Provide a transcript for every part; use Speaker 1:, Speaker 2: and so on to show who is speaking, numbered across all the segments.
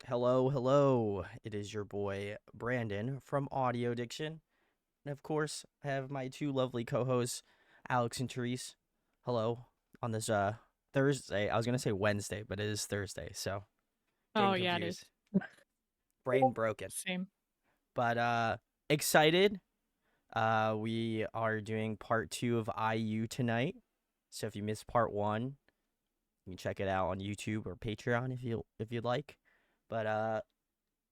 Speaker 1: Hello, hello. It is your boy Brandon from Audio Addiction. And of course, I have my two lovely co-hosts, Alex and Therese. Hello on this Thursday. I was gonna say Wednesday, but it is Thursday, so
Speaker 2: Oh,
Speaker 1: getting
Speaker 2: yeah, it is.
Speaker 1: confused. Brain broken.
Speaker 2: Same.
Speaker 1: But excited. We are doing part 2 of IU tonight. So if you missed part 1, you can check it out on YouTube or Patreon if you'd like. But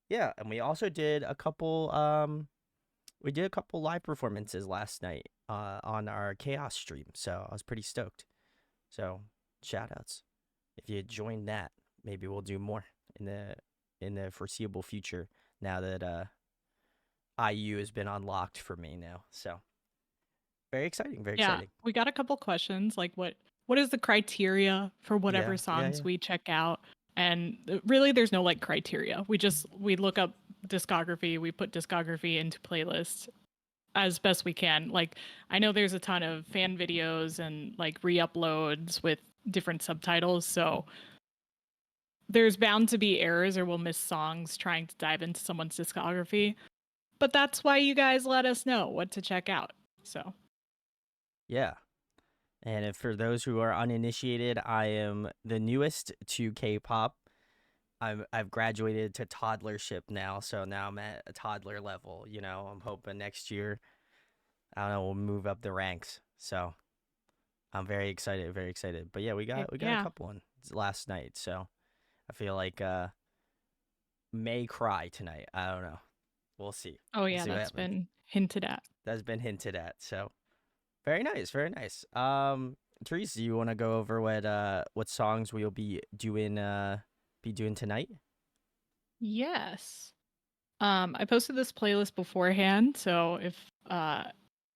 Speaker 1: yeah, and we also did a couple live performances last night on our Chaos stream. So I was pretty stoked. So shout outs. If you joined that, maybe we'll do more in the foreseeable future now that IU has been unlocked for me now. So very exciting, very
Speaker 2: Yeah,
Speaker 1: exciting.
Speaker 2: we got a couple questions like what is the criteria for
Speaker 1: Yeah,
Speaker 2: whatever
Speaker 1: yeah,
Speaker 2: songs
Speaker 1: yeah.
Speaker 2: we check out? And really there's no like criteria. We look up discography, we put discography into playlists as best we can. Like I know there's a ton of fan videos and like re-uploads with different subtitles, so there's bound to be errors or we'll miss songs trying to dive into someone's discography. But that's why you guys let us know what to check out. So
Speaker 1: Yeah. And if, for those who are uninitiated, I am the newest to K-pop. I've graduated to toddlership now, so now I'm at a toddler level. I'm hoping next year, I don't know, we'll move up the ranks. So I'm very excited, very excited. But yeah, we got a
Speaker 2: yeah.
Speaker 1: couple ones last night, so I feel like may cry tonight. I don't know. We'll see.
Speaker 2: Oh
Speaker 1: We'll
Speaker 2: yeah,
Speaker 1: see what
Speaker 2: that's
Speaker 1: happens.
Speaker 2: been hinted at.
Speaker 1: That's been hinted at. So very nice, very nice. Teresa, you want to go over what songs we'll be doing tonight?
Speaker 2: Yes. I posted this playlist beforehand, so if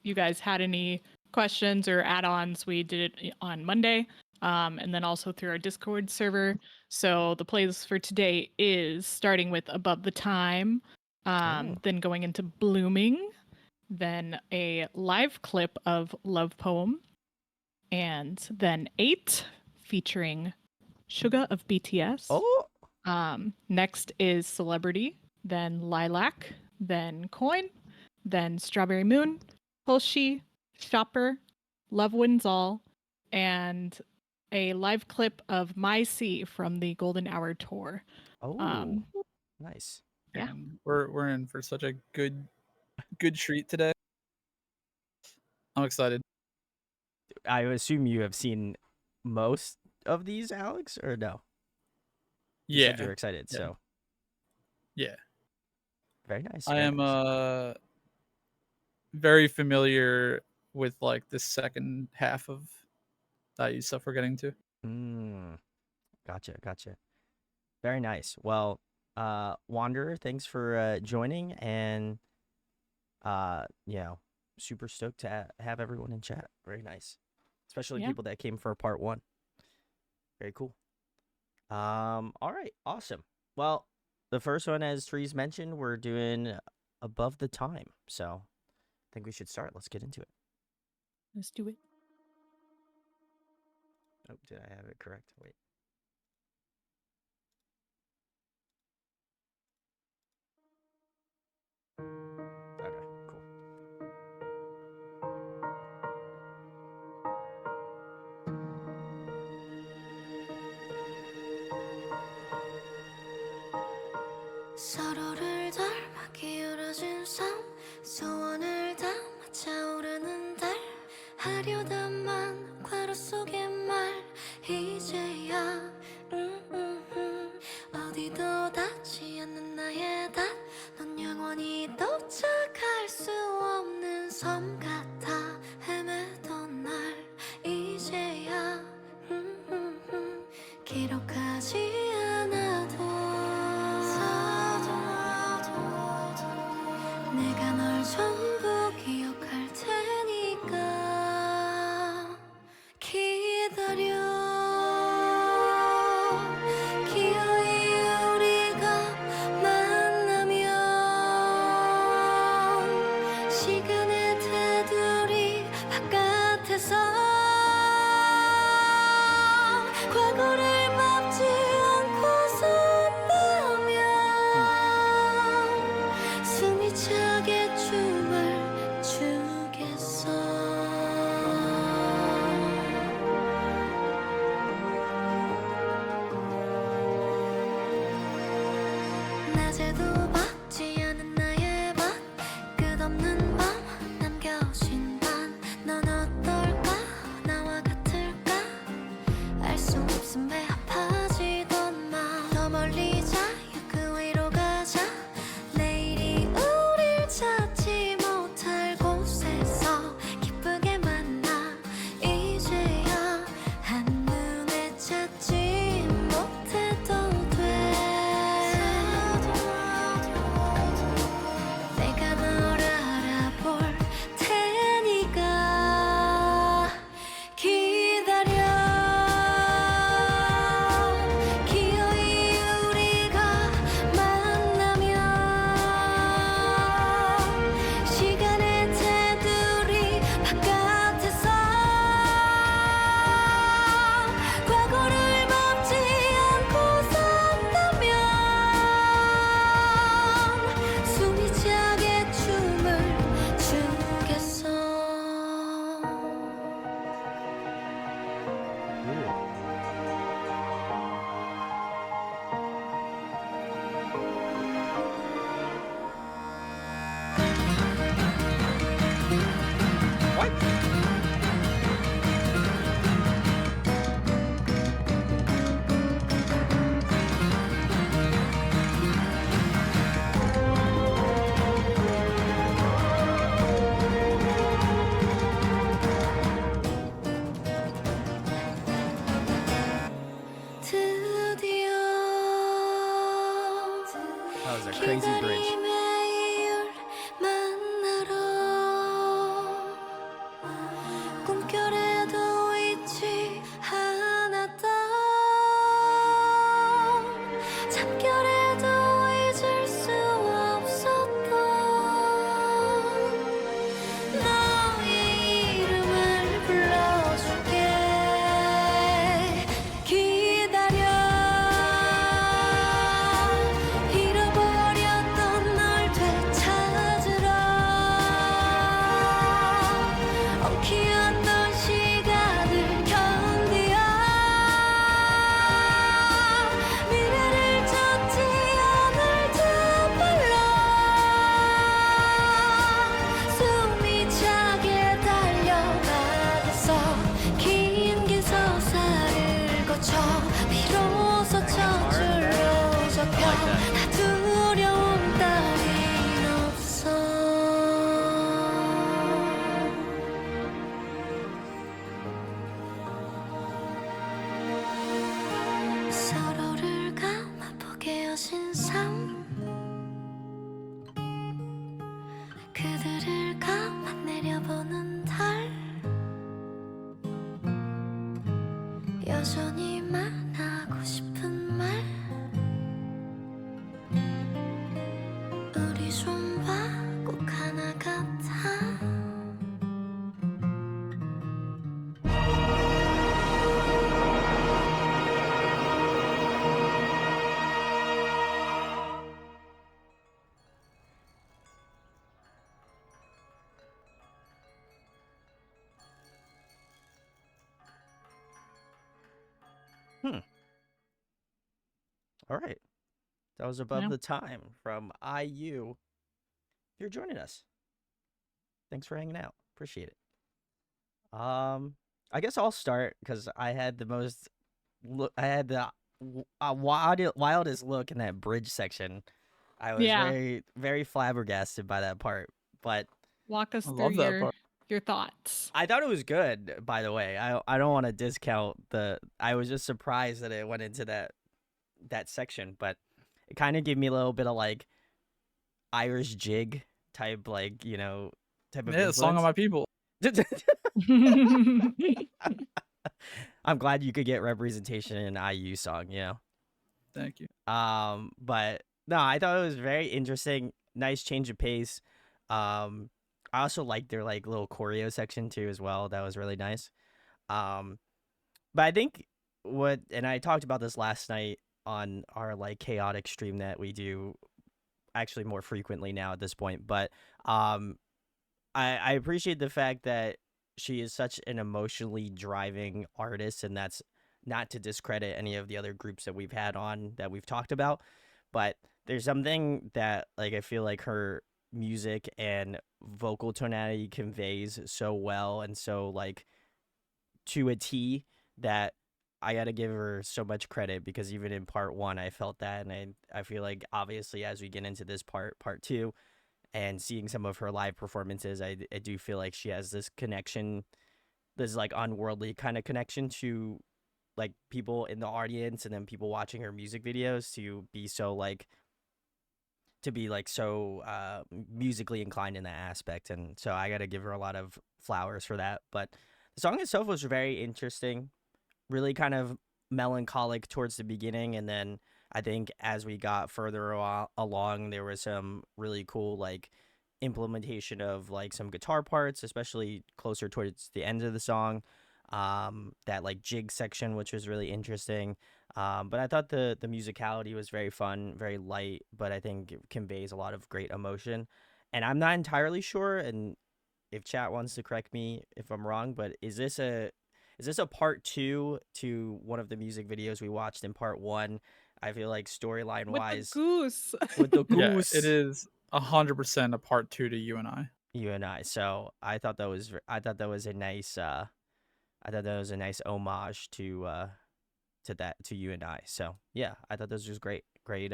Speaker 2: you guys had any questions or add-ons, we did it on Monday. And then also through our Discord server. So the playlist for today is starting with Above the Time,
Speaker 1: Oh,
Speaker 2: then going into Blooming, then a live clip of Love Poem, and then 8 featuring Suga of BTS.
Speaker 1: oh,
Speaker 2: Next is Celebrity, then Lilac, then Coin, then Strawberry Moon, Holshi, Shopper, Love Wins All, and a live clip of My Sea from the Golden Hour tour.
Speaker 1: oh,
Speaker 2: Um,
Speaker 1: nice.
Speaker 2: yeah.
Speaker 3: And we're in for such a good treat today. I'm excited.
Speaker 1: I assume you have seen most of these, Alex, or no? You said you
Speaker 3: Yeah,
Speaker 1: were excited,
Speaker 3: yeah,
Speaker 1: so
Speaker 3: yeah.
Speaker 1: very nice,
Speaker 3: I
Speaker 1: very
Speaker 3: am
Speaker 1: nice.
Speaker 3: very familiar with like the second half of that stuff we're getting to.
Speaker 1: Mm, gotcha, gotcha. Very nice. Well, Wanderer, thanks for joining, and super stoked to have everyone in chat. Very nice, especially
Speaker 2: Yeah.
Speaker 1: people that came for part 1. Very cool. All right, awesome. Well, the first one, as Trees mentioned, we're doing Above the Time, so I think we should start. Let's get into it.
Speaker 2: Let's do it.
Speaker 1: Oh, did I have it correct? Wait. Okay, cool.
Speaker 4: 서로를 닮아 기울어진 삶 소원을 담아 차오르는 달 하려다만 괄호 속의 말 이제야 어디도 닿지 않는 나의 닷넌 영원히 도착할 수 없는 섬 같아 헤매던 날 이제야 기록하지 않아도 내가 널 전부 기억할 테니까 기다려 기어이 우리가 만나면 시간의 테두리 바깥에서 과거를 밟지 이제도 받지 않은 나의 밭 끝없는 밤 남겨진 반 넌 어떨까 나와 같을까 알 수 없음 배 아파지던 맘 더 멀리 자유 그 위로 가자 내일이 우릴 찾지 못할 곳에서 기쁘게 만나 이제야 한눈에 찾지 못해도 돼 내가 널 알아볼 테니까 기다려 기어이 우리가 만나면 시간의 테두리 바깥에서 과거를 멈지 않고 산다면 숨이 차게 춤을 추겠어 드디어
Speaker 1: That was a crazy bridge.
Speaker 4: 기다림의 이유를 만나러 꿈결에도 있지 않았던 잠결에도 잊을 수 없었던 너의 이름을 불러줄게 기다려 잃어버렸던 널 되찾으러 엉키었던 시간을 견디어 미래를 쫓지 않을 듯 빨라 숨이 차게 달려가겠어 긴 서사를 거쳐 비로소 저절로 접혀 나 두려움 따윈 없어 서로를 감아보게 여신 삶 그들을 감아 내려보는 달 여전히 말하고 싶은 말 우리 좀 봐 꼭 하나 같아
Speaker 1: All right. That was Above
Speaker 2: Yeah.
Speaker 1: the Time from IU. If you're joining us, thanks for hanging out. Appreciate it. I guess I'll start because I had the most I had the wildest look in that bridge section. I was
Speaker 2: Yeah.
Speaker 1: very, very flabbergasted by that part. But
Speaker 2: Walk us
Speaker 3: I
Speaker 2: through
Speaker 3: love that part.
Speaker 2: your thoughts.
Speaker 1: I thought it was good, by the way. I don't want to discount I was just surprised that it went into that section, but it kind of gave me a little bit of like Irish jig type, like, type of
Speaker 3: Yeah, Song of My People.
Speaker 1: I'm glad you could get representation in an IU song,
Speaker 3: Thank you.
Speaker 1: But no, I thought it was very interesting. Nice change of pace. I also liked their like little choreo section too as well. That was really nice. But I think and I talked about this last night on our like chaotic stream that we do actually more frequently now at this point. But I appreciate the fact that she is such an emotionally driving artist, and that's not to discredit any of the other groups that we've had on that we've talked about, but there's something that like I feel like her music and vocal tonality conveys so well and so like to a T that I got to give her so much credit because even in part 1 I felt that, and I feel like obviously as we get into this part 2 and seeing some of her live performances, I do feel like she has this connection, this like unworldly kind of connection to like people in the audience and then people watching her music videos to be so like to be like so musically inclined in that aspect, and so I got to give her a lot of flowers for that. But the song itself was very interesting, really kind of melancholic towards the beginning, and then I think as we got further along there was some really cool like implementation of like some guitar parts, especially closer towards the end of the song, that like jig section which was really interesting. But I thought the musicality was very fun, very light, but I think it conveys a lot of great emotion. And I'm not entirely sure, and if chat wants to correct me if I'm wrong, but is this a part 2 to one of the music videos we watched in part 1? I feel like storyline
Speaker 2: With the
Speaker 1: wise
Speaker 2: goose.
Speaker 1: with the
Speaker 3: Yeah, it
Speaker 1: goose,
Speaker 3: is 100% a part 2 to You and I.
Speaker 1: you and I. So I thought that was a nice I thought that was a nice homage to that to you and I. So yeah, I thought this was great, great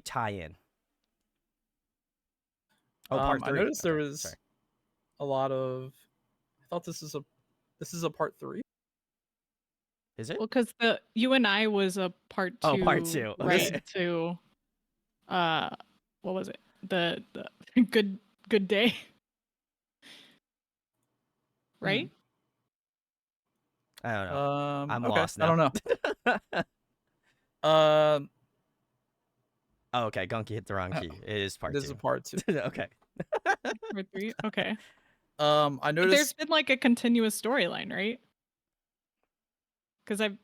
Speaker 1: tie-in. Oh, part
Speaker 3: I
Speaker 1: 3.
Speaker 3: noticed there
Speaker 1: Okay,
Speaker 3: was
Speaker 1: sorry.
Speaker 3: a lot of. I thought this is a part 3.
Speaker 1: Is it?
Speaker 2: Well, because the You and I was a part
Speaker 1: Oh, part
Speaker 2: 2,
Speaker 1: 2.
Speaker 3: This
Speaker 2: right?
Speaker 1: Okay.
Speaker 2: To uh, what was it? The good day, right?
Speaker 1: I don't know. I'm
Speaker 3: Okay,
Speaker 1: lost
Speaker 3: I
Speaker 1: now.
Speaker 3: don't know. Um,
Speaker 1: Oh, okay, Gunky hit the wrong
Speaker 3: uh,
Speaker 1: key. It is part
Speaker 3: this is a
Speaker 1: 2.
Speaker 3: part 2.
Speaker 1: Okay.
Speaker 2: Or 3. Okay.
Speaker 3: I
Speaker 2: But there's
Speaker 3: noticed.
Speaker 2: been like a continuous storyline, right? Because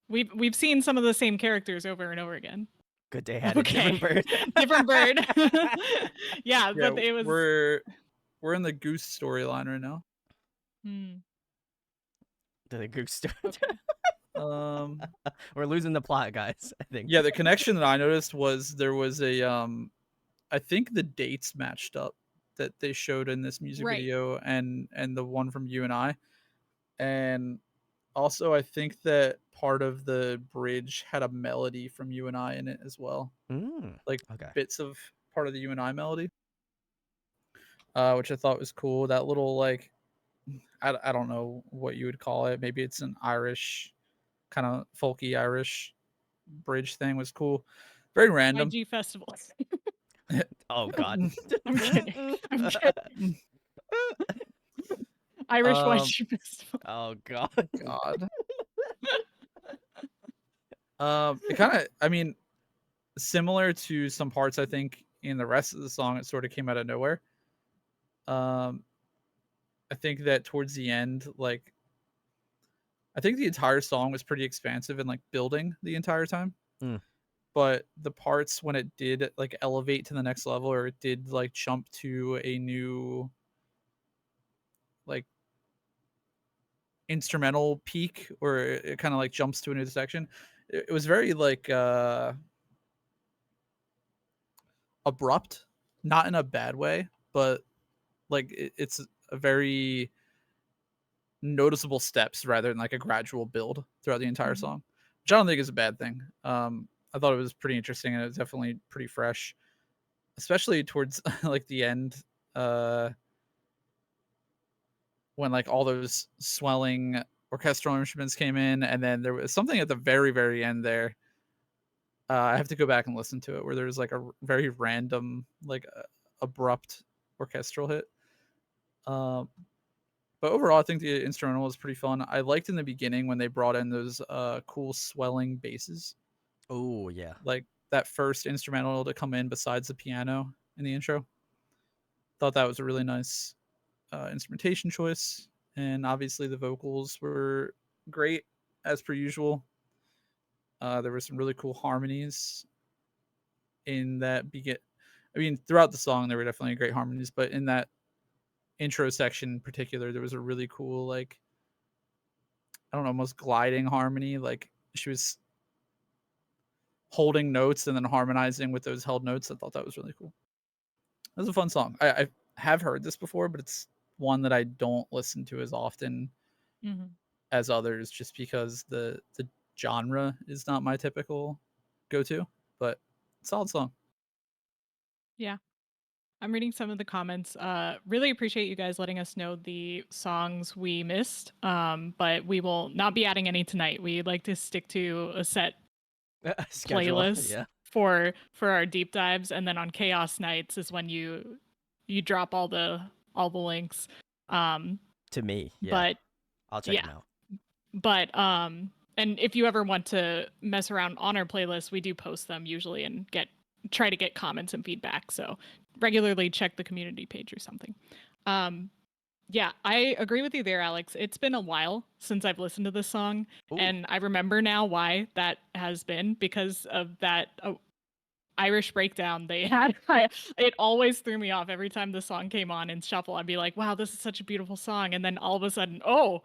Speaker 2: we've seen some of the same characters over and over again.
Speaker 1: Good day had a
Speaker 2: Okay.
Speaker 1: different bird.
Speaker 2: Different bird. Yeah,
Speaker 3: Yeah,
Speaker 2: but it was.
Speaker 3: we're in the goose storyline right now.
Speaker 2: Hmm,
Speaker 1: The goose story.
Speaker 2: okay.
Speaker 3: Um,
Speaker 1: We're losing the plot, guys, I think.
Speaker 3: yeah, the connection that I noticed was there was a I think the dates matched up that they showed in this music
Speaker 2: Right.
Speaker 3: video and the one from You and I. And also I think that part of the bridge had a melody from You and I in it as well. Like
Speaker 1: Okay.
Speaker 3: bits of part of the You and I melody. Which I thought was cool. That little like I don't know what you would call it. Maybe it's an Irish kind of folky Irish bridge thing was cool. Very random.
Speaker 2: IG festivals.
Speaker 1: Oh God.
Speaker 2: I'm kidding. I'm kidding. Irish
Speaker 3: um,
Speaker 2: YG festival.
Speaker 1: Oh God.
Speaker 3: God. It kind of, I mean, similar to some parts I think in the rest of the song, it sort of came out of nowhere. Um, I think that towards the end, like, I think the entire song was pretty expansive and like building the entire time.
Speaker 1: Mm.
Speaker 3: But the parts when it did like elevate to the next level or it did like jump to a new like instrumental peak or it kind of like jumps to a new section, it was very like abrupt, not in a bad way, but like it's a very noticeable steps rather than like a gradual build throughout the entire
Speaker 2: Mhm.
Speaker 3: song, which I don't think is a bad thing. I thought it was pretty interesting and it was definitely pretty fresh, especially towards like the end, uh, when like all those swelling orchestral instruments came in, and then there was something at the very end there. I have to go back and listen to it where there's like a very random, like abrupt orchestral hit. Um, but overall, I think the instrumental was pretty fun. I liked in the beginning when they brought in those cool swelling basses,
Speaker 1: Oh yeah.
Speaker 3: like that first instrumental to come in besides the piano in the intro. Thought that was a really nice instrumentation choice, and obviously the vocals were great as per usual. There were some really cool harmonies in that begin. I mean, throughout the song there were definitely great harmonies, but in that intro section in particular, there was a really cool like I don't know, almost gliding harmony. Like she was holding notes and then harmonizing with those held notes. I thought that was really cool. It was a fun song. I have heard this before, but it's one that I don't listen to as often as others, just because the genre is not my typical go-to. But solid song.
Speaker 2: Yeah. I'm reading some of the comments. Really appreciate you guys letting us know the songs we missed. But we will not be adding any tonight. We like to stick to a set
Speaker 1: Schedule.
Speaker 2: playlist
Speaker 1: Yeah.
Speaker 2: for our deep dives, and then on chaos nights is when you drop all the links.
Speaker 1: To me, yeah.
Speaker 2: But
Speaker 1: I'll check them out.
Speaker 2: But and if you ever want to mess around on our playlist, we do post them usually and try to get comments and feedback. So regularly check the community page or something. Yeah, I agree with you there, Alex. It's been a while since I've listened to this song, and I remember now why that has been, because of that Irish breakdown they had. It always threw me off every time the song came on in shuffle. I'd be like, "Wow, this is such a beautiful song," and then all of a sudden, oh,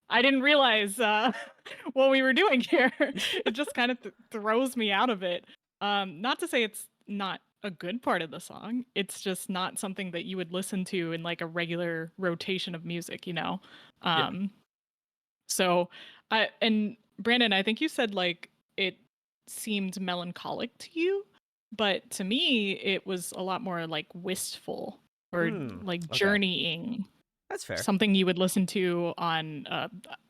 Speaker 2: I didn't realize what we were doing here. It just kind of throws me out of it. Not to say it's not a good part of the song. It's just not something that you would listen to in like a regular rotation of music, you know? So, and Brandon, I think you said like it seemed melancholic to you, but to me, it was a lot more like wistful or like journeying.
Speaker 1: That's fair.
Speaker 2: Something you would listen to on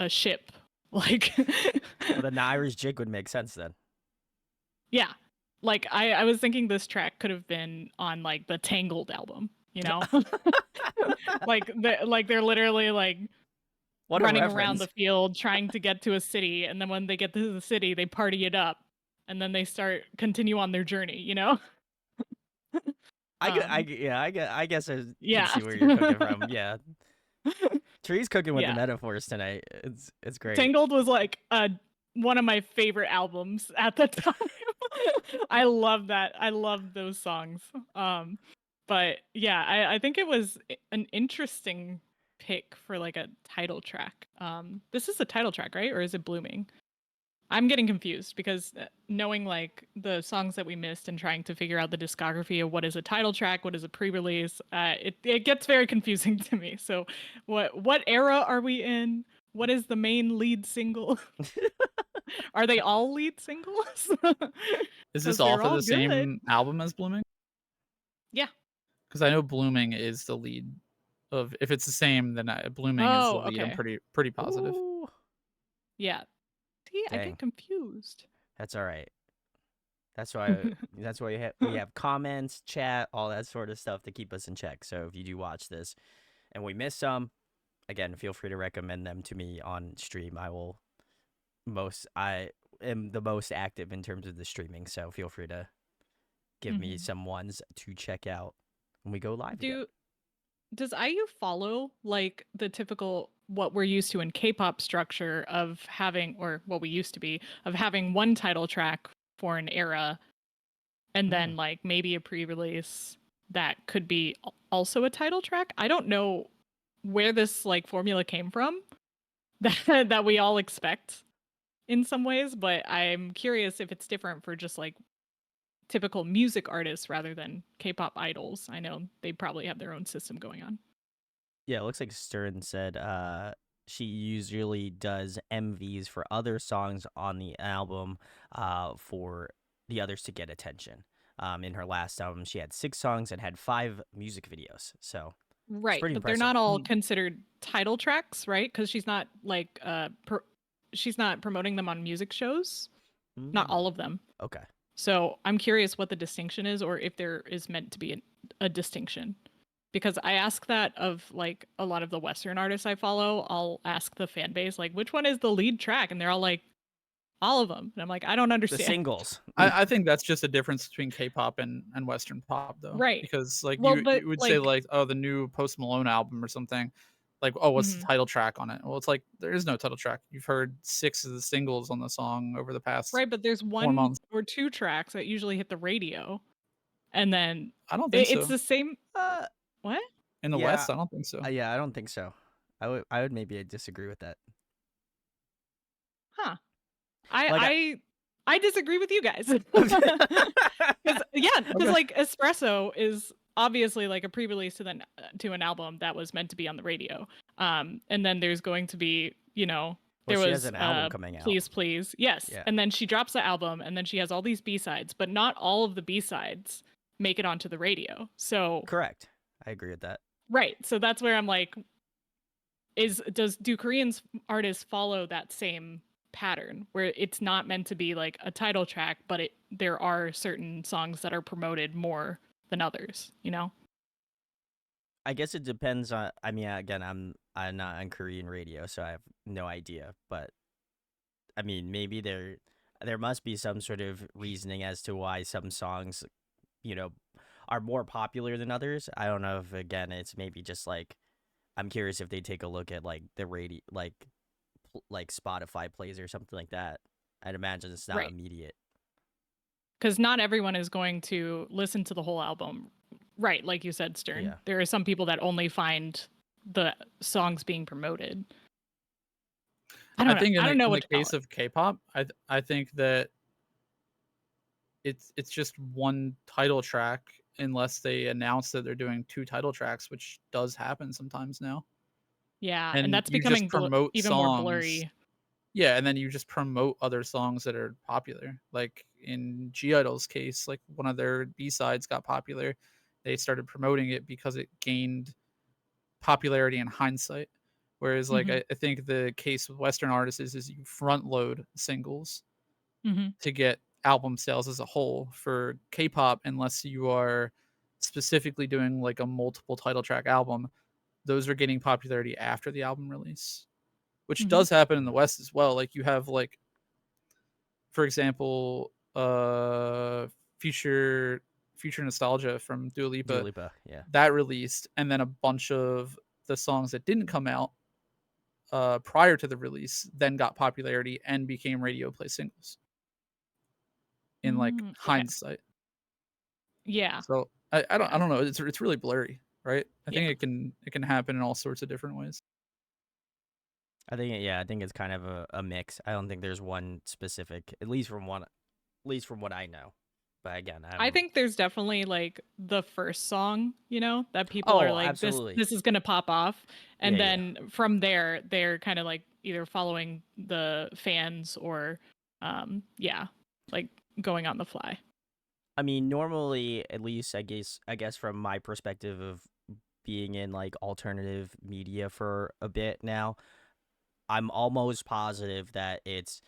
Speaker 2: a ship, like.
Speaker 1: Well, then the Irish jig would make sense then.
Speaker 2: Yeah, like I was thinking this track could have been on like the Tangled album, you know, like they're literally like running around the field trying to get to a city, and then when they get to the city, they party it up, and then they continue on their journey, you know.
Speaker 1: I guess I can
Speaker 2: Yeah.
Speaker 1: see where you're cooking from. Yeah. Tree's cooking with the metaphors tonight. It's great.
Speaker 2: Tangled was like one of my favorite albums at the time. I love that. I love those songs. But yeah, I think it was an interesting pick for like a title track. This is the title track, right? Or is it Blooming? I'm getting confused because knowing like the songs that we missed and trying to figure out the discography of what is a title track, what is a pre-release, it gets very confusing to me. So what era are we in? What is the main lead single? Are they all lead singles?
Speaker 3: Is this all for the same album as Blooming?
Speaker 2: Yeah.
Speaker 3: Because I know Blooming is the lead of. If it's the same, then Blooming is the lead. Okay. I'm pretty positive.
Speaker 1: Ooh.
Speaker 2: Yeah. See, I get confused.
Speaker 1: That's all right. That's why we have comments, chat, all that sort of stuff to keep us in check. So if you do watch this and we miss some, again, feel free to recommend them to me on stream. I am the most active in terms of the streaming, so feel free to give me some ones to check out when we go live.
Speaker 2: Does IU follow like the typical what we're used to in K-pop structure of having, or what we used to be, of having one title track for an era and then like maybe a pre-release that could be also a title track? I don't know where this like formula came from that we all expect in some ways, but I'm curious if it's different for just like typical music artists rather than K-pop idols. I know they probably have their own system going on.
Speaker 1: Yeah, it looks like Stern said she usually does MVs for other songs on the album for the others to get attention. In her last album, she had 6 songs and had 5 music videos. So
Speaker 2: right, but they're not all considered title tracks, right? Because she's not like she's not promoting them on music shows. Not all of them.
Speaker 1: Okay.
Speaker 2: So I'm curious what the distinction is, or if there is meant to be a distinction. Because I ask that of like a lot of the Western artists I follow. I'll ask the fan base, like, which one is the lead track? And they're all like, all of them. And I'm like, I don't understand.
Speaker 1: The singles.
Speaker 3: I think that's just a difference between K-pop and Western pop, though.
Speaker 2: Right.
Speaker 3: Because like you would say like, oh, the new Post Malone album or something. Like, oh, what's the title track on it? Well, it's like there is no title track. You've heard 6 of the singles on the song over the past
Speaker 2: but there's 1 or 2 tracks that usually hit the radio, and then
Speaker 3: I don't think
Speaker 2: it's the same. What?
Speaker 3: In the West, I don't think so.
Speaker 1: Yeah, I don't think so. I would maybe disagree with that.
Speaker 2: Huh. I I disagree with you guys. Because
Speaker 3: Okay.
Speaker 2: like Espresso is obviously like a pre-release to an album that was meant to be on the radio. And then there's going to be,
Speaker 1: Well,
Speaker 2: there
Speaker 1: she has
Speaker 2: was
Speaker 1: an album coming out.
Speaker 2: Please Please. Yes.
Speaker 1: Yeah.
Speaker 2: And then she drops the album and then she has all these B-sides, but not all of the B-sides make it onto the radio. So
Speaker 1: Correct. I agree with that.
Speaker 2: right. So that's where I'm like, do Korean artists follow that same pattern where it's not meant to be like a title track, but there are certain songs that are promoted more than others,
Speaker 1: I guess it depends on. I mean, again, I'm not on Korean radio, so I have no idea. But I mean, maybe there must be some sort of reasoning as to why some songs, you know, are more popular than others. I don't know if again it's maybe just like I'm curious if they take a look at like the radio, like Spotify plays or something like that. I'd imagine it's not
Speaker 2: Right.
Speaker 1: immediate.
Speaker 2: Because not everyone is going to listen to the whole album. Right, like you said, Stern.
Speaker 1: Yeah.
Speaker 2: There are some people that only find the songs being promoted. I don't
Speaker 3: think
Speaker 2: know. I don't know
Speaker 3: in
Speaker 2: what
Speaker 3: the
Speaker 2: to call
Speaker 3: case
Speaker 2: it.
Speaker 3: of K-pop, I think that it's just one title track unless they announce that they're doing 2 title tracks, which does happen sometimes now.
Speaker 2: Yeah, and
Speaker 3: And
Speaker 2: that's
Speaker 3: you just
Speaker 2: becoming
Speaker 3: promote
Speaker 2: even more
Speaker 3: songs.
Speaker 2: blurry.
Speaker 3: Yeah, and then you just promote other songs that are popular. Like in G-Idol's case, like one of their B-sides got popular. They started promoting it because it gained popularity in hindsight. Whereas like
Speaker 2: Mhm.
Speaker 3: I think the case with Western artists is you front load singles
Speaker 2: Mhm.
Speaker 3: to get album sales as a whole. For K-pop, unless you are specifically doing like a multiple title track album, those are getting popularity after the album release, which
Speaker 2: Mhm.
Speaker 3: does happen in the West as well. Like you have like, for example, future nostalgia from Dua Lipa,
Speaker 1: Dua Lipa, yeah.
Speaker 3: that released, and then a bunch of the songs that didn't come out prior to the release then got popularity and became radio play singles in like
Speaker 2: Okay.
Speaker 3: hindsight.
Speaker 2: Yeah.
Speaker 3: So I
Speaker 2: Yeah.
Speaker 3: don't know. It's really blurry, right? I think
Speaker 2: Yeah.
Speaker 3: it can happen in all sorts of different ways.
Speaker 1: I think it's kind of a mix. I don't think there's one specific, at least from what I know. But again,
Speaker 2: I think there's definitely like the first song, that people are
Speaker 1: Oh,
Speaker 2: like, this
Speaker 1: absolutely.
Speaker 2: this is gonna pop off. And
Speaker 1: Yeah, yeah.
Speaker 2: then from there, they're kind of like either following the fans or like going on the fly.
Speaker 1: I mean, normally, at least I guess from my perspective of being in like alternative media for a bit now, I'm almost positive that it's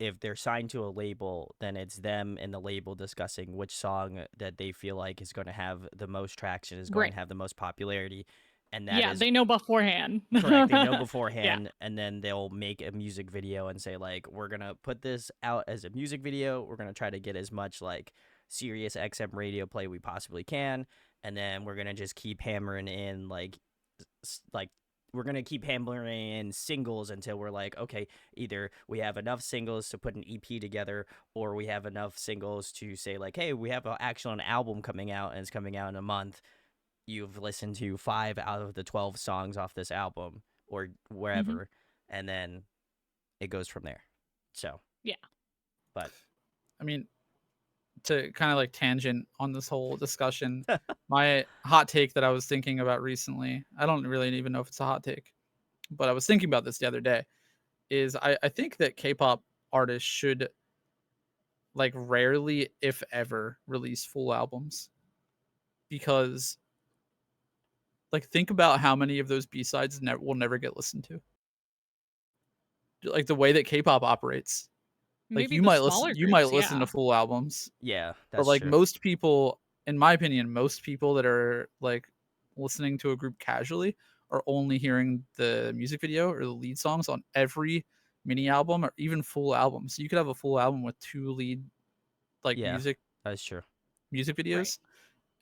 Speaker 1: if they're signed to a label, then it's them and the label discussing which song that they feel like is going to have the most traction, is going
Speaker 2: Right.
Speaker 1: to have the most popularity, and that
Speaker 2: Yeah,
Speaker 1: is
Speaker 2: they know beforehand.
Speaker 1: correct. They know
Speaker 2: Yeah.
Speaker 1: beforehand, and then they'll make a music video and say like, we're gonna put this out as a music video. We're gonna try to get as much like Sirius XM radio play we possibly can, and then we're gonna just keep hammering in like we're gonna keep hammering in singles until we're like, okay, either we have enough singles to put an EP together, or we have enough singles to say like, hey, we have actually an album coming out and it's coming out in a month. You've listened to 5 out of the 12 songs off this album or wherever,
Speaker 2: Mhm.
Speaker 1: and then it goes from there. So
Speaker 2: Yeah.
Speaker 1: but
Speaker 3: I mean, to kind of like tangent on this whole discussion, my hot take that I was thinking about recently, I don't really even know if it's a hot take, but I was thinking about this the other day, is I think that K-pop artists should like rarely, if ever, release full albums. Because like think about how many of those B-sides will never get listened to. Like the way that K-pop operates. Like
Speaker 2: Maybe the smaller
Speaker 3: you might
Speaker 2: groups,
Speaker 3: listen
Speaker 2: yeah.
Speaker 3: to full albums,
Speaker 1: yeah,
Speaker 3: but
Speaker 1: that's
Speaker 3: like
Speaker 1: true.
Speaker 3: most people, in my opinion, most people that are like listening to a group casually are only hearing the music video or the lead songs on every mini album or even full album. So you could have a full album with 2 lead like
Speaker 1: Yeah, that's true.
Speaker 3: music
Speaker 2: Right.
Speaker 3: videos,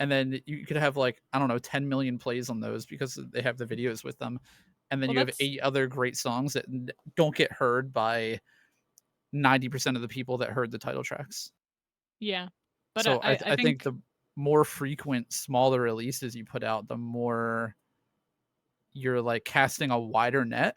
Speaker 3: and then you could have like, I don't know, 10 million plays on those because they have the videos with them, and then
Speaker 2: Well,
Speaker 3: you have
Speaker 2: that's
Speaker 3: 8 other great songs that don't get heard by 90% of the people that heard the title tracks.
Speaker 2: yeah. But
Speaker 3: So
Speaker 2: I
Speaker 3: I think
Speaker 2: think
Speaker 3: the more frequent, smaller releases you put out, the more you're like casting a wider net,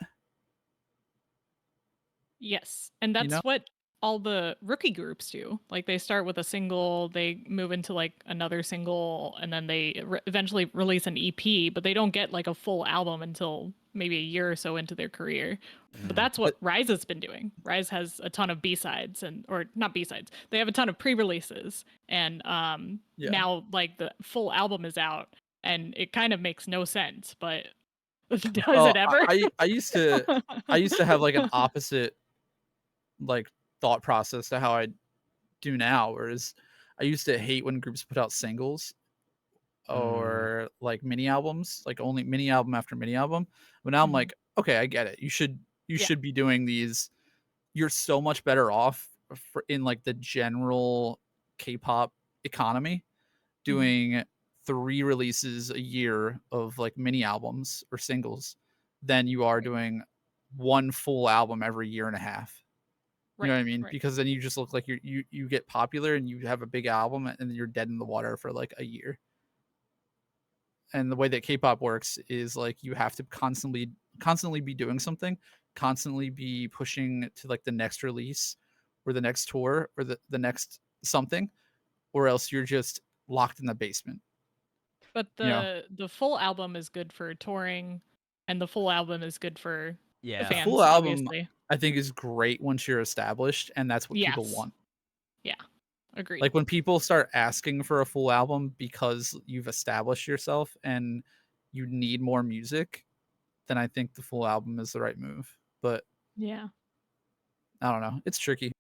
Speaker 2: yes. And
Speaker 3: you
Speaker 2: that's
Speaker 3: know?
Speaker 2: what all the rookie groups do. Like they start with a single, they move into like another single, and then they eventually release an EP, but they don't get like a full album until maybe a year or so into their career. But
Speaker 1: Mm.
Speaker 2: that's what Rise has been doing. Rise has a ton of B-sides or not B-sides. They have a ton of pre-releases, and now like the full album is out, and it kind of makes no sense, but does it ever?
Speaker 3: I used to have like an opposite like thought process to how I do now, whereas I used to hate when groups put out singles or like mini albums, like only mini album after mini album. But now I'm like, okay, I get it. You should be doing these. You're so much better off in like the general K-pop economy doing 3 releases a year of like mini albums or singles than you are doing one full album every year and a half. You know what I mean?
Speaker 2: Right.
Speaker 3: Because then you just look like you get popular and you have a big album and then you're dead in the water for like a year. And the way that K-pop works is like you have to constantly be doing something, constantly be pushing to like the next release or the next tour or the next something, or else you're just locked in the basement.
Speaker 2: But the full album is good for touring, and the full album is good for
Speaker 1: Yeah.
Speaker 3: The
Speaker 2: fans,
Speaker 3: full album
Speaker 2: obviously.
Speaker 3: I think is great once you're established, and that's what people
Speaker 2: Yes.
Speaker 3: want.
Speaker 2: Yeah, agreed.
Speaker 3: Like when people start asking for a full album because you've established yourself and you need more music, then I think the full album is the right move. But
Speaker 2: yeah.
Speaker 3: I don't know. It's tricky.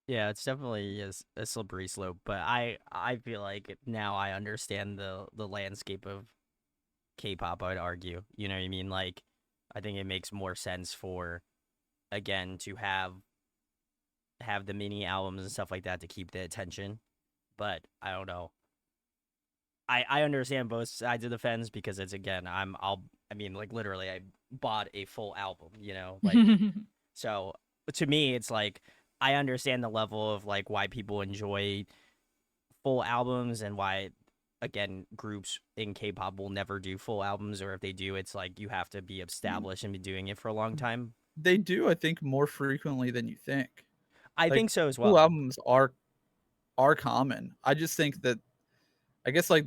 Speaker 1: Yeah, it's definitely a slippery slope, but I feel like now I understand the landscape of K-pop, I would argue. You know what I mean? Like I think it makes more sense for again to have the mini albums and stuff like that to keep the attention. But I don't know. I understand both sides of the fence because it's again, I mean like literally I bought a full album, you know? Like so to me it's like I understand the level of like why people enjoy full albums and why again groups in K-pop will never do full albums, or if they do it's like you have to be established and be doing it for a long time.
Speaker 3: They do, I think, more frequently than you think.
Speaker 1: I
Speaker 3: Like,
Speaker 1: think so as
Speaker 3: full
Speaker 1: well.
Speaker 3: albums are common. I just think that I guess like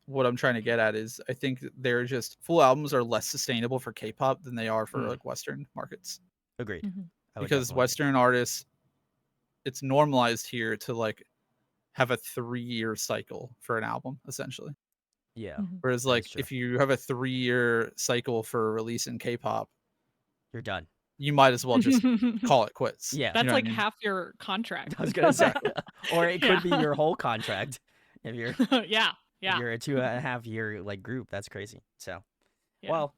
Speaker 3: what I'm trying to get at is I think they're just full albums are less sustainable for K-pop than they are for like Western markets.
Speaker 1: Agreed. I would
Speaker 3: Because
Speaker 1: definitely
Speaker 3: Western artists, it's normalized here to like have a 3-year cycle for an album essentially.
Speaker 1: yeah,
Speaker 3: Whereas
Speaker 1: that is
Speaker 3: like
Speaker 1: true.
Speaker 3: if you have a 3-year cycle for a release in K-pop,
Speaker 1: You're done.
Speaker 3: you might as well just call it quits.
Speaker 1: Yeah.
Speaker 2: That's
Speaker 3: You know what
Speaker 2: like
Speaker 3: I mean?
Speaker 2: half your contract.
Speaker 1: I was gonna say, or it could be
Speaker 2: Yeah.
Speaker 1: your whole contract if you're
Speaker 2: Yeah.
Speaker 1: if you're a 2.5 year like group. That's crazy. So,
Speaker 2: Yeah.
Speaker 1: well,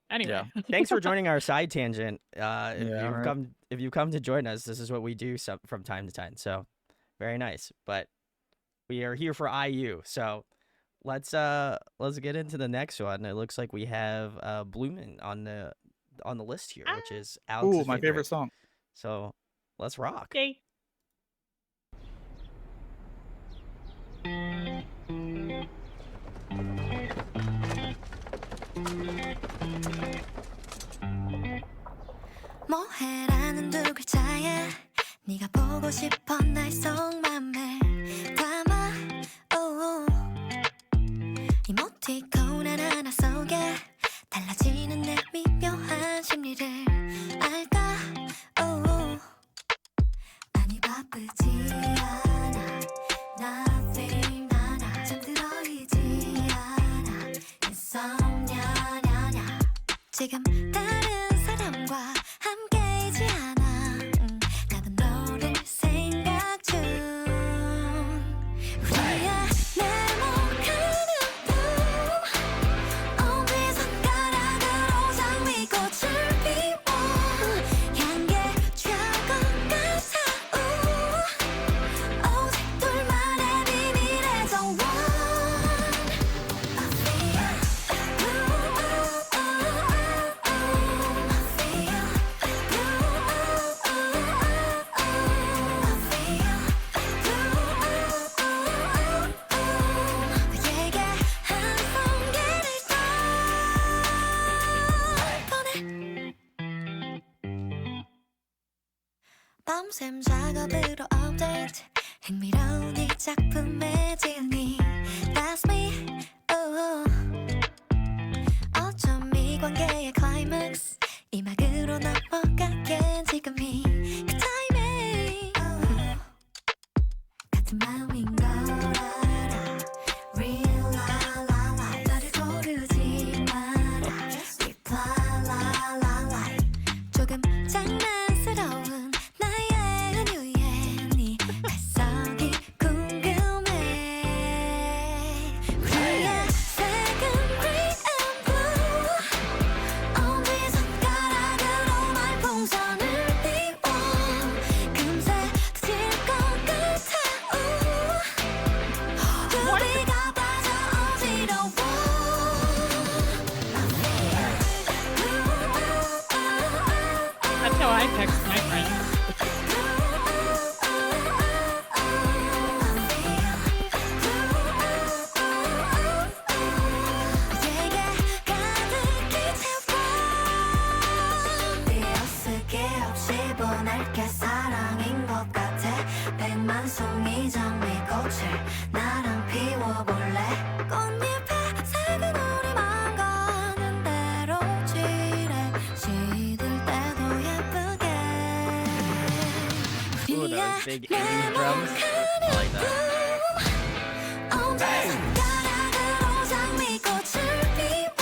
Speaker 2: Anyway.
Speaker 1: thanks for joining our side tangent. If
Speaker 3: Yeah,
Speaker 1: you've
Speaker 3: right.
Speaker 1: if you come to join us, this is what we do from time to time. So, very nice. But we are here for IU. So, let's get into the next one. It looks like we have Bloomin' on the list here, which is Alex's
Speaker 3: Ooh, my favorite song.
Speaker 1: So, let's rock.
Speaker 2: Yay.
Speaker 4: 뭐해라는 두 글자에 네가 보고 싶어 날 속맘에 담아 oh. 이모티콘 하나하나 속에 달라지는 내 미묘한 심리를 알까 oh. 아니 바쁘지 않아 nothing 나나 잠들어 있지 않아 insomnia 냐냐 지금 다른 사람과 함께이지 않아 나도 너를 생각 중 우리의 네모가는 봄 어디 손가락으로 장미꽃을 피워 향기에 취할 것 같아 오직 둘만의 비밀의 정원 I feel 샘 작업으로 업데이트 흥미로운 이 작품의 진위 That's me oh. 어쩜 이 관계의 클라이맥스 이 막으로 넘어가게 지금이 그 타이밍 같은 마음인 걸 알아 Real la la la 나를 고르지 마라 Reply la la la 조금 장난스러운 나의 은유에 네 발성이 궁금해 우리의 색은 green and blue 엄지 손가락으로 말풍선을 띄워 금세 터질 것 같아 우리가 빠져 어지러워
Speaker 2: That's how I text my friends.
Speaker 4: 내게 가득히 채워 띄어쓰기 없이 보낼게 사랑인 것 같아 백만 송이 장미꽃을 나랑 피워볼래 꽃잎의 색은 우리 맘 가는 대로 칠해 시들 때도 예쁘게
Speaker 1: Ooh, those big 80s drums. I like that.
Speaker 4: 엄지 손가락으로 장미꽃을 피워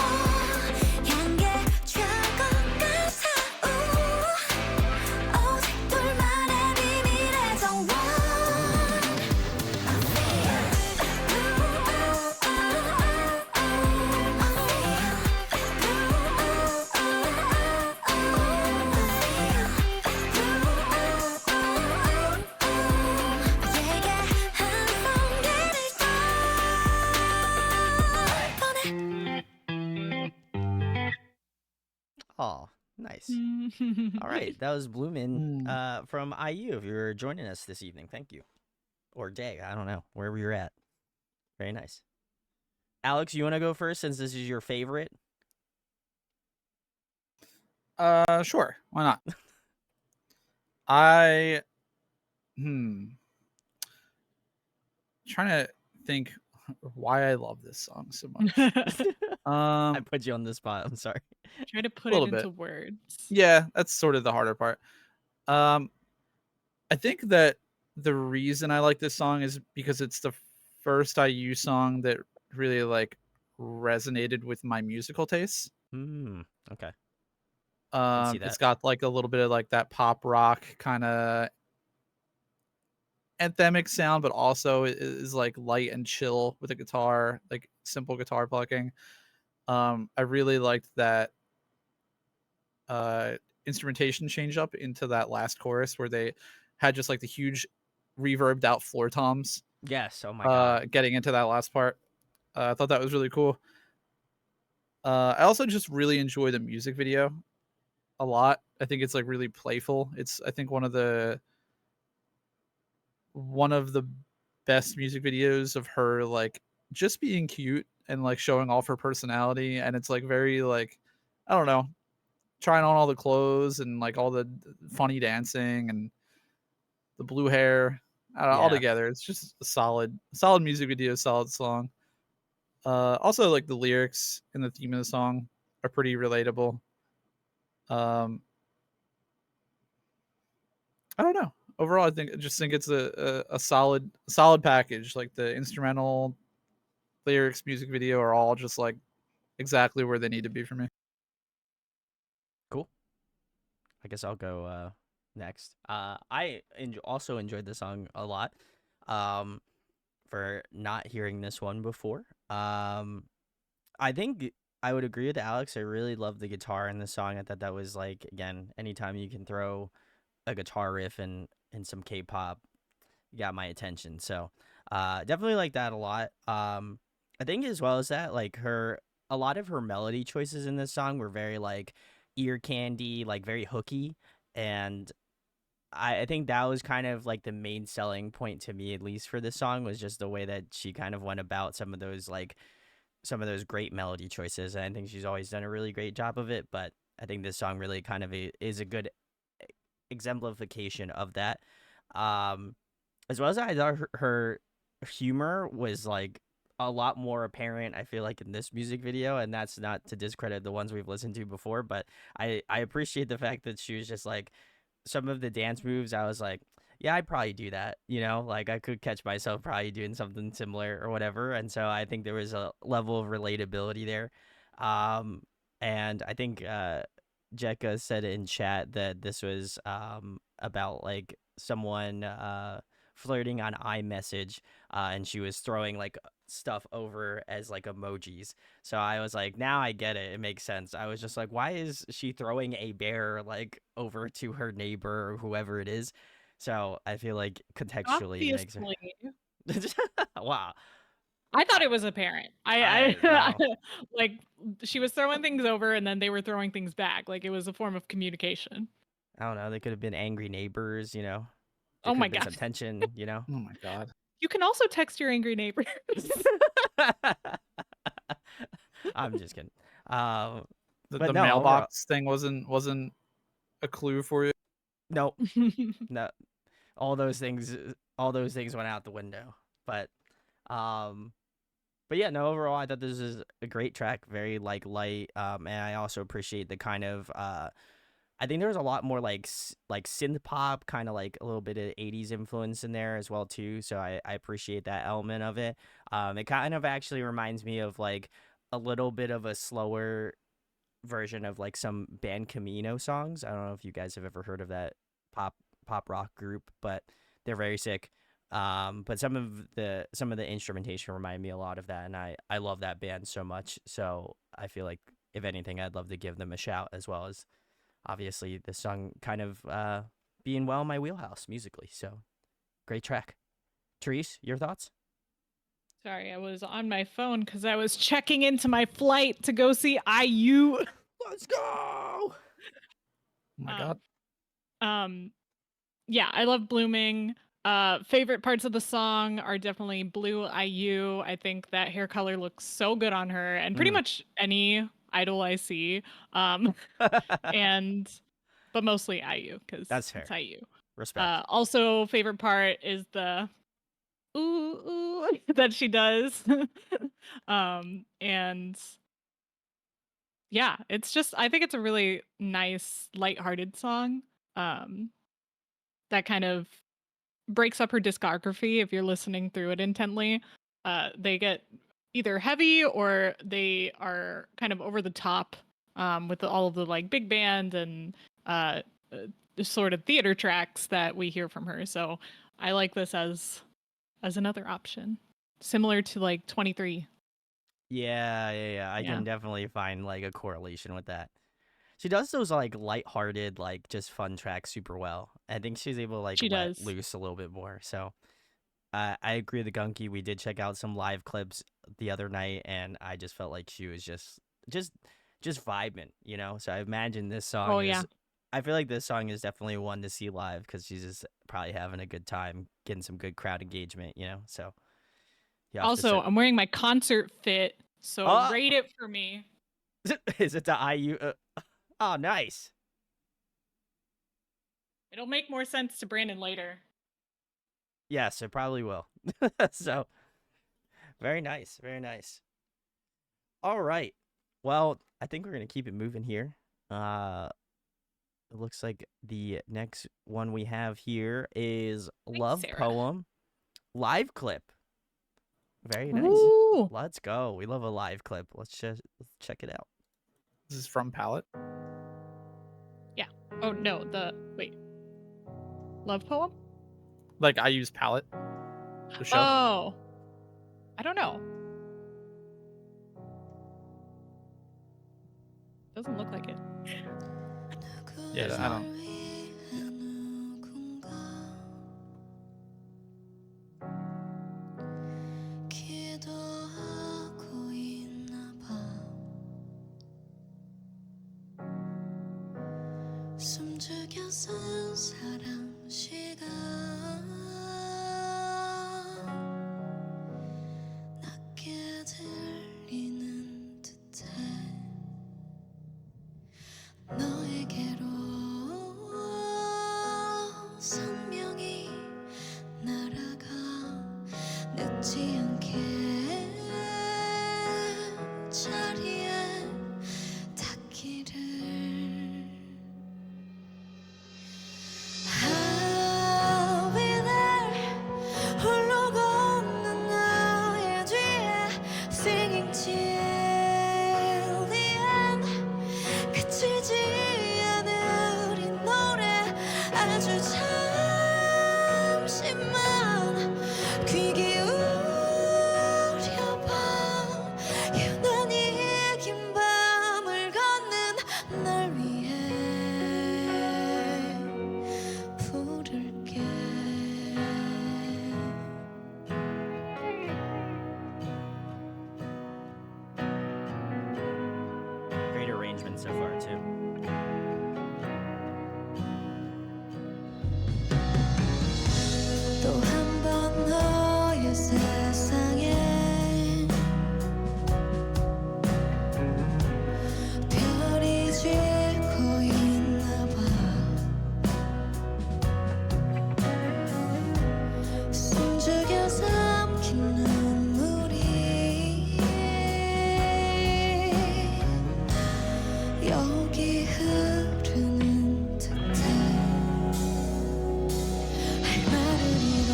Speaker 4: 향기에 취할 것 같아 오직 둘만의 비밀의 정원 내게 한 송이를 보내
Speaker 1: Oh, nice. All right, that was Bloomin' from IU. If you were joining us this evening, thank you. Or day, I don't know, wherever you're at. Very nice. Alex, you want to go first since this is your favorite?
Speaker 3: Sure. Why not? I trying to think why I love this song so much.
Speaker 1: I put you on the spot. I'm sorry.
Speaker 2: Try to put
Speaker 3: A
Speaker 2: it
Speaker 3: little
Speaker 2: into
Speaker 3: bit.
Speaker 2: words.
Speaker 3: Yeah, that's sort of the harder part. I think that the reason I like this song is because it's the first IU song that really like resonated with my musical tastes.
Speaker 1: Okay. can see
Speaker 3: It's
Speaker 1: that.
Speaker 3: got like a little bit of like that pop rock kind of anthemic sound, but also it is like light and chill with the guitar, like simple guitar plucking. I really liked that instrumentation change up into that last chorus where they had just like the huge reverbed out floor toms
Speaker 1: Yes. Oh my god.
Speaker 3: getting into that last part. I thought that was really cool. I also just really enjoy the music video a lot. I think it's like really playful. It's I think one of the best music videos of her like just being cute and like showing off her personality, and it's like very like I don't know, trying on all the clothes and like all the funny dancing and the blue hair. I don't know, all
Speaker 1: Yeah.
Speaker 3: together. It's just a solid music video, solid song. Also like the lyrics and the theme of the song are pretty relatable. I don't know. Overall, I just think it's a solid package. Like the instrumental, lyrics, music video are all just like exactly where they need to be for me.
Speaker 1: Cool. I guess I'll go next. I also enjoyed the song a lot. For not hearing this one before. I think I would agree with Alex. I really love the guitar in the song. I thought that was like again, anytime you can throw a guitar riff and some K-pop, you got my attention. So definitely like that a lot. I think as well as that, like a lot of her melody choices in this song were very like ear candy, like very hooky, and I think that was kind of like the main selling point to me, at least for this song, was just the way that she kind of went about some of those great melody choices. And I think she's always done a really great job of it. But I think this song really kind of is a good exemplification of that. Um, as well as I thought her humor was like a lot more apparent. I feel like in this music video, and that's not to discredit the ones we've listened to before, but I appreciate the fact that she was just like some of the dance moves. I was like, yeah, I'd probably do that. You know, like I could catch myself probably doing something similar or whatever. And so I think there was a level of relatability there. Um, and I think Jekka said in chat that this was about like someone flirting on iMessage, and she was throwing like stuff over as like emojis. So I was like, now I get it. It makes sense. I was just like, why is she throwing a bear like over to her neighbor or whoever it is? So I feel like contextually it makes
Speaker 2: Obviously.
Speaker 1: it. Wow.
Speaker 2: I thought it was apparent.
Speaker 1: I wow.
Speaker 2: Like she was throwing things over and then they were throwing things back. Like it was a form of communication.
Speaker 1: I don't know. They could have been angry neighbors, you know. There
Speaker 2: Oh
Speaker 1: could
Speaker 2: my
Speaker 1: have been
Speaker 2: god.
Speaker 1: some tension, you know.
Speaker 3: Oh my god.
Speaker 2: You can also text your angry neighbors.
Speaker 1: I'm just kidding. But
Speaker 3: The
Speaker 1: no, overall,
Speaker 3: mailbox thing wasn't a clue for you.
Speaker 1: no, no. All those things went out the window. Um, but yeah, no. Overall, I thought this was a great track, very like light. And I also appreciate the kind of I think there was a lot more like synth pop, kind of like a little bit of '80s influence in there as well too. So I appreciate that element of it. It kind of actually reminds me of like a little bit of a slower version of like some band Camino songs. I don't know if you guys have ever heard of that pop rock group, but they're very sick. But some of the instrumentation remind me a lot of that, and I love that band so much. So I feel like if anything, I'd love to give them a shout, as well as obviously this song kind of being well in my wheelhouse musically. So great track. Therese, your thoughts?
Speaker 2: Sorry, I was on my phone because I was checking into my flight to go see IU.
Speaker 1: Let's go.
Speaker 3: Oh my god.
Speaker 2: Yeah, I love Blooming. Favorite parts of the song are definitely Blue IU. I think that hair color looks so good on her, and pretty much any idol I see. But mostly IU because
Speaker 1: That's
Speaker 2: it's
Speaker 1: fair.
Speaker 2: IU.
Speaker 1: Respect.
Speaker 2: Also, favorite part is the ooh ooh that she does. And yeah, it's just I think it's a really nice, lighthearted song. That kind of breaks up her discography if you're listening through it intently. They get either heavy or they are kind of over the top with all of the like big band and sort of theater tracks that we hear from her. So I like this as another option, similar to like 23.
Speaker 1: Yeah. I
Speaker 2: Yeah.
Speaker 1: can definitely find like a correlation with that. She does those like lighthearted, like just fun tracks super well. I think she's able to like
Speaker 2: She
Speaker 1: let
Speaker 2: does.
Speaker 1: loose a little bit more. So I agree with the Gunky. We did check out some live clips the other night, and I just felt like she was just vibing, you know. So I imagine this song
Speaker 2: Oh
Speaker 1: is.
Speaker 2: yeah.
Speaker 1: I feel like this song is definitely one to see live because she's just probably having a good time, getting some good crowd engagement, you know. So you have to
Speaker 2: Also,
Speaker 1: set.
Speaker 2: I'm wearing my concert fit, so
Speaker 1: Oh,
Speaker 2: rate it for me.
Speaker 1: is it the IU? Oh, nice.
Speaker 2: It'll make more sense to Brandon later.
Speaker 1: Yes, it probably will. So very nice, very nice. All right. Well, I think we're gonna keep it moving here. It looks like the next one we have here is
Speaker 2: Thanks,
Speaker 1: Love
Speaker 2: Sarah.
Speaker 1: Poem live clip. Very nice.
Speaker 2: Ooh.
Speaker 1: Let's go. We love a live clip. Let's check it out.
Speaker 3: This is from Palette.
Speaker 2: Yeah. Oh no, wait. Love poem?
Speaker 3: Like I use Palette. The show.
Speaker 2: Oh. I don't know. Doesn't look like it.
Speaker 3: Yeah, I don't.
Speaker 4: 숨죽여 쓴 사람 시간 낮게 들리는 듯해 너에게로 늦지 않게 자리에 닿기를 I'll be there 홀로 걷는 나의 뒤에 Singing till the end 그치지 않은 우리 노래 아주 잠시만 귀 기울여봐 유난히 긴 밤을 걷는 날 위해 부를게
Speaker 1: Great arrangement so far too.
Speaker 4: 또 한 번 너의 세상에 별이 지고 있나 봐 숨죽여 삼킨 눈물이 여기 흐르는 듯해 할 말을 잃어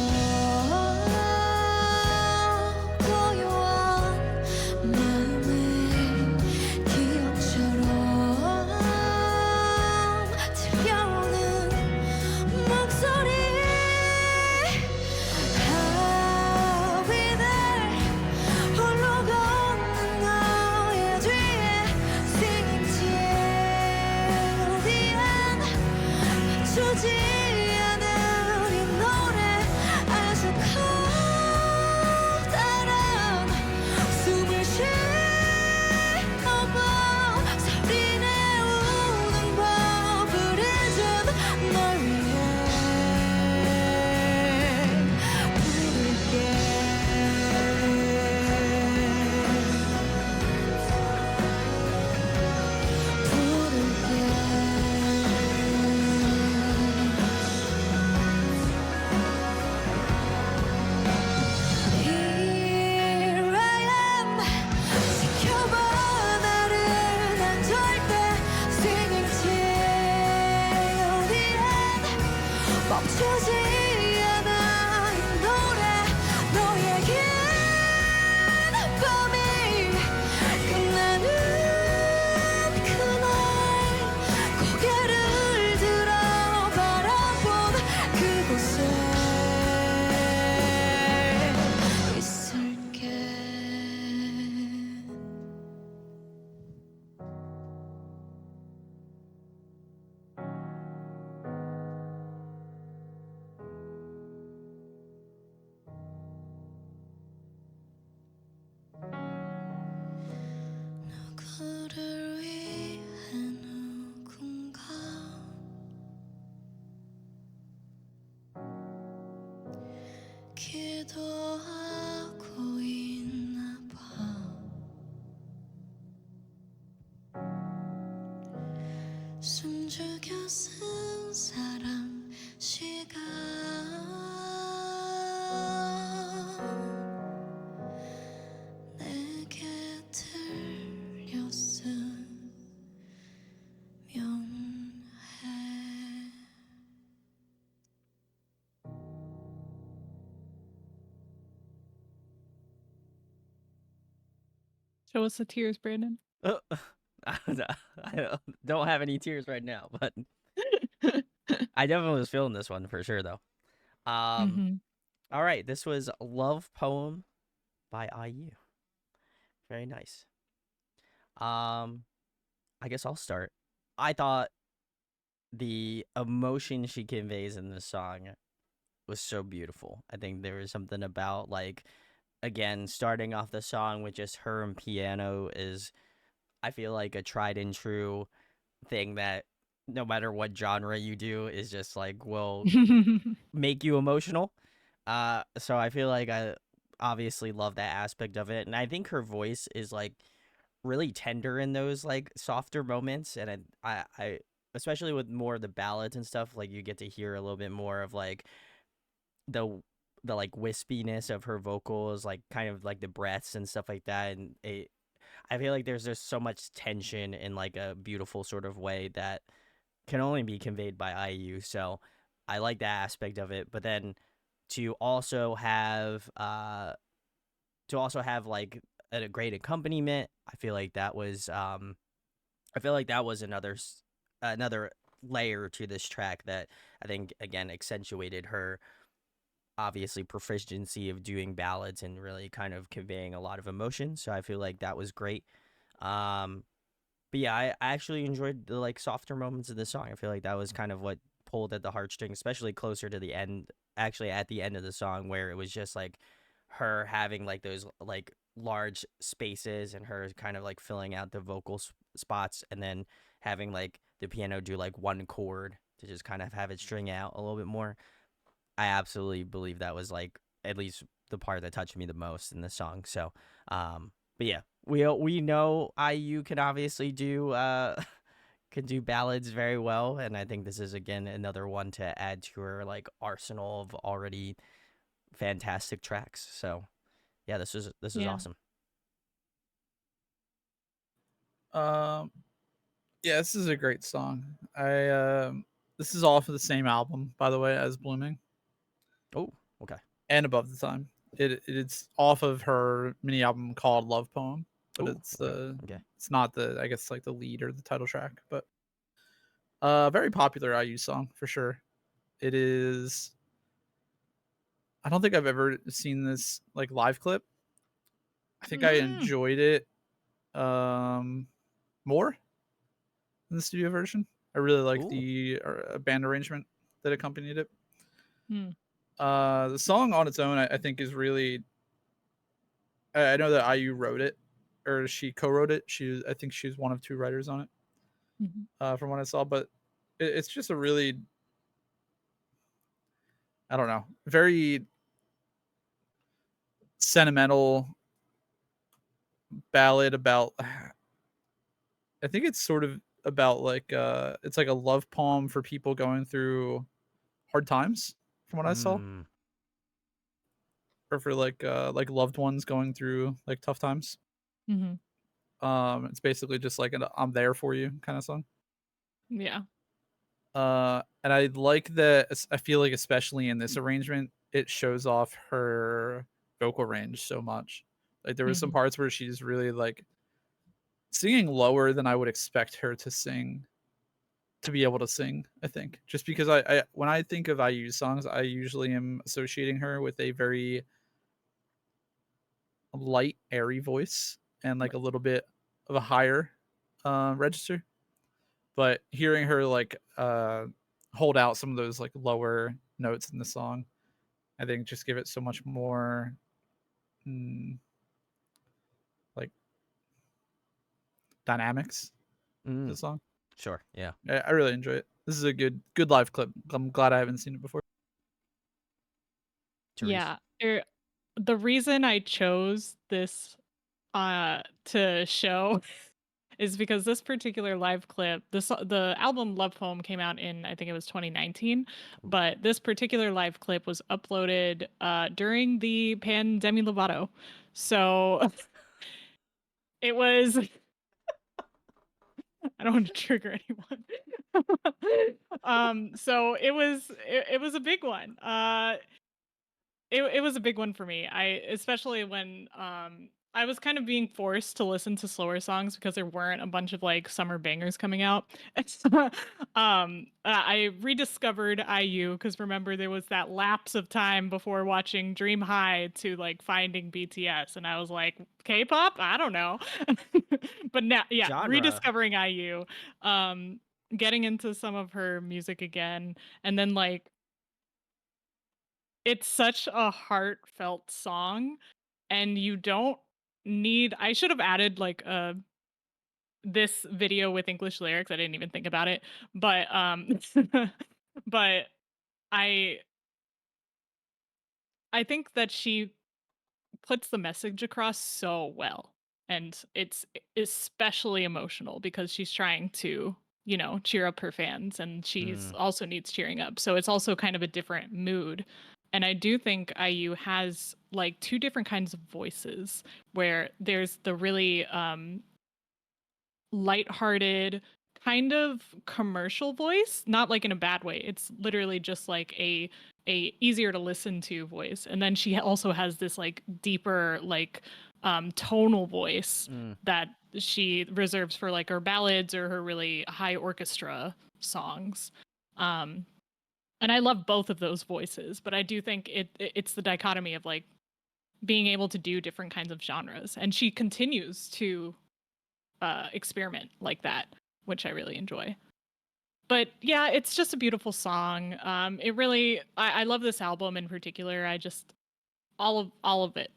Speaker 4: 고요한 마음에 기억처럼 들려오는 목소리 I'll be there 홀로 걷는 너의 뒤에 Singing till the end 맞추지 않은 우리 노래 아주 커다란 숨을 쉬어봐 소리 내우는 법을 잊은 널 위해 부를게 Here I am 지켜봐 나를 난 절대 Singing till the end 멈추지 않아 이 노래 너의 긴 밤이 끝나는 그날 고개를 들어 바라본 그곳에 있을게 누구를 위해 누군가 기도하고 있나 봐 숨죽여 쓴 사랑 시간 내게 들렸으면 해
Speaker 2: Show us the tears, Brandon.
Speaker 1: I don't have any tears right now, but I definitely was feeling this one for sure though.
Speaker 2: Mhm.
Speaker 1: All right, this was Love Poem by IU. Very nice. I guess I'll start. I thought the emotion she conveys in this song was so beautiful. I think there was something about, like, again, starting off the song with just her and piano is, I feel like, a tried and true thing that no matter what genre you do is just like will make you emotional. So I feel like I obviously love that aspect of it, and I think her voice is like really tender in those like softer moments, and I especially with more of the ballads and stuff, like you get to hear a little bit more of like the the like wispiness of her vocals, like kind of like the breaths and stuff like that, and I feel like there's just so much tension in like a beautiful sort of way that can only be conveyed by IU. So I like that aspect of it. But then to also have like a great accompaniment, I feel like that was another layer to this track that I think again accentuated her obviously proficiency of doing ballads and really kind of conveying a lot of emotion. So I feel like that was great. Um, but yeah, I actually enjoyed the like softer moments of the song. I feel like that was kind of what pulled at the heartstrings, especially closer to the end. Actually, at the end of the song, where it was just like her having like those like large spaces and her kind of like filling out the vocal spots, and then having like the piano do like one chord to just kind of have it string out a little bit more. I absolutely believe that was like at least the part that touched me the most in the song. So, but yeah, we know IU can obviously do can do ballads very well, and I think this is again another one to add to her like arsenal of already fantastic tracks. So yeah, this is
Speaker 2: Yeah.
Speaker 1: awesome.
Speaker 3: Um, yeah, this is a great song. This is off of the same album, by the way, as Blooming
Speaker 1: Oh, okay.
Speaker 3: and Above the Time. It's off of her mini album called Love Poem, but
Speaker 1: Oh, okay. Okay.
Speaker 3: it's not the, I guess, like the lead or the title track, but very popular IU song for sure. It is. I don't think I've ever seen this like live clip. I think I
Speaker 2: Mm.
Speaker 3: enjoyed it um more than the studio version. I really like
Speaker 1: Ooh.
Speaker 3: the band arrangement that accompanied it.
Speaker 2: Mm.
Speaker 3: The song on its own, I think, is really. I know that IU wrote it, or she co-wrote it. I think she's one of two writers on it,
Speaker 2: Mhm.
Speaker 3: from what I saw. But it's just a really, I don't know, very sentimental ballad about. I think it's sort of about like it's like a love poem for people going through hard times, from what I saw,
Speaker 1: Mm.
Speaker 3: or for like loved ones going through like tough times.
Speaker 2: Mhm.
Speaker 3: It's basically just like an "I'm there for you" kind of song.
Speaker 2: Yeah.
Speaker 3: And I like that. I feel like especially in this arrangement, it shows off her vocal range so much. Like there were some
Speaker 2: Mhm.
Speaker 3: parts where she's really like singing lower than I would expect her to sing, to be able to sing. I think just because I when I think of IU songs, I usually am associating her with a very light, airy voice and like
Speaker 1: Right.
Speaker 3: a little bit of a higher register. But hearing her like hold out some of those like lower notes in the song, I think just give it so much more mm, like dynamics to
Speaker 1: Mm.
Speaker 3: the song.
Speaker 1: Sure. Yeah.
Speaker 3: I really enjoy it. This is a good live clip. I'm glad I haven't seen it before.
Speaker 1: Therese.
Speaker 2: Yeah. The reason I chose this to show is because this particular live clip, the album Love Poem came out in, I think it was 2019,
Speaker 1: Ooh.
Speaker 2: but this particular live clip was uploaded during the Pandemi Lovato. So it was I don't want to trigger anyone. So it was a big one. It was a big one for me. I especially when I was kind of being forced to listen to slower songs because there weren't a bunch of like summer bangers coming out. I rediscovered IU because remember there was that lapse of time before watching Dream High to like finding BTS, and I was like, K-pop? I don't know. But now, yeah,
Speaker 1: Genre.
Speaker 2: rediscovering IU, um, getting into some of her music again, and then like it's such a heartfelt song, and you don't need I should have added, like, this video with English lyrics, I didn't even think about it, but, but I I think that she puts the message across so well, and it's especially emotional because she's trying to, cheer up her fans, and she's
Speaker 1: Mm.
Speaker 2: also needs cheering up, so it's also kind of a different mood, And I do think IU has like two different kinds of voices, where there's the really lighthearted kind of commercial voice, not like in a bad way. It's literally just like a easier to listen to voice. And then she also has this like deeper like tonal voice that she reserves for like her ballads or her really high orchestra songs. And I love both of those voices, but I do think it's the dichotomy of like being able to do different kinds of genres. And she continues to experiment like that, which I really enjoy. But yeah, it's just a beautiful song. It really, I love this album in particular. I just all of it,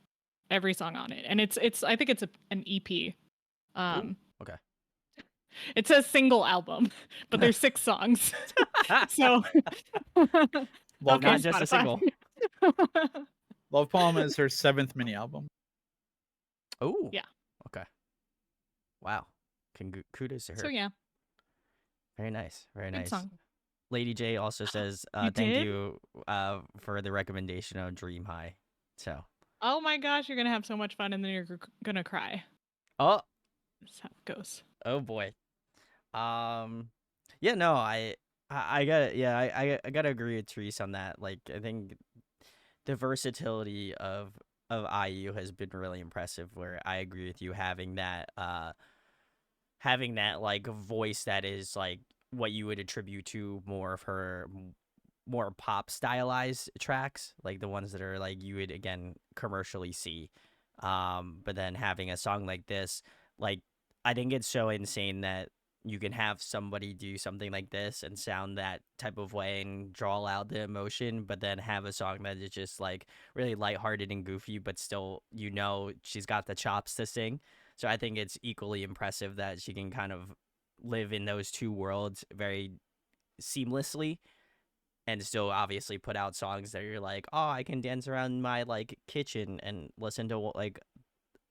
Speaker 2: every song on it, and it's I think it's an EP.
Speaker 1: Okay.
Speaker 2: It says single album, but there's 6 songs. So
Speaker 3: Love,
Speaker 2: okay,
Speaker 1: not just a
Speaker 2: Spotify.
Speaker 1: single.
Speaker 3: Love Poem is her 7th mini album.
Speaker 1: Oh.
Speaker 2: Yeah.
Speaker 1: Okay. Wow. Kudos to her.
Speaker 2: So yeah,
Speaker 1: Very nice. Very
Speaker 2: good
Speaker 1: nice.
Speaker 2: song.
Speaker 1: Lady J also says,
Speaker 2: You
Speaker 1: thank
Speaker 2: did?
Speaker 1: you for the recommendation of Dream High. So.
Speaker 2: Oh my gosh, you're gonna have so much fun, and then you're gonna cry.
Speaker 1: Oh.
Speaker 2: That's how it goes.
Speaker 1: Oh boy. Yeah, no, I gotta, yeah, I gotta agree with Therese on that. Like, I think the versatility of IU has been really impressive. Where I agree with you, having that like voice that is like what you would attribute to more of her more pop stylized tracks, like the ones that are like you would again commercially see. But then having a song like this, like I think it's so insane that you can have somebody do something like this and sound that type of way and draw out the emotion, but then have a song that is just like really lighthearted and goofy, but still, you know, she's got the chops to sing. So I think it's equally impressive that she can kind of live in those two worlds very seamlessly and still obviously put out songs that you're like, oh, I can dance around my like kitchen and listen to like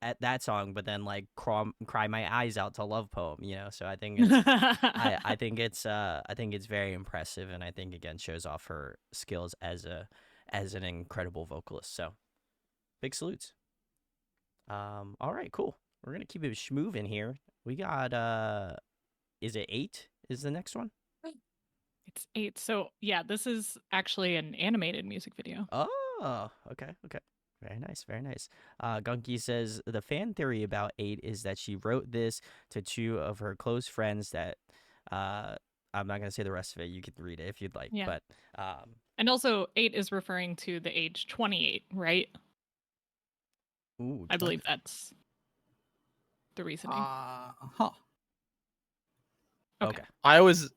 Speaker 1: at that song, but then like cry my eyes out to Love Poem, you know. So I think it's I think it's very impressive, and I think again shows off her skills as an incredible vocalist. So big salutes. All right, cool. We're gonna keep it moving here. We got is it 8? Is the next one?
Speaker 2: It's 8. So yeah, this is actually an animated music video.
Speaker 1: Oh, okay. Very nice, very nice. Gunky says the fan theory about 8 is that she wrote this to 2 of her close friends that I'm not gonna say the rest of it. You can read it if you'd like.
Speaker 2: Yeah.
Speaker 1: But
Speaker 2: And also 8 is referring to the age 28, right?
Speaker 1: ooh,
Speaker 2: I believe that's the reasoning.
Speaker 1: Okay.
Speaker 3: I always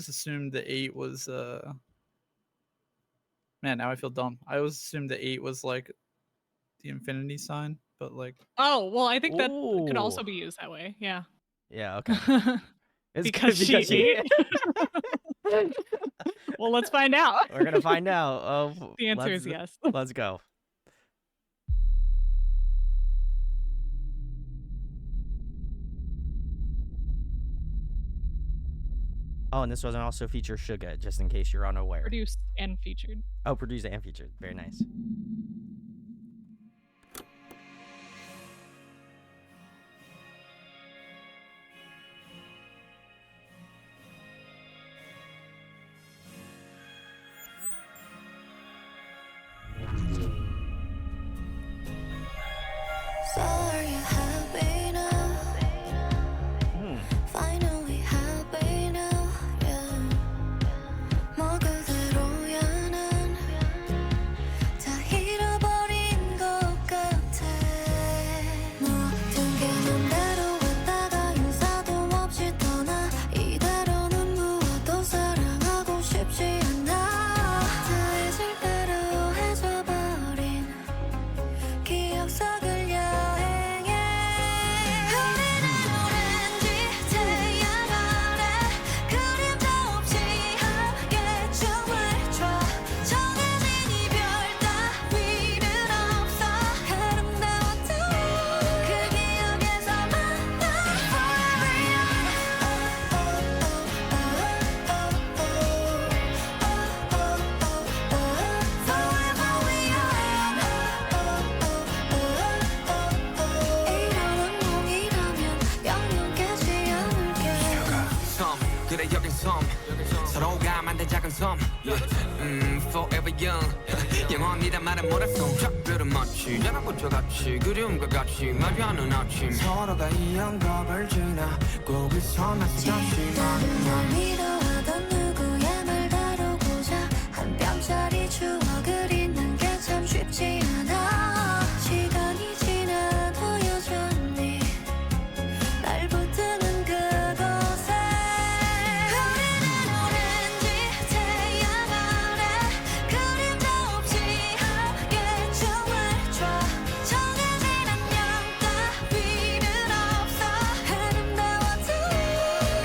Speaker 3: assumed the 8 was man, now I feel dumb. I always assumed the 8 was like the infinity sign, but like
Speaker 2: Oh, well, I think that could also
Speaker 1: Ooh.
Speaker 2: be used that way. Yeah.
Speaker 1: Yeah, okay. It's
Speaker 2: Because she ate. Well, let's find out.
Speaker 1: We're gonna find out. Oh,
Speaker 2: The answer is yes.
Speaker 1: Let's go. Oh, and this doesn't also feature Suga, just in case you're unaware.
Speaker 2: Produced and featured.
Speaker 1: Oh, produced and featured. Very nice.
Speaker 4: So are you happy now? Finally happy now, yeah. 뭐 그대로야 난 다
Speaker 5: 배경 영원이란 말은 몰았어 작별은 마치 자라고쳐같이 그리움과 같이 마주하는 아침 서로가 이 영겁을 지나고 그 선에서 다시
Speaker 4: 날 위로하던 누구의 말 다루고자 한 뼘짜리 추억을 잊는 게 참 쉽지 않아 시간이 지나도 여전히 날 붙드는 그곳에 우리는 오렌지 태양 아래 그림자 없이 함께 춤을 춰 정해진 안녕 따위는 없어 아름다웠던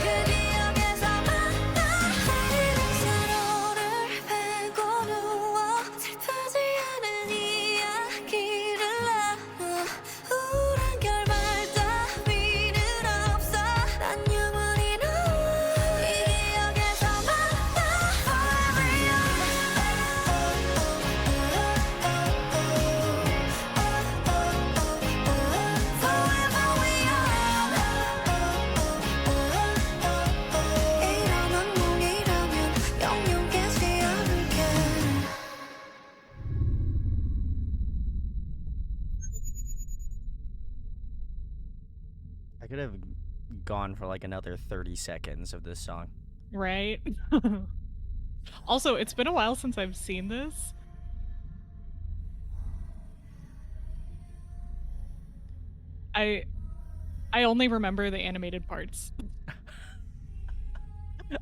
Speaker 4: 그 기억에서 만나 내일은 서로를 베고 누워 슬프지 않은 이야기를 나눠 우울한 결말 따위는 없어 난 영원히 너이 기억에서 만나 Forever young Forever young 이런 악몽이라면 영영 깨지 않을게
Speaker 1: I could have gone for like another 30 seconds of this song.
Speaker 2: Right? Also, it's been a while since I've seen this. I only remember the animated parts.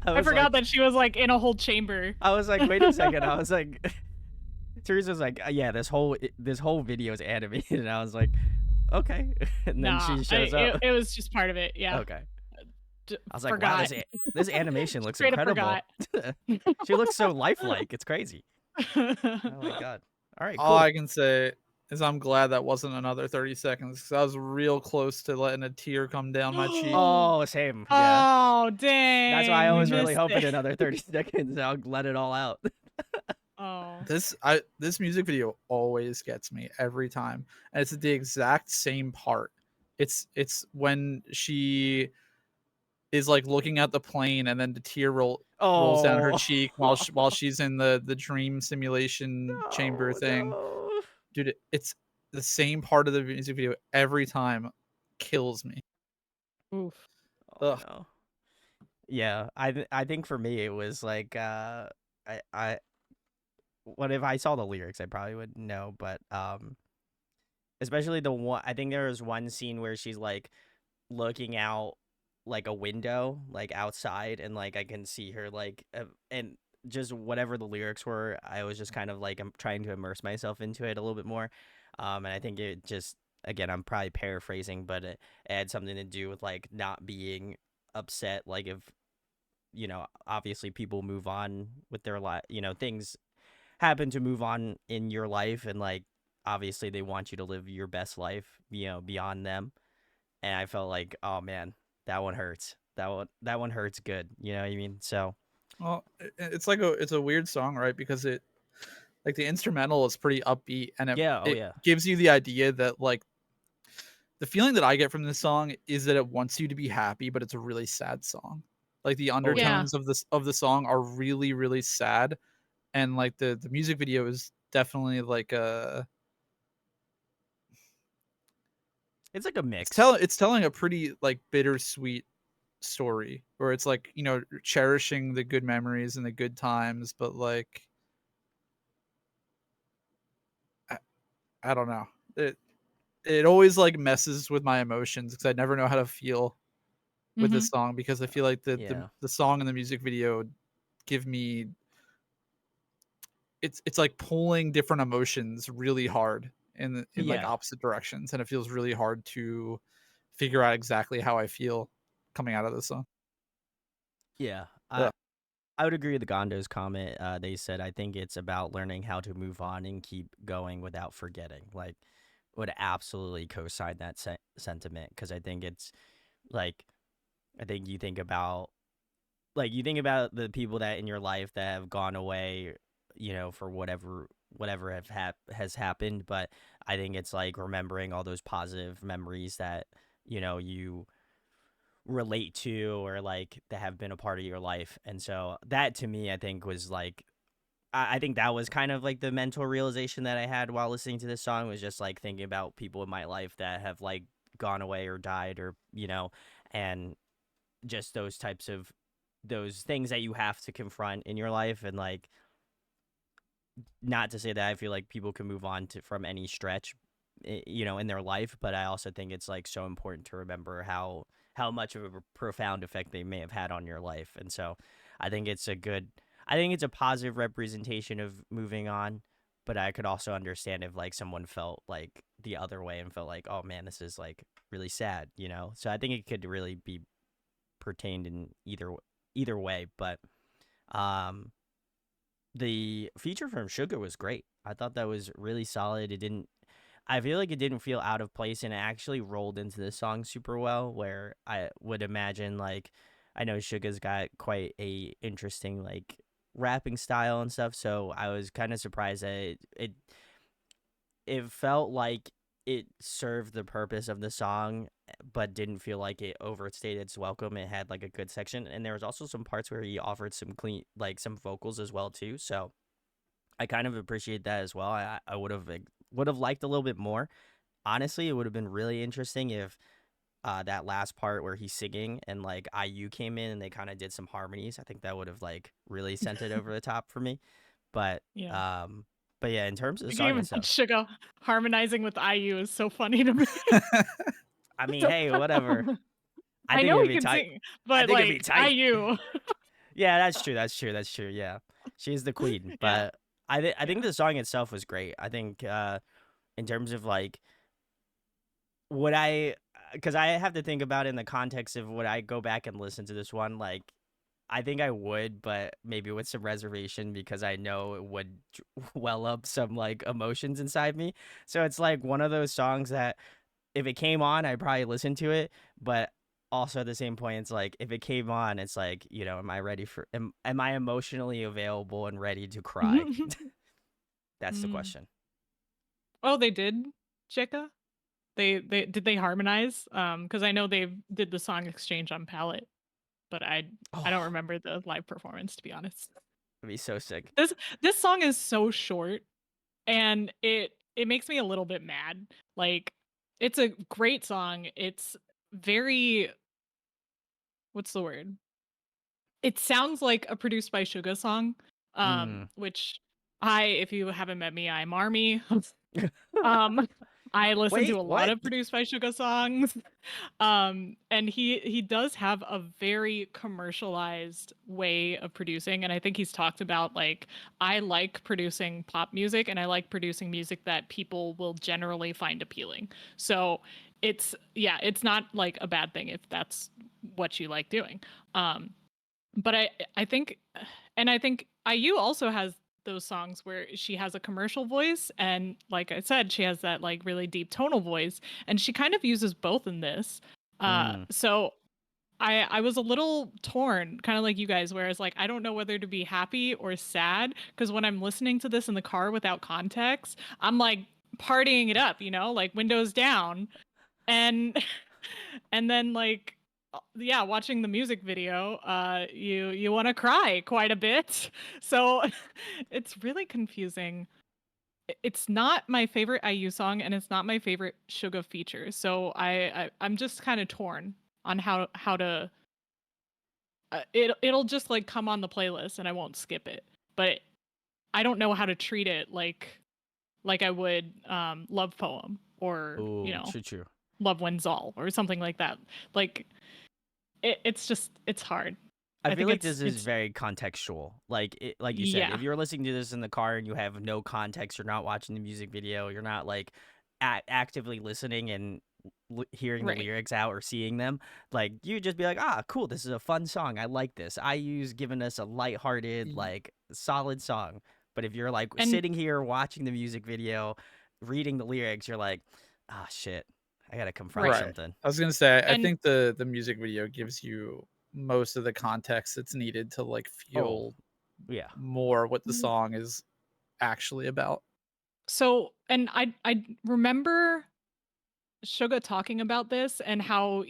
Speaker 2: I
Speaker 1: was
Speaker 2: forgot
Speaker 1: like,
Speaker 2: that she was like in a whole chamber.
Speaker 1: I was like, wait a second. I was like, Teresa was like, yeah, this whole video is animated. And I was like, okay. And then
Speaker 2: Nah,
Speaker 1: she shows up.
Speaker 2: it was just part of it. Yeah.
Speaker 1: Okay.
Speaker 2: I
Speaker 1: I was like, wow,
Speaker 2: forgot.
Speaker 1: this animation looks
Speaker 2: Straight up
Speaker 1: incredible.
Speaker 2: forgot.
Speaker 1: She looks so lifelike. It's crazy. Oh my god. All right, cool.
Speaker 3: All I can say is I'm glad that wasn't another 30 seconds because I was real close to letting a tear come down my cheek.
Speaker 1: Oh, same. Yeah.
Speaker 2: Oh, dang.
Speaker 1: That's why I
Speaker 2: we
Speaker 1: was really
Speaker 2: missed
Speaker 1: hoping
Speaker 2: it.
Speaker 1: another 30 seconds. I'll let it all out.
Speaker 2: Oh.
Speaker 3: This music video always gets me every time, and it's the exact same part. It's when she is like looking at the plane, and then the tear rolls down her cheek while she's in the dream simulation chamber thing.
Speaker 1: No.
Speaker 3: Dude, it's the same part of the music video every time. Kills me.
Speaker 2: Oof.
Speaker 1: Oh,
Speaker 3: Ugh.
Speaker 1: no. Yeah, I think for me it was like I what if I saw the lyrics I probably would know, but especially the one I think there was one scene where she's like looking out like a window like outside and like I can see her like and just whatever the lyrics were, I was just kind of like I'm trying to immerse myself into it a little bit more. And I think it just again I'm probably paraphrasing, but it had something to do with like not being upset like if obviously people move on with their life, things happen to move on in your life and like obviously they want you to live your best life, beyond them. And I felt like, oh man, that one hurts. That one hurts good. You know what I mean? So
Speaker 3: Well, it's a weird song, right? Because it like the instrumental is pretty upbeat, and it gives you the idea that like the feeling that I get from this song is that it wants you to be happy, but it's a really sad song. Like the undertones of the song are really, really sad, and like the music video is definitely like
Speaker 1: it's like a mix.
Speaker 3: It's telling a pretty like bittersweet story where it's like cherishing the good memories and the good times, but like I don't know, it always like messes with my emotions because I never know how to feel with this song because I feel like the song and the music video give me it's like pulling different emotions really hard in like opposite directions, and it feels really hard to figure out exactly how I feel coming out of this song.
Speaker 1: Yeah. I would agree with the Gondos comment. They said, I think it's about learning how to move on and keep going without forgetting. Like, would absolutely co-sign that sentiment because I think it's like, I think you think about the people that in your life that have gone away, for whatever has happened. But I think it's like remembering all those positive memories that, you relate to or like that have been a part of your life. And so that to me I think was like I think that was kind of like the mental realization that I had while listening to this song, was just like thinking about people in my life that have like gone away or died, or and just those types of those things that you have to confront in your life. And like, not to say that I feel like people can move on from any stretch, in their life, but I also think it's like so important to remember how much of a profound effect they may have had on your life. And so I think it's a positive representation of moving on, but I could also understand if like someone felt like the other way and felt like, oh man, this is like really sad, So I think it could really be pertained in either way. But um the feature from Suga was great. I thought that was really solid. I feel like it didn't feel out of place, and it actually rolled into the song super well, where I would imagine, like, I know Suga's got quite a interesting like rapping style and stuff, so I was kind of surprised that it felt like it served the purpose of the song, but didn't feel like it overstayed its welcome. It had like a good section, and there was also some parts where he offered some clean, like some vocals as well too. So I kind of appreciate that as well. I would have liked a little bit more. Honestly, it would have been really interesting if that last part where he's singing and like IU came in and they kind of did some harmonies. I think that would have like really sent it over the top for me. But
Speaker 2: Yeah.
Speaker 1: but yeah, in terms of the
Speaker 2: The
Speaker 1: song
Speaker 2: game of
Speaker 1: itself,
Speaker 2: Suga harmonizing with IU is so funny to me.
Speaker 1: I mean, hey, whatever.
Speaker 2: I
Speaker 1: think
Speaker 2: know
Speaker 1: it'd
Speaker 2: he
Speaker 1: be
Speaker 2: can
Speaker 1: tight.
Speaker 2: sing,
Speaker 1: I
Speaker 2: but
Speaker 1: think it'd be
Speaker 2: like
Speaker 1: tight.
Speaker 2: IU.
Speaker 1: Yeah, that's true. That's true. That's true. Yeah, she's the queen.
Speaker 2: Yeah.
Speaker 1: But I think the song itself was great. I think in terms of like, would I, because I have to think about it in the context of would I go back and listen to this one, like I think I would, but maybe with some reservation, because I know it would well up some like emotions inside me. So it's like one of those songs that if it came on, I'd probably listen to it. But also at the same point, it's like if it came on, it's like, am I ready am I emotionally available and ready to cry? That's the
Speaker 2: Mm.
Speaker 1: question.
Speaker 2: Oh, they did, Chika? They did they harmonize? Because I know they did the song exchange on Palette, but I don't
Speaker 1: Oh,
Speaker 2: remember the live performance, to be honest.
Speaker 1: it'd be so sick.
Speaker 2: This song is so short, and it makes me a little bit mad. Like, it's a great song. It's very, what's the word? It sounds like a produced by Suga song.
Speaker 1: Mm.
Speaker 2: Which if you haven't met me, I'm Army. Um, I listen to
Speaker 1: Wait,
Speaker 2: a lot
Speaker 1: what?
Speaker 2: of produced by Suga songs. And he does have a very commercialized way of producing, and I think he's talked about like, I like producing pop music and I like producing music that people will generally find appealing. So it's not like a bad thing if that's what you like doing. But I think, and I think IU also has those songs where she has a commercial voice, and like I said, she has that like really deep tonal voice, and she kind of uses both in this.
Speaker 1: Mm.
Speaker 2: So I was a little torn, kind of like you guys, whereas like I don't know whether to be happy or sad, because when I'm listening to this in the car without context, I'm like partying it up, like windows down, and and then like, yeah, watching the music video, you want to cry quite a bit. So it's really confusing. It's not my favorite IU song, and it's not my favorite Suga feature. So I'm just kind of torn on how to it'll just like come on the playlist and I won't skip it, but I don't know how to treat it like I would Love Poem, or
Speaker 1: Ooh, true.
Speaker 2: Love Wins All, or something like that. Like, it's hard.
Speaker 1: I
Speaker 2: I
Speaker 1: feel
Speaker 2: think
Speaker 1: like this is
Speaker 2: it's
Speaker 1: very contextual. Like you said,
Speaker 2: yeah,
Speaker 1: if you're listening to this in the car and you have no context, you're not watching the music video, you're not like actively listening and hearing the
Speaker 2: right.
Speaker 1: lyrics out or seeing them, like you just be like, ah, cool, this is a fun song. I like this. IU's giving us a lighthearted,
Speaker 3: Y-
Speaker 1: like solid song. But if you're like
Speaker 2: And
Speaker 1: sitting here watching the music video, reading the lyrics, you're like, ah, shit, I gotta confront
Speaker 2: right.
Speaker 3: Right.
Speaker 1: something.
Speaker 3: I was gonna say, I
Speaker 2: And
Speaker 3: think the music video gives you most of the context that's needed to like
Speaker 1: Oh,
Speaker 3: feel
Speaker 1: yeah.
Speaker 3: more what the song is actually about.
Speaker 2: so, and I remember Suga talking about this, and how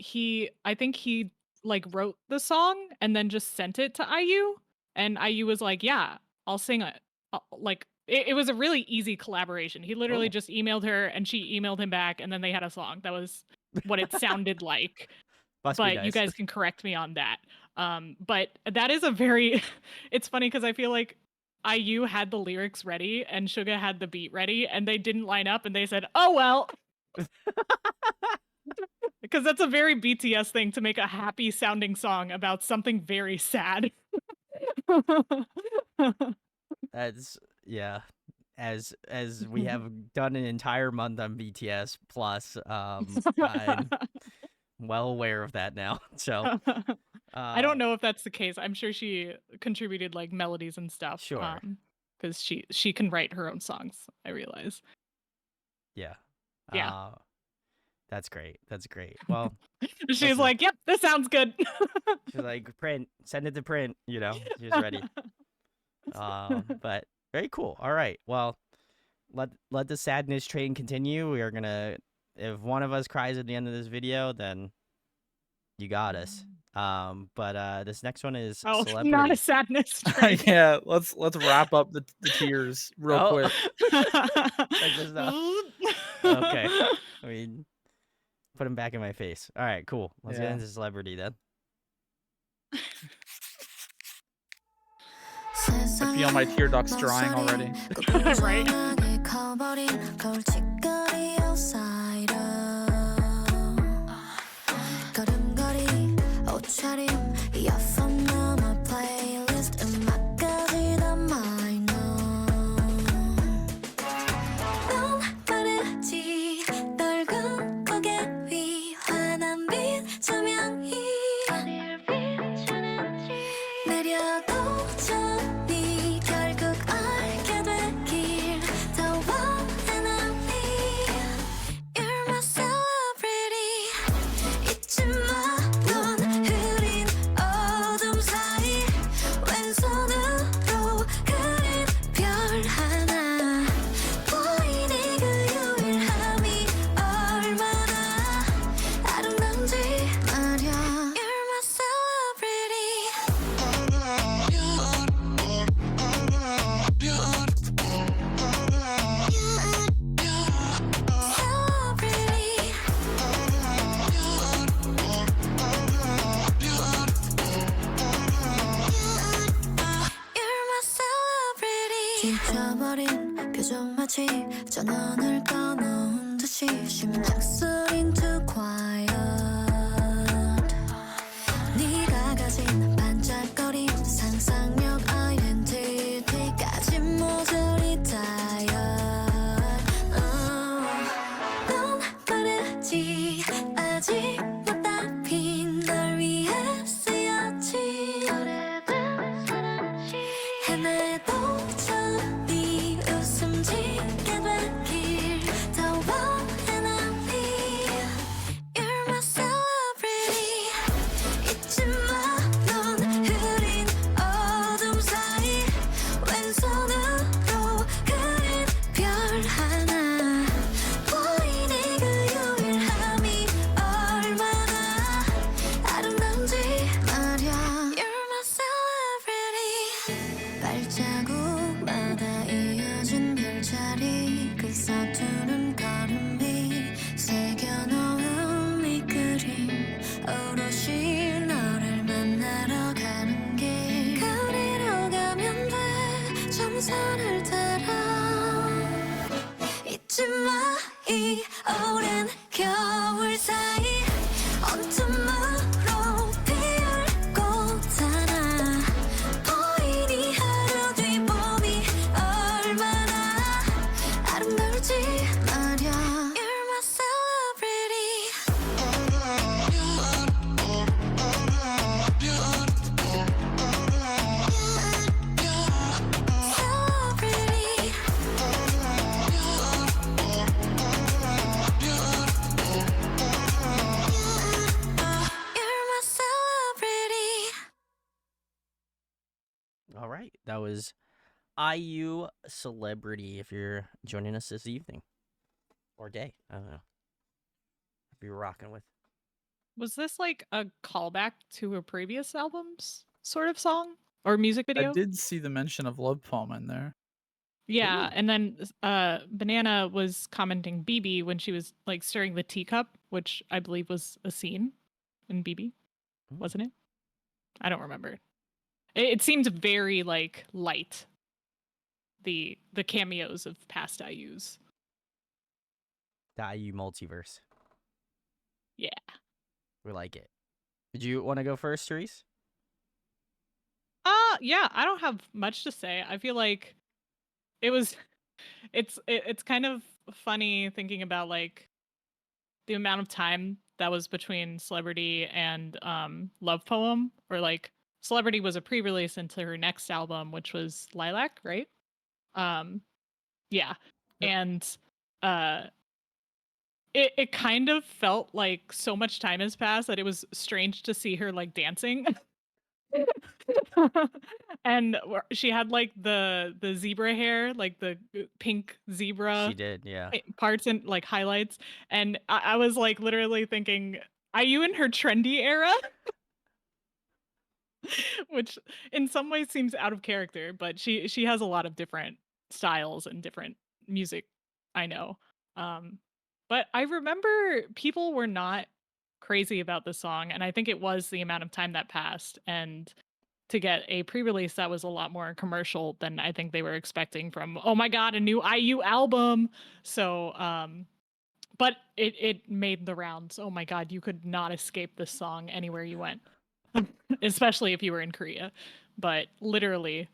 Speaker 2: I think he like wrote the song and then just sent it to IU, and IU was like, "Yeah, I'll sing it." like it was a really easy collaboration. He literally just emailed her and she emailed him back, and then they had a song. That was what it sounded like.
Speaker 1: Must be
Speaker 2: But you
Speaker 1: nice.
Speaker 2: guys can correct me on that. But that is a very it's funny because I feel like IU had the lyrics ready and Suga had the beat ready, and they didn't line up, and they said, "Oh well." Because that's a very BTS thing to make a happy sounding song about something very sad.
Speaker 1: As yeah, as we have done an entire month on BTS plus, I'm well aware of that now. So
Speaker 2: I don't know if that's the case. I'm sure she contributed like melodies and stuff.
Speaker 1: Sure.
Speaker 2: Because she can write her own songs, I realize.
Speaker 1: Yeah.
Speaker 2: Yeah.
Speaker 1: That's great. That's great. Well,
Speaker 2: She's
Speaker 1: listen.
Speaker 2: like, "Yep, this sounds good."
Speaker 1: She's like, print, send it to print. You know, she's ready. But very cool. All right. Well, let the sadness train continue. We are gonna, if one of us cries at the end of this video, then you got us. But this next one is celebrity.
Speaker 2: Not a sadness train.
Speaker 3: Yeah, let's wrap up the tears real quick.
Speaker 1: Check this out. Okay. I mean, put him back in my face. All right, cool. Let's get into celebrity then.
Speaker 3: I feel my tear ducts drying already.
Speaker 2: Right.
Speaker 4: 지쳐버린 표정 마치 전원을 꺼놓은 듯이 심장소린 too quiet 네가 가진 반짝거린 상상력 아이덴티티까지 모조리 tired 넌 빠르지 아직 못다 핀 널 위해 쓰였지 헤매도 저네 웃음 짓게 되길 더 원해난 네 You're my celebrity 잊지 마 넌 흐린 어둠 사이 왼손으로 그린 별 하나 보이니 그 유일함이 얼마나 아름다운지 말야 You're my celebrity 발자국마다 이어진 별자리 그 서투른 걸음이 새겨놓은 네 그림 오롯이 너를 만나러 가는 길 거리로 가면 돼 정선을 따라 잊지 마 이 오랜 겨울 사이 온tum으로 피울 꽃 하나 보이니 하루 뒤 봄이 얼마나 아름다울지 말야 You're my celebrity celebrity You're my celebrity
Speaker 1: All right, that was IU Celebrity. If you're joining us this evening or day, I don't know. If you're rocking with.
Speaker 2: Was this like a callback to a previous album's sort of song or music video?
Speaker 3: I did see the mention of Love Poem in there.
Speaker 2: Yeah,
Speaker 1: Ooh.
Speaker 2: and then Banana was commenting BB when she was like stirring the teacup, which I believe was a scene in BB,
Speaker 1: Mm.
Speaker 2: wasn't it? I don't remember. It seems very like light. The cameos of past IUs.
Speaker 1: The IU multiverse.
Speaker 2: Yeah.
Speaker 1: We like it. Did you want to go first, Therese?
Speaker 2: Yeah, I don't have much to say. I feel like it was it's kind of funny thinking about like the amount of time that was between Celebrity and Love Poem, or like Celebrity was a pre-release into her next album, which was Lilac, right? Um yeah.
Speaker 3: Yep.
Speaker 2: And uh it kind of felt like so much time has passed that it was strange to see her like dancing. And she had like the zebra hair, like the pink
Speaker 1: She
Speaker 2: zebra
Speaker 1: did, yeah.
Speaker 2: parts and like highlights, and I was like literally thinking, are you in her trendy era? Which in some ways seems out of character, but she has a lot of different styles and different music, I know. um but I remember people were not crazy about the song, and I think it was the amount of time that passed, and to get a pre-release that was a lot more commercial than I think they were expecting from, oh my god, a new IU album. So but it made the rounds. Oh my god, you could not escape this song anywhere you went. Especially if you were in Korea. But literally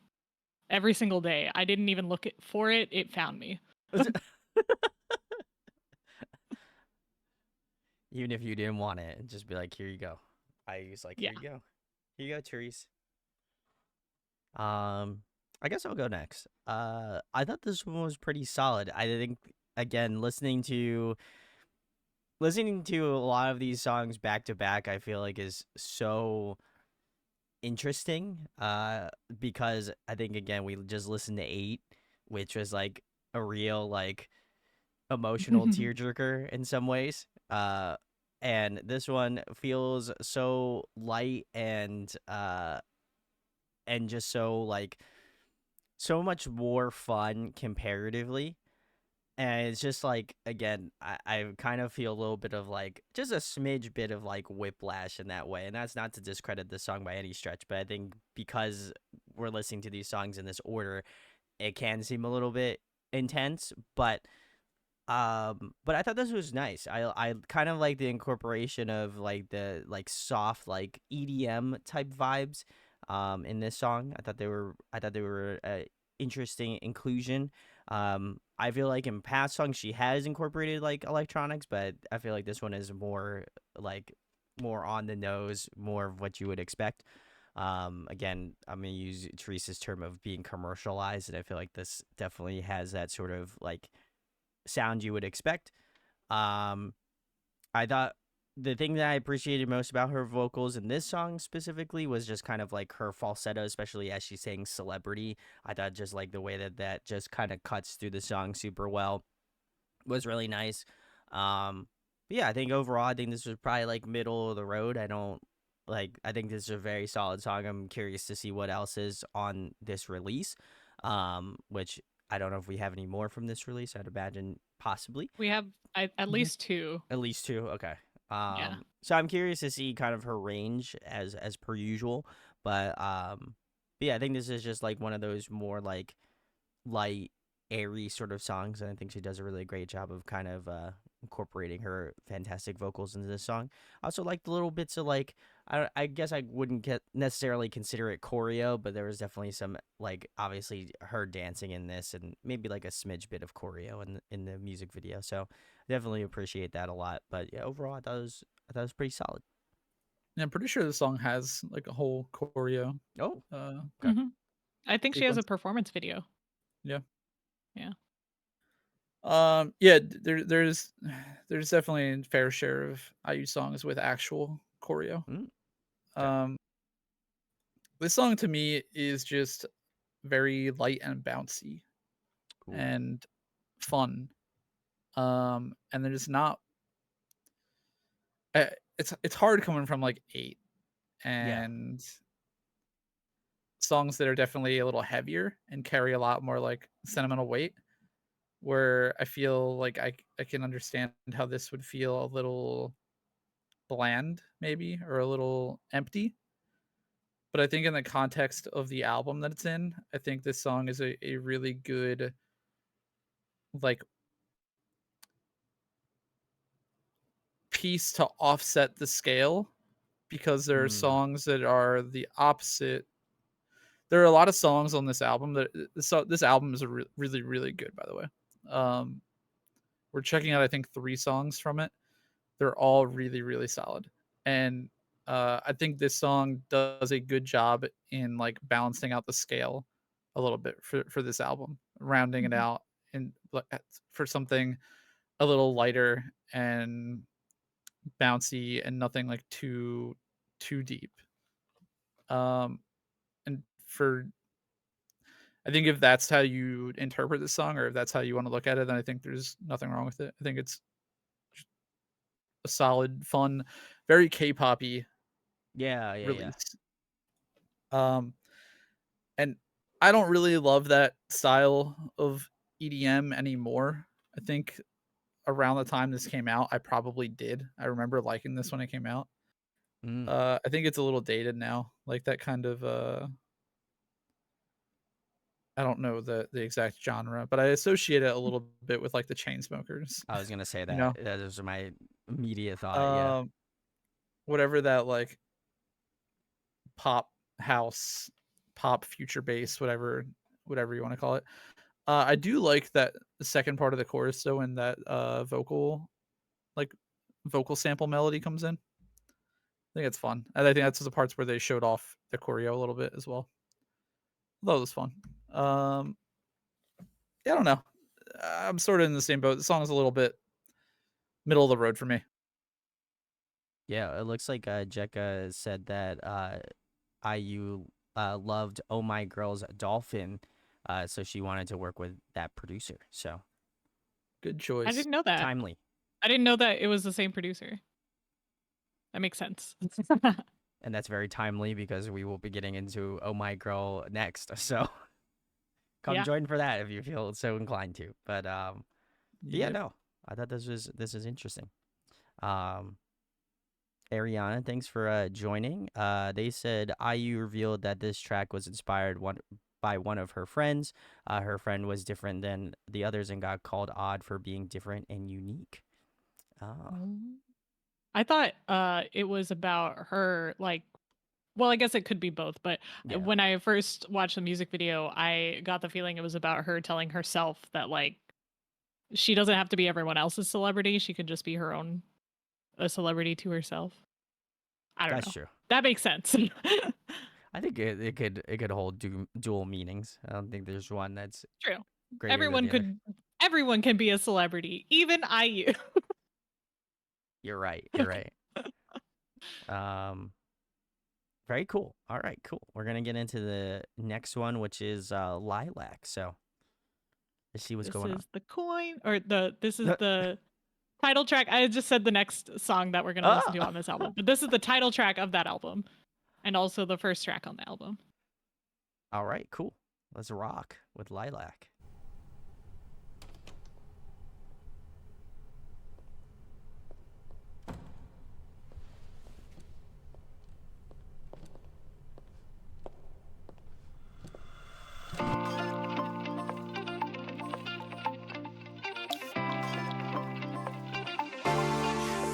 Speaker 2: every single day, I didn't even look for it, it found me.
Speaker 1: Even if you didn't want it, just be like, here you go. I was like,
Speaker 2: Yeah.
Speaker 1: here you go. Here you go, Therese. I guess I'll go next. I thought this one was pretty solid. I think again, listening to a lot of these songs back to back, I feel like is so interesting. Because I think again we just listened to 8, which was like a real like emotional tearjerker in some ways. And this one feels so light and just so like so much more fun comparatively. And it's just like again, I kind of feel a little bit of like just a smidge bit of like whiplash in that way. And that's not to discredit the song by any stretch, but I think because we're listening to these songs in this order, it can seem a little bit intense. But I thought this was nice. I kind of like the incorporation of like the like soft like EDM type vibes in this song. I thought they were interesting inclusion. I feel like in past songs she has incorporated like electronics, but I feel like this one is more like more on the nose, more of what you would expect. Again, I'm gonna use Teresa's term of being commercialized, and I feel like this definitely has that sort of like sound you would expect. Um, I thought the thing that I appreciated most about her vocals in this song specifically was just kind of like her falsetto, especially as she's saying celebrity. I thought just like the way that that just kind of cuts through the song super well was really nice. But yeah, I think overall, I think this was probably like middle of the road. I think this is a very solid song. I'm curious to see what else is on this release. Which I don't know if we have any more from this release. I'd imagine possibly.
Speaker 2: We have at least 2.
Speaker 1: At least 2. Okay.
Speaker 2: Yeah.
Speaker 1: So I'm curious to see kind of her range as per usual, but yeah, I think this is just like one of those more like light, airy sort of songs, and I think she does a really great job of kind of incorporating her fantastic vocals into this song. I also like the little bits of like I guess I wouldn't necessarily consider it choreo, but there was definitely some like obviously her dancing in this, and maybe like a smidge bit of choreo in the music video. So definitely appreciate that a lot. But yeah, overall I thought it was pretty solid.
Speaker 3: Yeah, I'm pretty sure the song has like a whole choreo
Speaker 1: Oh,
Speaker 3: uh
Speaker 1: okay.
Speaker 2: I think she has a
Speaker 3: sequence.
Speaker 2: performance video.
Speaker 3: Yeah.
Speaker 2: Yeah.
Speaker 3: Yeah, there's definitely a fair share of IU songs with actual choreo.
Speaker 1: Mm, okay.
Speaker 3: Um, this song to me is just very light and bouncy
Speaker 1: Ooh.
Speaker 3: and fun. And there's not it's hard coming from like 8,
Speaker 1: Yeah.
Speaker 3: and songs that are definitely a little heavier and carry a lot more like sentimental weight, where I feel like I can understand how this would feel a little bland maybe, or a little empty. But I think in the context of the album that it's in, I think this song is a really good like piece to offset the scale, because there are
Speaker 1: Mm.
Speaker 3: songs that are the opposite. There are a lot of songs on this album that this album is really really good, by the way. Um, we're checking out I think 3 songs from it. They're all really really solid, and I think this song does a good job in like balancing out the scale a little bit for this album, rounding it
Speaker 2: Mhm.
Speaker 3: out and for something a little lighter and bouncy and nothing like too deep. Um, and for I think if that's how you interpret the song, or if that's how you want to look at it, then I think there's nothing wrong with it. I think it's a solid, fun, very K-poppy
Speaker 1: Yeah, yeah, yeah.
Speaker 3: release. Um, and I don't really love that style of EDM anymore. I think around the time this came out, I probably did. I remember liking this when it came out.
Speaker 1: Mm.
Speaker 3: I think it's a little dated now, like that kind of I don't know the exact genre, but I associate it a little bit with like the Chainsmokers,
Speaker 1: I was gonna say
Speaker 3: you
Speaker 1: that.
Speaker 3: know,
Speaker 1: That was my immediate thought. Yeah.
Speaker 3: um, whatever that like pop house, pop future bass, whatever you want to call it. I do like that the second part of the chorus though, and that like vocal sample melody comes in. I think it's fun, and I think that's the parts where they showed off the choreo a little bit as well. That was fun. Um, yeah, I don't know. I'm sort of in the same boat. The song is a little bit middle of the road for me.
Speaker 1: Yeah, it looks like Jekka said that IU loved Oh My Girl's Dolphin, so she wanted to work with that producer. So
Speaker 3: Good
Speaker 2: I
Speaker 3: choice.
Speaker 2: didn't know that.
Speaker 1: timely.
Speaker 2: I didn't know that it was the same producer. That makes sense.
Speaker 1: And that's very timely because we will be getting into Oh My Girl next. So come
Speaker 2: Yeah.
Speaker 1: join for that if you feel so inclined to. But yeah,
Speaker 3: Yep.
Speaker 1: no. I thought this is interesting. Um Ariana, thanks for joining. They said IU revealed that this track was inspired by one of her friends. Her friend was different than the others and got called odd for being different and unique. Oh,
Speaker 2: I thought it was about her, like, well, I guess it could be both, but
Speaker 1: yeah.
Speaker 2: when I first watched the music video, I got the feeling it was about her telling herself that, like, she doesn't have to be everyone else's celebrity. She could just be her own, a celebrity to herself. I don't
Speaker 1: That's
Speaker 2: know.
Speaker 1: true.
Speaker 2: That makes sense.
Speaker 1: I think it could hold dual meanings. I don't think there's one that's
Speaker 2: True.
Speaker 1: greater than the other.
Speaker 2: Everyone can be a celebrity, even IU.
Speaker 1: You're right. You're right. Very cool. All right, cool. We're gonna get into the next one, which is Lilac. So let's see what's
Speaker 2: This
Speaker 1: going on.
Speaker 2: is the coin, or this is the title track. I just said the next song that we're going to listen to on this album, but this is the title track of that album, and also the first track on the album.
Speaker 1: All right, cool. Let's rock with Lilac.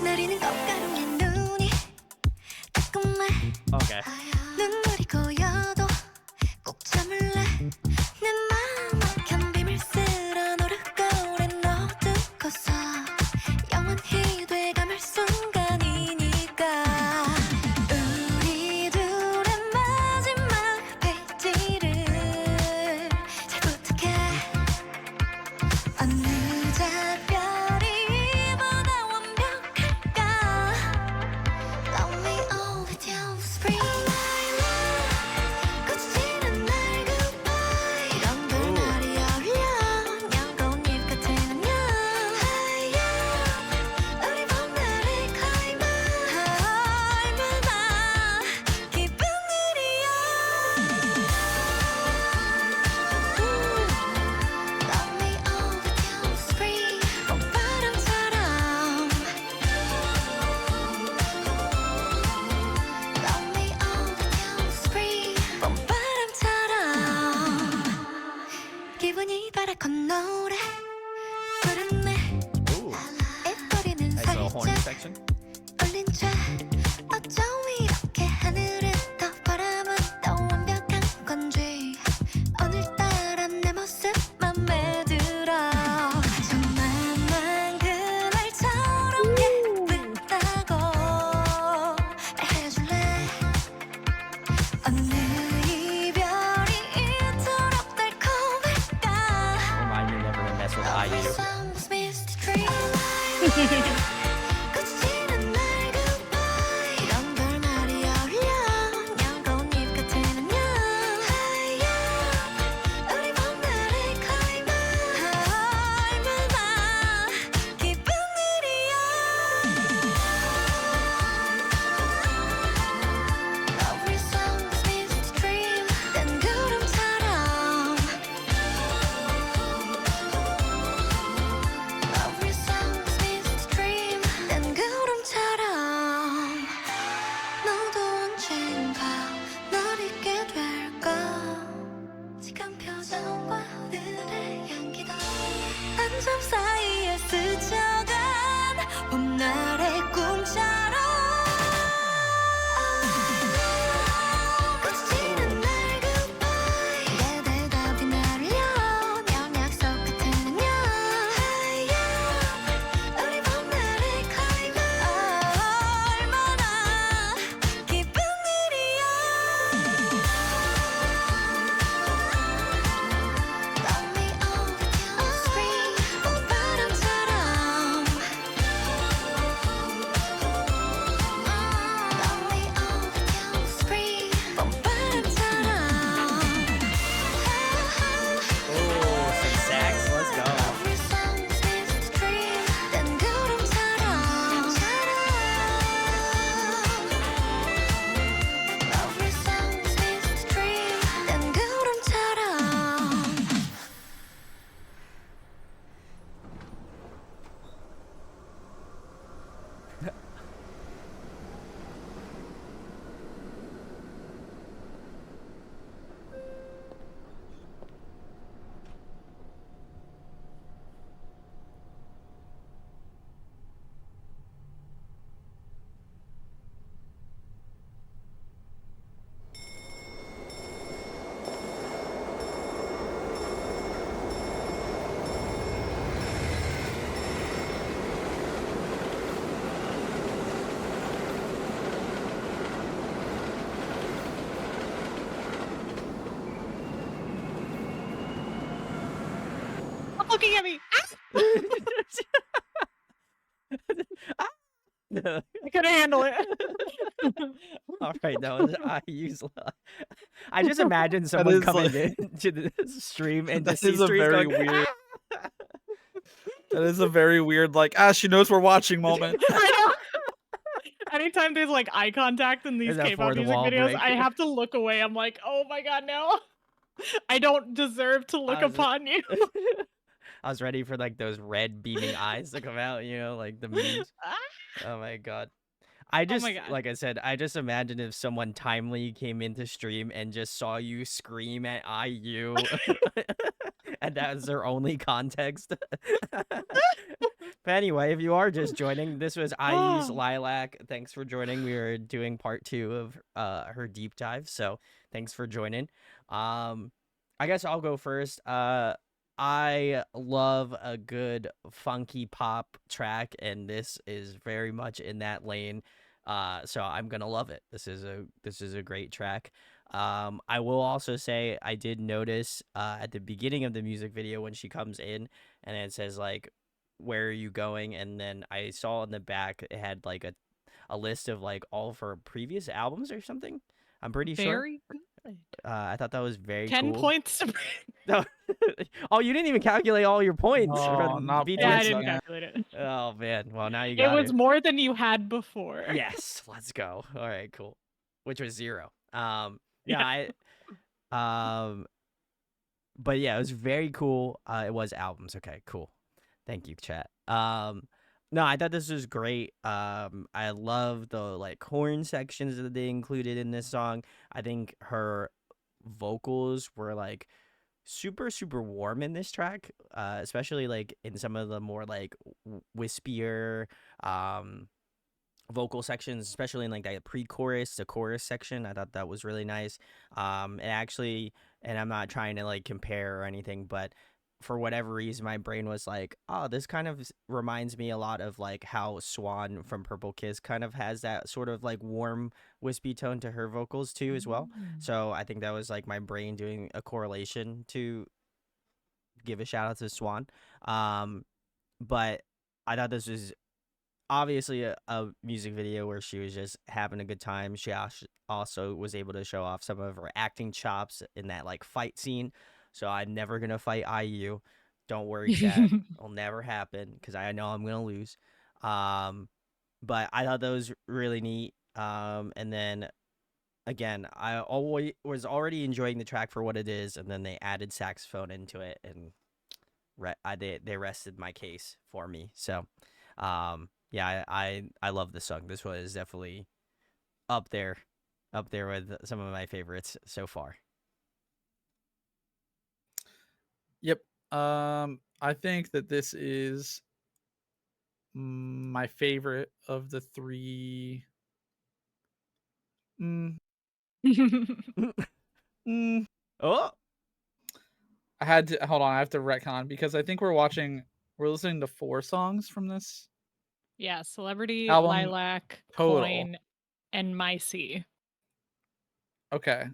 Speaker 4: 내리는 꽃가루에 눈이 조금만
Speaker 1: Okay.
Speaker 4: 눈물이 고여도 꼭 참을래 내 맘 막힌 비밀 쓸어 노릇거린 어두고서 영원히 돼감을 순간이니까 우리 둘의 마지막 페이지를 잘 부탁해 어느 작별이 이보다 완벽할까 Love me all with your spring
Speaker 5: action.
Speaker 4: 올린 채 어쩜 이렇게 하늘은 더 바람은 더 완벽한 건지 오늘따라 내 모습 맘에 들어 정말 난 그날처럼 예쁘다고 말해줄래 어느 이별이 이토록 달콤할까
Speaker 1: Remind me never to mess with IU.
Speaker 4: Songs missed dream 거치는 날 goodbye 이런 걸 말이 어울려 영건 잎 같은 안녕 우리 봄날의 클라이막스 얼마나 기쁜 일이야 Every song's missed dream 난 구름처럼 Every song's missed dream 난 구름처럼 너도 언젠가 날 잊게 될까 지금 표정과 오늘의 향기도 한점 사이에 스쳐간 봄날의 꿈처럼 거치는 날 goodbye 내 대답이 날려 넌 약속 같은 안녕 우리 봄날의 클라이막스 얼마나 기쁜 일이야 Love me all the time scream 봄바람처럼 Love me all the time scream 봄바람처럼
Speaker 1: Oh, some sax. Let's go.
Speaker 4: Every song's missed dream 난 구름처럼 Every song's missed dream 난 구름처럼
Speaker 2: Stop looking at me.
Speaker 1: No.
Speaker 2: I couldn't handle it.
Speaker 1: All right, that was IU's. I just imagine someone
Speaker 3: is
Speaker 1: coming
Speaker 3: like-
Speaker 1: into the stream and
Speaker 3: That
Speaker 1: just see
Speaker 3: is a
Speaker 1: streams
Speaker 3: very
Speaker 1: going,
Speaker 3: weird-
Speaker 1: "Ah!"
Speaker 3: That is a very weird, like, she knows we're watching moment.
Speaker 2: I know. Anytime there's like eye contact in these
Speaker 1: Is that
Speaker 2: K-pop
Speaker 1: fourth
Speaker 2: music
Speaker 1: wall
Speaker 2: videos,
Speaker 1: break?
Speaker 2: I have to look away. I'm like, oh my god, no. I don't deserve to look
Speaker 1: was-
Speaker 2: upon you.
Speaker 1: I was ready for like those red beaming eyes to come out, you know, like the memes.
Speaker 2: Ah.
Speaker 1: Oh my god. I just,
Speaker 2: my God.
Speaker 1: like I said, I just imagine if someone timely came into stream and just saw you scream at IU, and that was their only context. But anyway, if you are just joining, this was IU's Lilac. Thanks for joining. We are doing part 2 of her deep dive, so thanks for joining. I guess I'll go first. I love a good funky pop track, and this is very much in that lane. So I'm gonna love it. This is a great track. I will also say I did notice at the beginning of the music video when she comes in and it says like, "Where are you going?" and then I saw in the back it had like a list of like all of her previous albums or something. I'm pretty sure.
Speaker 2: Very good.
Speaker 1: I thought that was very
Speaker 2: 10
Speaker 1: cool.
Speaker 2: points to
Speaker 1: No. Oh, you didn't even calculate all your points.
Speaker 3: No,
Speaker 1: from
Speaker 3: not
Speaker 1: BTS.
Speaker 2: Yeah, I
Speaker 3: points
Speaker 2: didn't
Speaker 3: again.
Speaker 2: calculate it.
Speaker 1: Oh man. Well, now you
Speaker 2: It
Speaker 1: got
Speaker 2: was more than you had before.
Speaker 1: Yes, let's go. All right, cool. Which was 0.
Speaker 2: Yeah.
Speaker 1: But yeah, it was very cool. It was albums. Okay, cool. Thank you, chat. No, I thought this was great. I love the like horn sections that they included in this song. I think her vocals were like super warm in this track, especially like in some of the more like wispier vocal sections, especially in like that pre-chorus to chorus section. I thought that was really nice. And actually, and I'm not trying to like compare or anything, but for whatever reason, my brain was like, oh, this kind of reminds me a lot of like how Swan from Purple Kiss kind of has that sort of like warm, wispy tone to her vocals too, as well. So I think that was like my brain doing a correlation to give a shout out to Swan. Um, but I thought this was obviously a music video where she was just having a good time. She also was able to show off some of her acting chops in that like fight scene. So I'm never gonna fight IU. Don't worry, chat. It'll never happen because I know I'm gonna lose. Um, but I thought that was really neat. And then again, I always was already enjoying the track for what it is, and then they added saxophone into it, and they rested my case for me. So, yeah, I love this song. This one is definitely up there, with some of my favorites so far.
Speaker 3: Yep. I think that this is my favorite of the three. Mm, mm,
Speaker 1: Oh,
Speaker 3: I had to hold on. I have to retcon because I think we're listening to 4 songs from this
Speaker 2: Yeah, Celebrity,
Speaker 3: album
Speaker 2: Lilac,
Speaker 3: total.
Speaker 2: Coin, and My Sea.
Speaker 3: Okay.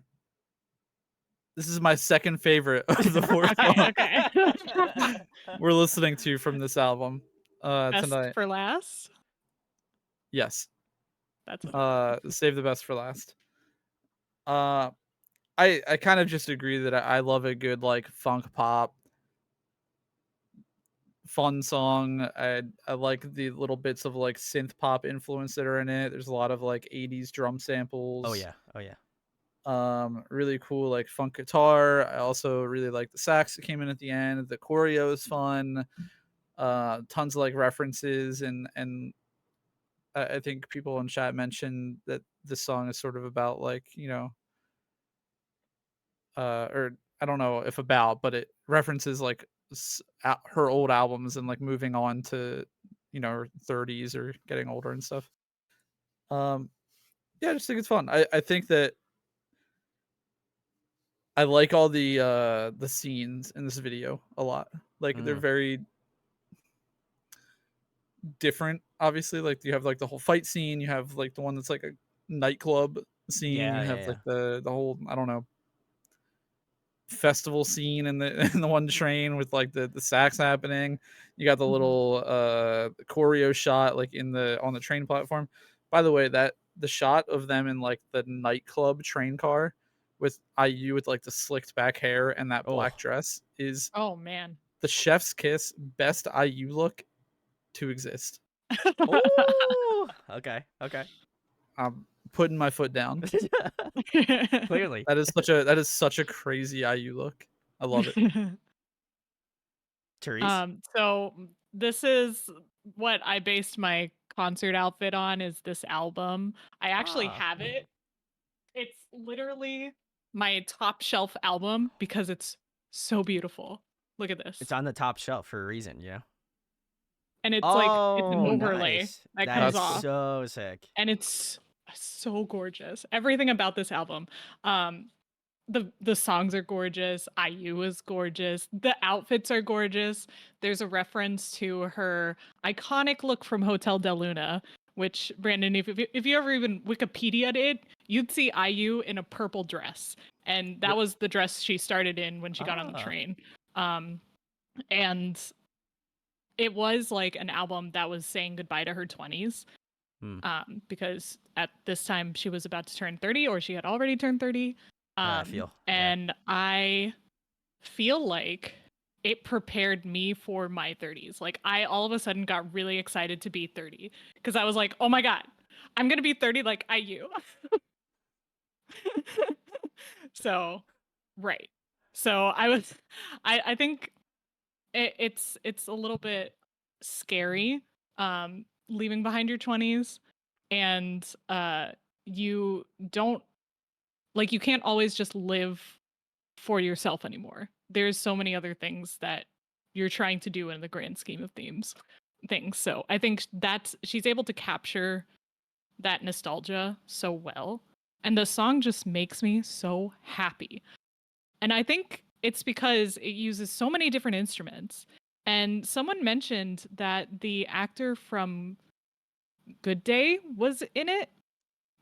Speaker 3: This is my second favorite of the 4
Speaker 2: Okay,
Speaker 3: songs
Speaker 2: okay.
Speaker 3: we're listening to from this album
Speaker 2: Best
Speaker 3: tonight.
Speaker 2: for last?
Speaker 3: Yes.
Speaker 2: That's wonderful.
Speaker 3: Save the best for last. Uh I kind of just agree that I love a good like funk pop fun song. I like the little bits of like synth pop influence that are in it. There's a lot of like 80s drum samples.
Speaker 1: oh yeah, oh yeah.
Speaker 3: Really cool like funk guitar. I also really like the sax that came in at the end. The choreo is fun. Tons of like references and I think people in chat mentioned that this song is sort of about like, you know, or I don't know if about, but it references like her old albums and like moving on to, you know, her 30s or getting older and stuff. Um, yeah, I just think it's fun. I think that I like all the scenes in this video a lot. Like they're
Speaker 1: Mm.
Speaker 3: very different. Obviously, like you have like the whole fight scene. You have like the one that's like a nightclub scene.
Speaker 1: Yeah,
Speaker 3: You
Speaker 1: yeah,
Speaker 3: have
Speaker 1: yeah.
Speaker 3: like the whole I don't know festival scene in the in the one train with like the sax happening. You got the little choreo shot like in the on the train platform. By the way, that the shot of them in like the nightclub train car with IU with like the slicked back hair and that
Speaker 1: Oh,
Speaker 3: black dress is
Speaker 2: Oh man.
Speaker 3: the chef's kiss best IU look to exist.
Speaker 1: oh. Okay, okay.
Speaker 3: I'm putting my foot down.
Speaker 1: Clearly.
Speaker 3: That is such a crazy IU look. I love it.
Speaker 1: Therese.
Speaker 2: So this is what I based my concert outfit on is this album. I actually
Speaker 1: Ah,
Speaker 2: have it. It's literally my top shelf album because it's so beautiful. Look at this.
Speaker 1: it's on the top shelf for a reason, you know.
Speaker 2: And it's like it's an
Speaker 1: Oh,
Speaker 2: overlay
Speaker 1: nice.
Speaker 2: that
Speaker 1: That
Speaker 2: comes
Speaker 1: is
Speaker 3: That's
Speaker 2: off.
Speaker 3: cool.
Speaker 1: so sick.
Speaker 2: And it's so gorgeous. Everything about this album. The songs are gorgeous. IU is gorgeous. The outfits are gorgeous. There's a reference to her iconic look from Hotel Del Luna, which Brandon, if you ever even Wikipedia'd it, you'd see IU in a purple dress, and that was the dress she started in when she got on the
Speaker 1: Ah.
Speaker 2: train. And it was like an album that was saying goodbye to her 20s.
Speaker 1: Hmm.
Speaker 2: Because at this time she was about to turn 30 or she had already turned 30.
Speaker 1: I feel. Yeah.
Speaker 2: And I feel like it prepared me for my 30s. Like I all of a sudden got really excited to be 30 because I was like, oh my God, I'm going to be 30 like IU. So, right. So I think it's a little bit scary leaving behind your 20s and you don't like you can't always just live for yourself anymore. There's so many other things that you're trying to do in the grand scheme of things. So I think that's she's able to capture that nostalgia so well. And the song just makes me so happy. And I think it's because it uses so many different instruments. And someone mentioned that the actor from Good Day was in it,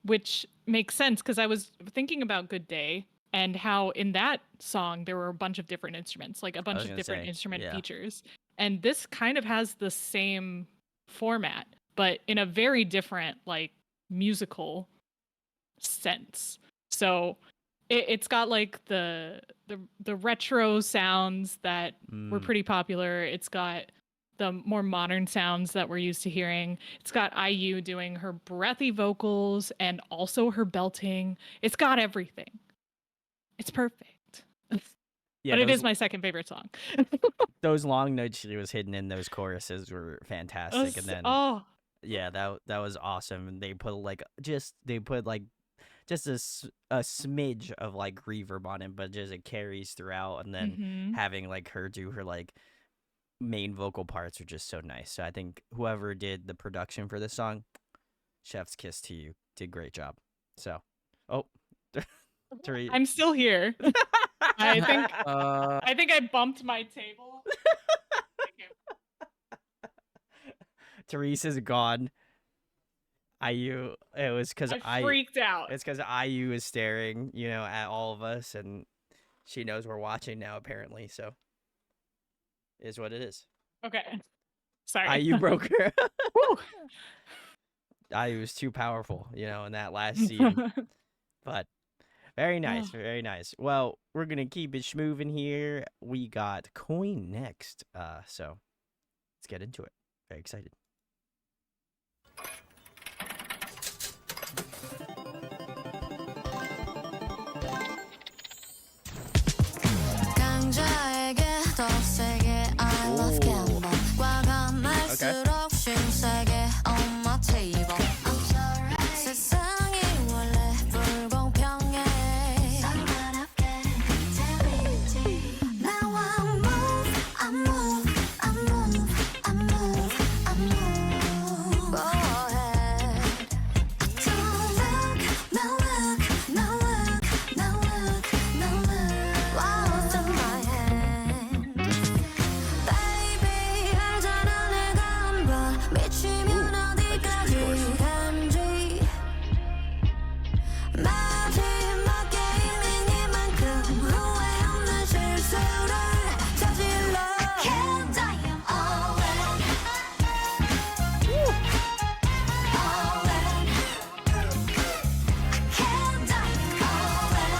Speaker 2: which makes sense because I was thinking about Good Day and how in that song there were a bunch of different instruments, like a bunch
Speaker 1: was
Speaker 2: of
Speaker 1: gonna
Speaker 2: different
Speaker 1: say,
Speaker 2: instrument
Speaker 1: yeah.
Speaker 2: features. And this kind of has the same format, but in a very different, like, musical sense. So it's got like the retro sounds that were pretty popular. It's got the more modern sounds that we're used to hearing. It's got IU doing her breathy vocals and also her belting. It's got everything. It's perfect.
Speaker 1: Yeah,
Speaker 2: But it
Speaker 1: those,
Speaker 2: is my second favorite song.
Speaker 1: those long notes she was hidden in those choruses were fantastic. And then
Speaker 2: Oh,
Speaker 1: yeah, that was awesome. And they put like just a smidge of like reverb on it, but just it carries throughout. And then
Speaker 2: mhm.
Speaker 1: having like her do her like main vocal parts are just so nice. So I think whoever did the production for this song, chef's kiss to you, did great job. So, oh, Tari-
Speaker 2: I'm still here. I think
Speaker 3: Uh,
Speaker 2: I think I bumped my table.
Speaker 1: Teresa's gone. IU, it was because
Speaker 2: I freaked out.
Speaker 1: it's because IU is staring, at all of us, and she knows we're watching now, apparently. So, is what it is.
Speaker 2: Okay. Sorry.
Speaker 1: IU broke her.
Speaker 2: Woo!
Speaker 1: IU was too powerful, in that last scene. But very nice,
Speaker 2: Oh.
Speaker 1: very nice. Well, we're gonna keep it schmoving here. We got Coin next, so let's get into it. Very excited.
Speaker 4: 강자에게 더 세게 I love gamble 과감할수록 신세계 on my table I'm sorry 세상이 원래 불공평해 상관없게 재밌지 Now I move, I move, I move, I move, I move Go ahead Don't look, no look, no look, no look, no look What's in my hand Baby 알잖아 내가 한번 미치면 어디까지 간지 마지막 게임이니만큼 후회 없는 실수를 저질러 Can't I am all in All in Can't I am all in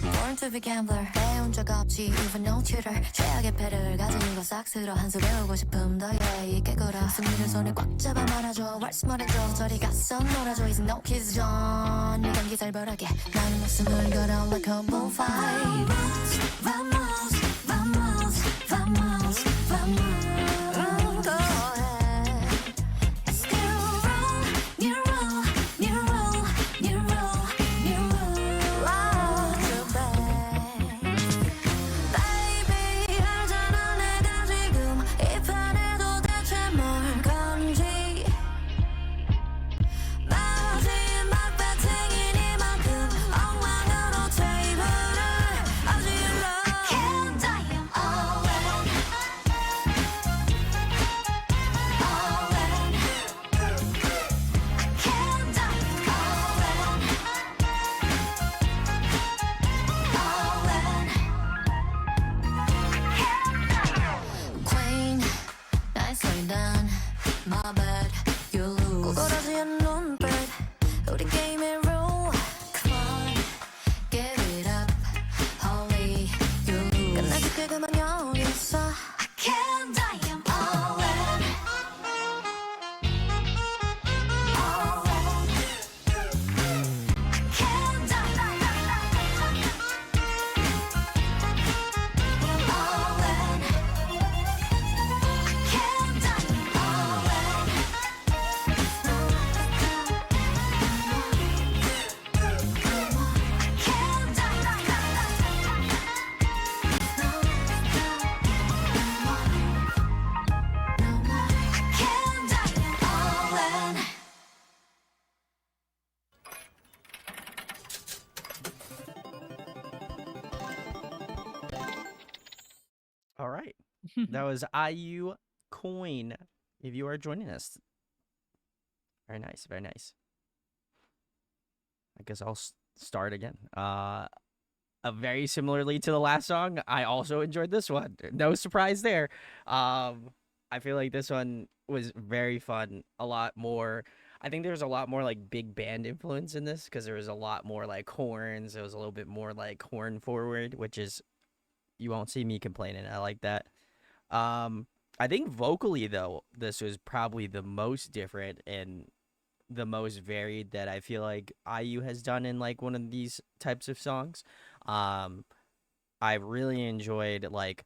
Speaker 4: Born to be gambler 배운 적 없지 even no tutor 최악의 패를 가진 거 싹쓸어 한 수 배우고 싶음 더 yeah 깨거라 승리를 손에 꽉 잡아 말아줘 월스 말해줘 저리 가서 놀아줘 이제 no kiss zone 이 경기 살벌하게 나는 목숨을 걸어 like a bullfight Vamos, vamos, vamos, vamos Go ahead Still wrong, new rule, new rule, new rule, new rule Oh, too bad Baby 알잖아 내가 지금 이 판에 도대체 뭘 건지 마지막 배팅이니만큼 엉망으로 테이블을 어질러
Speaker 1: That was IU Coin. If you are joining us, very nice, very nice. I guess I'll start again. Very similarly to the last song, I also enjoyed this one. No surprise there. I feel like this one was very fun. A lot more. I think there's a lot more like big band influence in this because there was a lot more like horns. It was a little bit more like horn forward, which is you won't see me complaining. I like that. I think vocally though, this was probably the most different and the most varied that I feel like IU has done in like one of these types of songs. Um, I really enjoyed like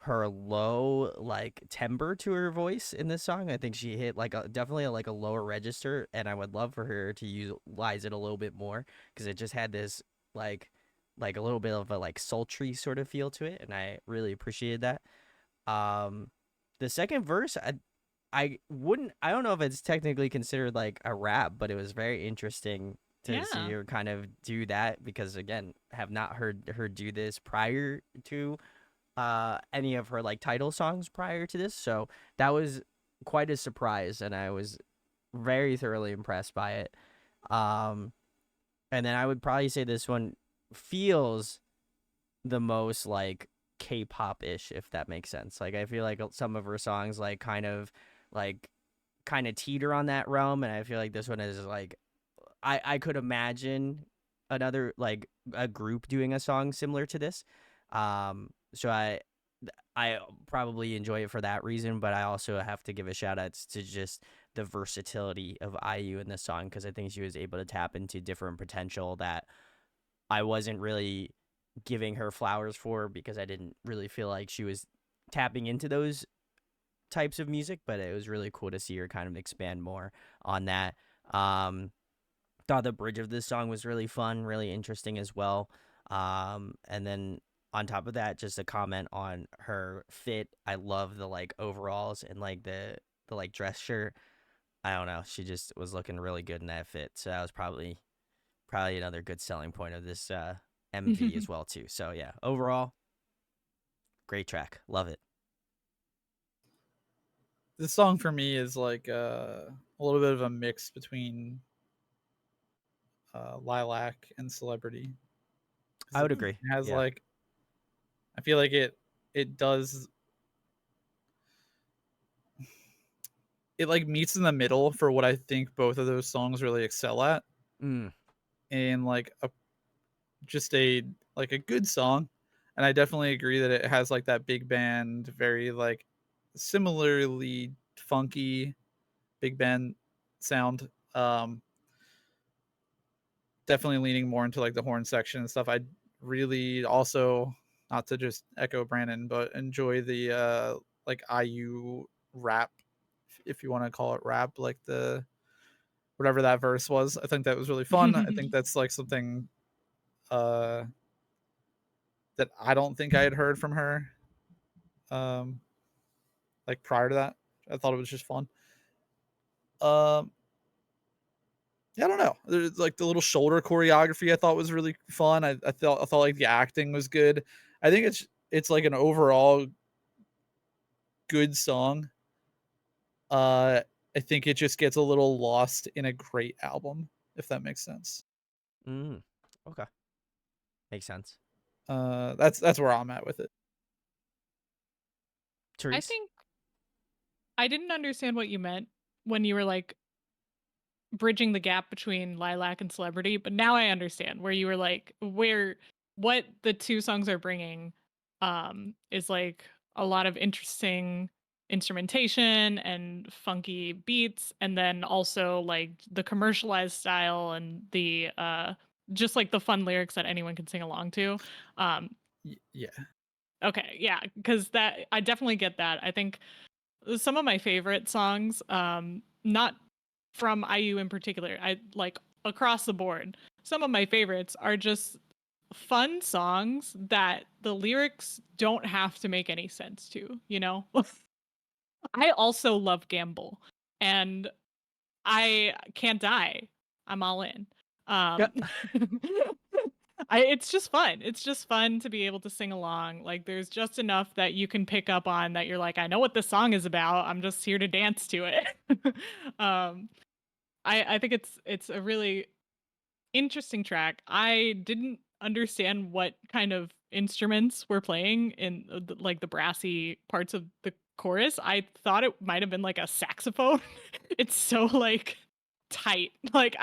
Speaker 1: her low like timbre to her voice in this song. I think she hit like definitely like a lower register, and I would love for her to utilize it a little bit more because it just had this like a little bit of a like sultry sort of feel to it, and I really appreciated that. Um, the second verse, I don't know if it's technically considered like a rap, but it was very interesting to see
Speaker 2: Yeah.
Speaker 1: her kind of do that because again, have not heard her do this prior to any of her like title songs prior to this. So that was quite a surprise and I was very thoroughly impressed by it. Um and then I would probably say this one feels the most like K-pop ish, if that makes sense. Like I feel like some of her songs like kind of teeter on that realm, and I feel like this one is like I could imagine another like a group doing a song similar to this. So I probably enjoy it for that reason, but I also have to give a shout out to just the versatility of IU in this song because I think she was able to tap into different potential that I wasn't really giving her flowers for because I didn't really feel like she was tapping into those types of music, but it was really cool to see her kind of expand more on that. Thought the bridge of this song was really fun, really interesting as well. And then on top of that, just a comment on her fit. I love the like overalls and like the like dress shirt. I don't know. She just was looking really good in that fit. So that was probably another good selling point of this MV as well too. So yeah, overall, great track. Love it.
Speaker 3: This song for me is like a little bit of a mix between Lilac and Celebrity.
Speaker 1: I would
Speaker 3: It
Speaker 1: agree.
Speaker 3: has
Speaker 1: Yeah.
Speaker 3: like, I feel like it does, it like meets in the middle for what I think both of those songs really excel at,
Speaker 1: Mm.
Speaker 3: and like just a like a good song. And I definitely agree that it has like that big band, very like similarly funky big band sound. Definitely leaning more into like the horn section and stuff. I really also, not to just echo Brandon, but enjoy the like IU rap, if you want to call it rap, like the whatever that verse was. I think that was really fun. I think that's like something uh that I don't think I had heard from her um like prior to that. I thought it was just fun. Um yeah, I don't know. There's like the little shoulder choreography I thought was really fun. I thought like the acting was good. I think it's like an overall good song. Uh I think it just gets a little lost in a great album, if that makes sense.
Speaker 1: Mm. Okay. Makes sense.
Speaker 3: That's where I'm at with it.
Speaker 2: I
Speaker 1: Therese?
Speaker 2: think I didn't understand what you meant when you were like bridging the gap between Lilac and Celebrity, but now I understand where you were like where what the two songs are bringing is like a lot of interesting instrumentation and funky beats, and then also like the commercialized style and the just like the fun lyrics that anyone can sing along to. um
Speaker 3: Yeah.
Speaker 2: okay, yeah, because that I definitely get that. I think some of my favorite songs, not from IU in particular, I like across the board, some of my favorites are just fun songs that the lyrics don't have to make any sense to, you know? I also love Gamble, and I Can't Die. I'm all in.
Speaker 1: Yeah.
Speaker 2: Um It's just fun. It's just fun to be able to sing along. Like there's just enough that you can pick up on that you're like, I know what this song is about. I'm just here to dance to it. um, I think it's a really interesting track. I didn't understand what kind of instruments were playing in like the brassy parts of the chorus. I thought it might have been like a saxophone. It's so like tight. Like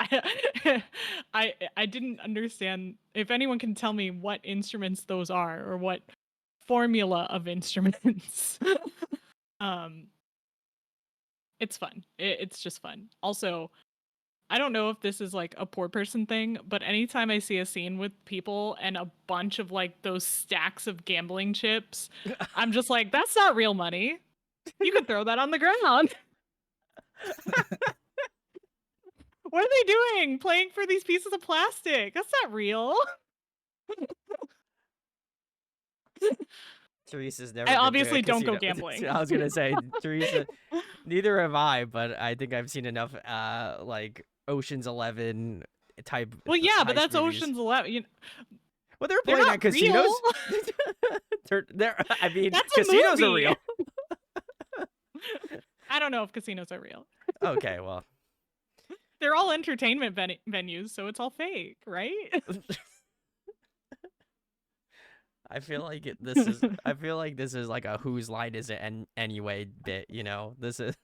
Speaker 2: I didn't understand. If anyone can tell me what instruments those are or what formula of instruments. um it's fun. It's just fun. Also, I don't know if this is like a poor person thing, but anytime I see a scene with people and a bunch of like those stacks of gambling chips, I'm just like, that's not real money. You could throw that on the ground. What are they doing? Playing for these pieces of plastic? That's not real.
Speaker 1: Teresa's never
Speaker 2: I
Speaker 1: been to a
Speaker 2: obviously don't go
Speaker 1: casino.
Speaker 2: gambling.
Speaker 1: I was gonna say, Teresa, neither have I, but I think I've seen enough like Ocean's 11 type.
Speaker 2: Well, yeah, but
Speaker 1: heist
Speaker 2: that's
Speaker 1: movies.
Speaker 2: Ocean's 11.
Speaker 1: Well, they're
Speaker 2: They're
Speaker 1: playing
Speaker 2: not
Speaker 1: at casinos. I mean,
Speaker 2: That's a
Speaker 1: casinos are
Speaker 2: movie.
Speaker 1: real.
Speaker 2: I don't know if casinos are real.
Speaker 1: Okay, well,
Speaker 2: They're all entertainment venues, so it's all fake, right?
Speaker 1: I feel like this is like a whose line is it anyway bit. You know, this is.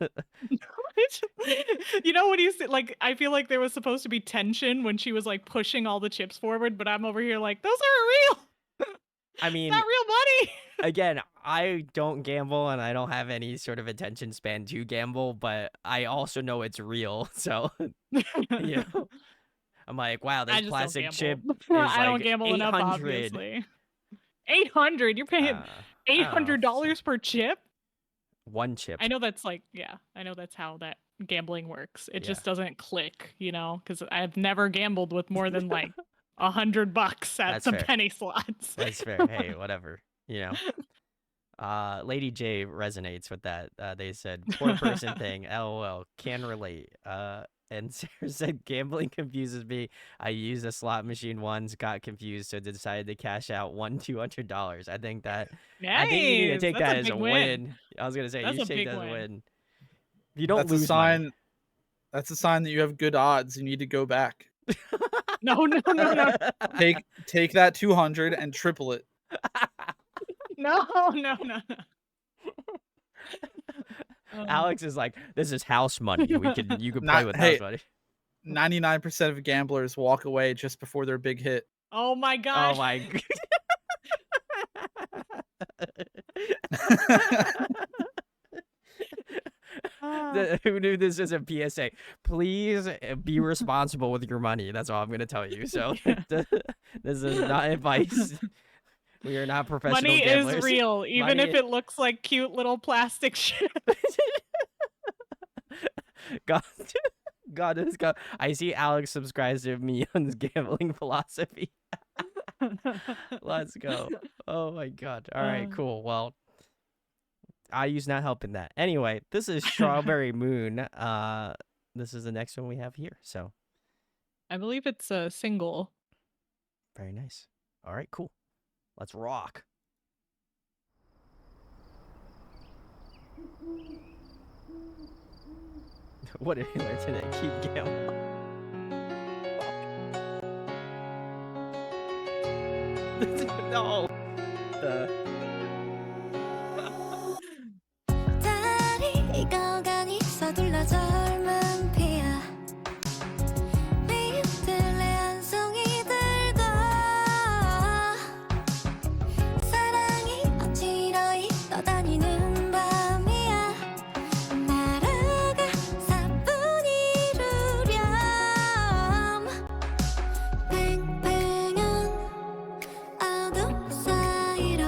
Speaker 2: You know what he's like? I feel like there was supposed to be tension when she was like pushing all the chips forward, but I'm over here like, those aren't real.
Speaker 1: I mean,
Speaker 2: It's not real money.
Speaker 1: again, I don't gamble and I don't have any sort of attention span to gamble, but I also know it's real. So, you know, I'm like, wow,
Speaker 2: I
Speaker 1: this
Speaker 2: just don't
Speaker 1: plastic
Speaker 2: gamble.
Speaker 1: chip is
Speaker 2: I don't
Speaker 1: like
Speaker 2: gamble enough,
Speaker 1: 800.
Speaker 2: obviously. 800? You're paying
Speaker 1: I don't know,
Speaker 2: $800 per chip?
Speaker 1: one chip.
Speaker 2: I know that's like, yeah, I know that's how that gambling works. It just doesn't click, you know, because I've never gambled with more than like $100 at
Speaker 1: That's
Speaker 2: the
Speaker 1: fair.
Speaker 2: penny slots.
Speaker 1: That's fair. Hey, whatever. You know. Lady J resonates with that. They said poor person thing. LOL. Can relate. And Sarah said gambling confuses me. I used a slot machine once, got confused, so decided to cash out $200. I think that.
Speaker 2: Nice.
Speaker 1: I think you need to take
Speaker 2: That's
Speaker 1: that as a
Speaker 2: big
Speaker 1: win. I was gonna say
Speaker 2: That's
Speaker 1: you
Speaker 2: a
Speaker 1: should take
Speaker 2: big
Speaker 1: that as a
Speaker 2: win.
Speaker 1: win. If you don't
Speaker 3: That's a
Speaker 1: lose
Speaker 3: sign.
Speaker 1: money.
Speaker 3: That's a sign that you have good odds. You need to go back.
Speaker 2: No.
Speaker 3: Take that 200 and triple it.
Speaker 2: No.
Speaker 1: Alex is like, this is house money. You could play
Speaker 3: Not-
Speaker 1: with
Speaker 3: hey,
Speaker 1: house money.
Speaker 3: 99% of gamblers walk away just before their big hit.
Speaker 2: Oh my gosh.
Speaker 1: Oh my. Who knew this is a PSA? Please be responsible with your money. That's all I'm gonna tell you. So this is not advice. We are not professional
Speaker 2: Money
Speaker 1: gamblers.
Speaker 2: is real, even
Speaker 1: Money
Speaker 2: if it looks like cute little plastic shit.
Speaker 1: God is God. I see Alex subscribes to Mion's gambling philosophy. Let's go. Oh my God. All right, cool. Well, IU's not helping that. Anyway, this is Strawberry Moon. This is the next one we have here. So
Speaker 2: I believe it's a single.
Speaker 1: very nice. All right, cool. Let's rock. What did he learn today? Keep gambling. No.
Speaker 4: 달이 익어가니 서둘러 젊은 피야 미움들의 한 송이 들고 사랑이 어지러이 떠다니는 밤이야 날아가 사뿐히 이루렴 팽팽한 어둠 사이로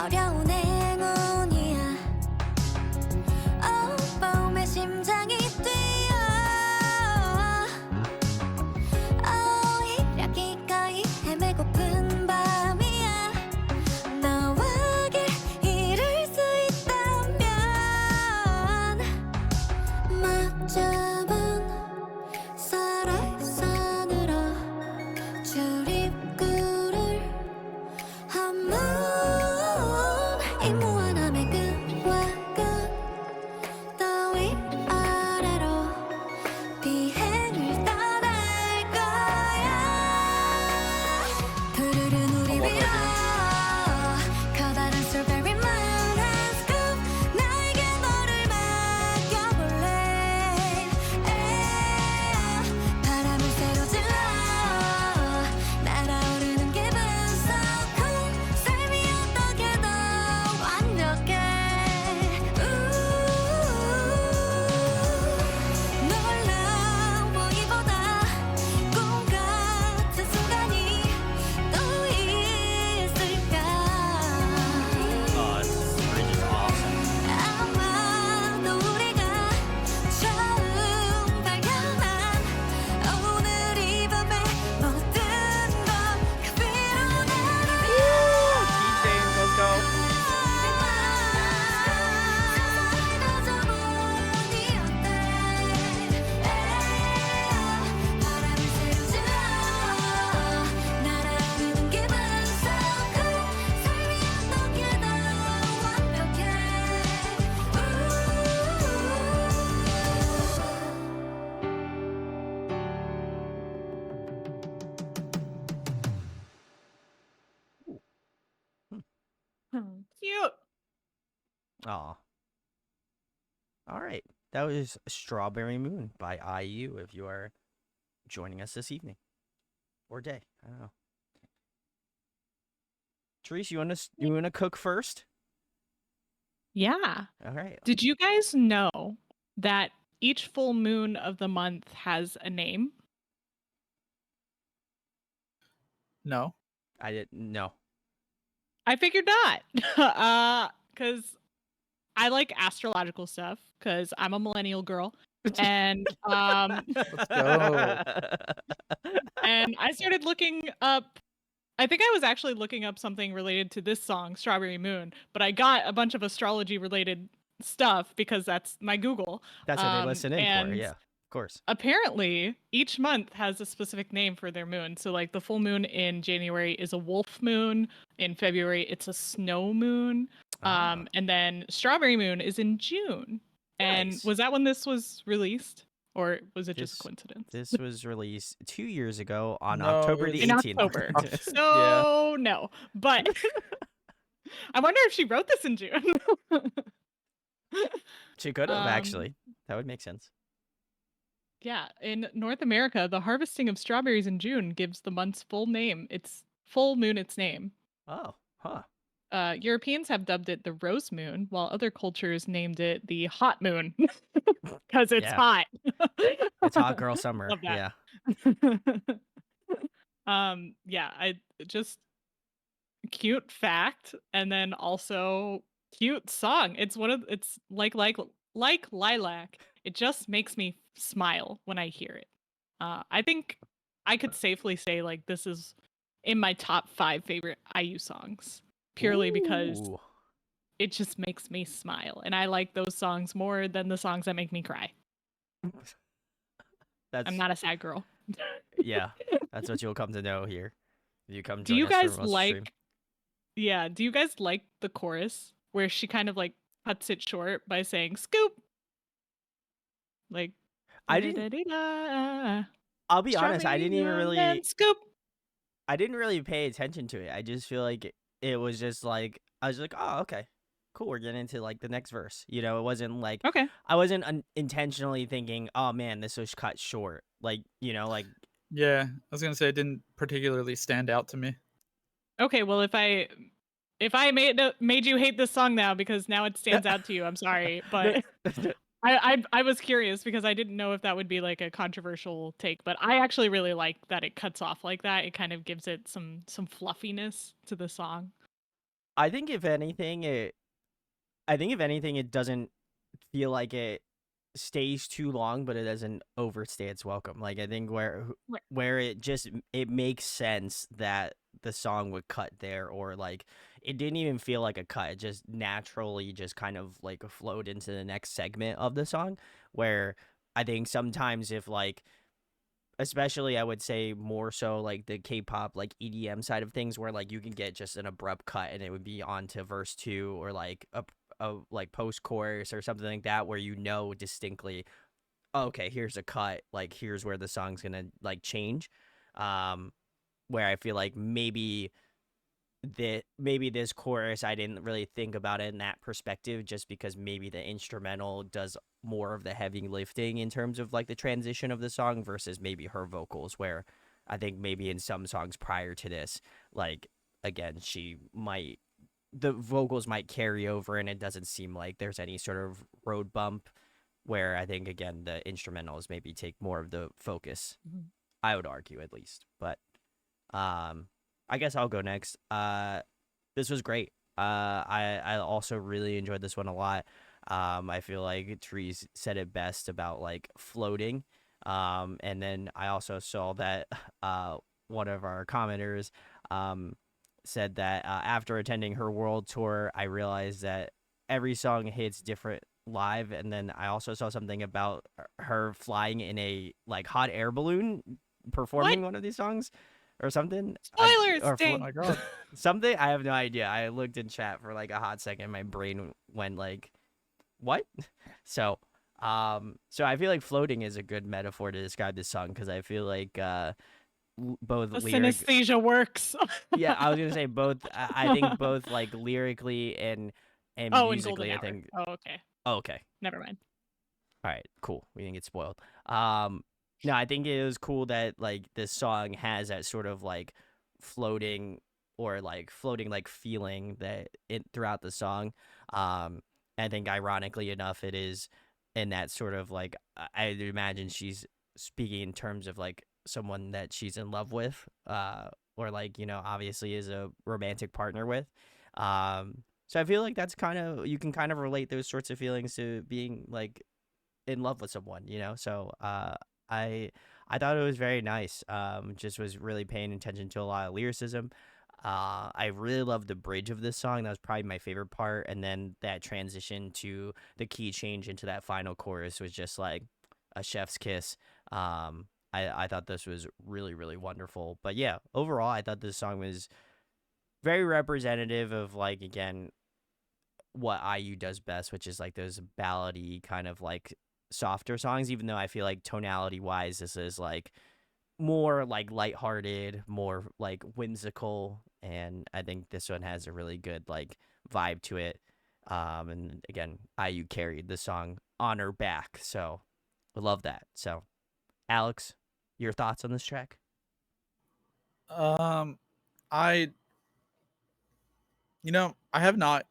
Speaker 4: 어려운 행운이야 봄에 심장이 뛰어 오히려 기꺼이 헤매고픈 밤이야 너와 길 잃을 수 있다면 맞잡은 설화선으로 출입구를 한번 이 무한함의 끝과 끝 더위 아래로 비행을 떠날 거야 푸르른 우리 위로 커다란 strawberry moon and scoop 나에게 너를 맡겨볼래 바람을 새로 질러 날아오르는 기분 so cool 삶이 어떻게 더 완벽해 놀라운 보기보다 꿈 같은 순간이 또 있을까
Speaker 1: Oh, this bridge is awesome.
Speaker 4: 아마도 우리가 처음 발견한 오늘 이 밤의 모든 건 그대로
Speaker 1: Keychains, let's go.
Speaker 4: 바람을 새로 질러 날아오르는 기분 so cool 삶이 어떻게 더 완벽해
Speaker 2: Cute.
Speaker 1: Aw. All right. That was Strawberry Moon by IU if you are joining us this evening or day. I don't know. Therese, you want to cook first?
Speaker 2: Yeah.
Speaker 1: All right.
Speaker 2: Did you guys know that each full moon of the month has a name?
Speaker 3: No.
Speaker 1: I didn't know.
Speaker 2: I figured not. Because I like astrological stuff because I'm a millennial girl. And
Speaker 3: Let's go.
Speaker 2: and I started looking up. I think I was actually looking up something related to this song, Strawberry Moon, but I got a bunch of astrology related stuff because that's my Google.
Speaker 1: That's what they listen in for.
Speaker 2: and
Speaker 1: Yeah, of course.
Speaker 2: apparently each month has a specific name for their moon. So like the full moon in January is a wolf moon. In February, it's a snow moon.
Speaker 1: Ah.
Speaker 2: And then Strawberry Moon is in June. And
Speaker 1: Nice.
Speaker 2: was that when this was released? Or was it just
Speaker 1: This-
Speaker 2: a coincidence?
Speaker 1: This was released 2 years ago on
Speaker 3: No,
Speaker 1: October
Speaker 3: it
Speaker 1: the
Speaker 3: was-
Speaker 2: In
Speaker 1: 18th.
Speaker 2: October.
Speaker 3: Yeah.
Speaker 2: So no. But I wonder if she wrote this in June.
Speaker 1: She could have,
Speaker 2: Um,
Speaker 1: actually. That would make sense.
Speaker 2: Yeah, in North America, the harvesting of strawberries in June gives the month's full name. Its full moon its name.
Speaker 1: Oh, huh.
Speaker 2: Europeans have dubbed it the rose moon, while other cultures named it the hot moon because it's
Speaker 1: Yeah.
Speaker 2: hot.
Speaker 1: It's hot girl summer.
Speaker 2: Love that.
Speaker 1: Yeah.
Speaker 2: Yeah, I just cute fact, and then also cute song. It's like Lilac. It just makes me smile when I hear it. I think I could safely say like this is in my top 5 favorite IU songs, purely because
Speaker 1: Ooh.
Speaker 2: it just makes me smile, and I like those songs more than the songs that make me cry.
Speaker 1: That's
Speaker 2: I'm not a sad girl.
Speaker 1: yeah. That's what you'll come to know here. If you come
Speaker 2: Do you
Speaker 1: join us for
Speaker 2: guys
Speaker 1: most
Speaker 2: like
Speaker 1: stream.
Speaker 2: Yeah, do you guys like the chorus where she kind of like cuts it short by saying scoop? Like
Speaker 1: I didn't-
Speaker 2: da-da-da-da-da,
Speaker 1: I'll be honest, I
Speaker 2: strawberry
Speaker 1: didn't even
Speaker 2: moon
Speaker 1: really
Speaker 2: and scoop.
Speaker 1: I didn't really pay attention to it. I just feel like it was just like I was like, "Oh, okay. Cool, we're getting into like the next verse." You know, it wasn't like
Speaker 2: Okay.
Speaker 1: I wasn't intentionally thinking, "Oh man, this was cut short." Like, you know, like
Speaker 3: Yeah, I was gonna say it didn't particularly stand out to me.
Speaker 2: Okay, well if I made you hate this song now because now it stands out to you, I'm sorry, but I was curious because I didn't know if that would be like a controversial take, but I actually really like that it cuts off like that. It kind of gives it some fluffiness to the song.
Speaker 1: I think if anything, it doesn't feel like it stays too long, but it doesn't overstay its welcome. Like I think
Speaker 2: Right.
Speaker 1: where it makes sense that the song would cut there, or like it didn't even feel like a cut. It just naturally just kind of like flowed into the next segment of the song. Where I think sometimes if like, especially I would say more so like the K-pop like EDM side of things, where like you can get just an abrupt cut and it would be on to verse 2, or like a like post chorus or something like that, where you know distinctly, okay, here's a cut, like here's where the song's gonna like change. um where I feel like maybe this chorus I didn't really think about it in that perspective, just because maybe the instrumental does more of the heavy lifting in terms of like the transition of the song versus maybe her vocals, where I think maybe in some songs prior to this, like again, the vocals might carry over and it doesn't seem like there's any sort of road bump, where I think again the instrumentals maybe take more of the focus.
Speaker 2: Mhm.
Speaker 1: I would argue, at least. But I guess I'll go next. This was great. I also really enjoyed this one a lot. I feel like Therese said it best about like floating. And then I also saw that one of our commenters said that after attending her world tour, I realized that every song hits different live. And then I also saw something about her flying in a like hot air balloon
Speaker 2: What?
Speaker 1: performing one of these songs or something.
Speaker 2: Spoilers!
Speaker 1: Or
Speaker 2: Dang.
Speaker 3: My God.
Speaker 1: something. I have no idea. I looked in chat for like a hot second. My brain went like, what? So, so I feel like floating is a good metaphor to describe this song, because I feel like both
Speaker 2: The
Speaker 1: lyric.
Speaker 2: synesthesia works.
Speaker 1: Yeah, I was gonna say both. I think both like lyrically and
Speaker 2: Oh, in Golden
Speaker 1: musically. I
Speaker 2: Hour.
Speaker 1: think.
Speaker 2: Oh, okay.
Speaker 1: Oh, okay.
Speaker 2: Never mind.
Speaker 1: All right, cool. We didn't get spoiled. No, I think it was cool that like this song has that sort of like floating floating like feeling that it throughout the song. I think ironically enough, it is in that sort of like I'd imagine she's speaking in terms of like someone that she's in love with, or like obviously is a romantic partner with. So I feel like that's kind of, you can kind of relate those sorts of feelings to being like in love with someone, So I I thought it was very nice. Just was really paying attention to a lot of lyricism. I really loved the bridge of this song. That was probably my favorite part. And then that transition to the key change into that final chorus was just like a chef's kiss. I thought this was really, really wonderful. But yeah, overall, I thought this song was very representative of like, again, what IU does best, which is like those ballady kind of like softer songs, even though I feel like tonality wise, this is like more like lighthearted, more like whimsical. And I think this one has a really good like vibe to it. And again, IU carried the song on her back. So I love that. So, Alex, your thoughts on this track?
Speaker 3: I I have not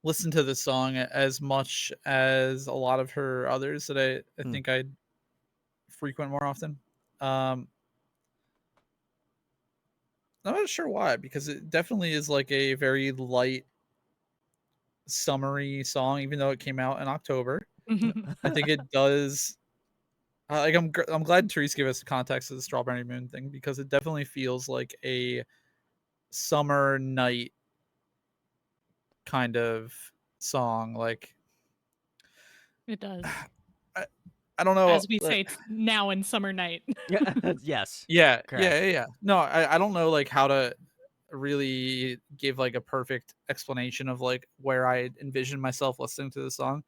Speaker 3: listened to this song as much as a lot of her others that I
Speaker 1: Hmm.
Speaker 3: think I'd frequent more often. Um, I'm not sure why, because it definitely is like a very light, summery song, even though it came out in October. I think it does. Like I'm glad Therese gave us the context of the Strawberry Moon thing, because it definitely feels like a summer night kind of song. Like
Speaker 2: It does.
Speaker 3: I, I don't know.
Speaker 2: As we say, it's now in summer night.
Speaker 1: Yeah. Yes.
Speaker 3: Yeah,
Speaker 1: Correct.
Speaker 3: yeah. No, I don't know like how to really give like a perfect explanation of like where I envision myself listening to the song,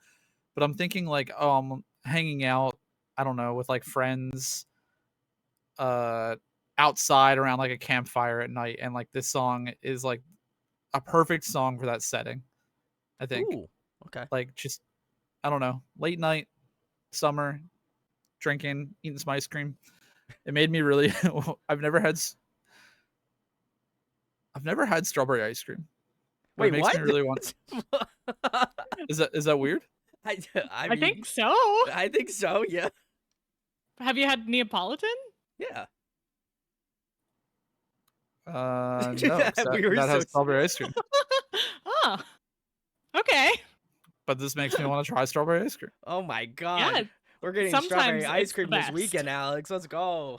Speaker 3: but I'm thinking like, oh, I'm hanging out, I don't know, with like friends, uh, outside around like a campfire at night, and like this song is like a perfect song for that setting. I think
Speaker 1: Ooh. Okay.
Speaker 3: like just I don't know, late night, summer, drinking, eating some ice cream. It made me really. I've never had strawberry ice cream, but it
Speaker 1: Wait,
Speaker 3: makes
Speaker 1: what?
Speaker 3: me really want. Is that weird?
Speaker 1: I
Speaker 2: I
Speaker 1: mean,
Speaker 2: think so.
Speaker 1: I think so. Yeah.
Speaker 2: Have you had Neapolitan?
Speaker 1: Yeah.
Speaker 3: No, 'cause
Speaker 1: We
Speaker 3: that,
Speaker 1: were
Speaker 3: that
Speaker 1: so
Speaker 3: has strawberry ice cream.
Speaker 2: Oh, okay.
Speaker 3: But this makes me want to try strawberry ice cream.
Speaker 1: Oh my god.
Speaker 2: Yeah,
Speaker 1: We're getting
Speaker 2: sometimes
Speaker 1: strawberry ice
Speaker 2: it's the
Speaker 1: cream this
Speaker 2: best.
Speaker 1: weekend, Alex. Let's go.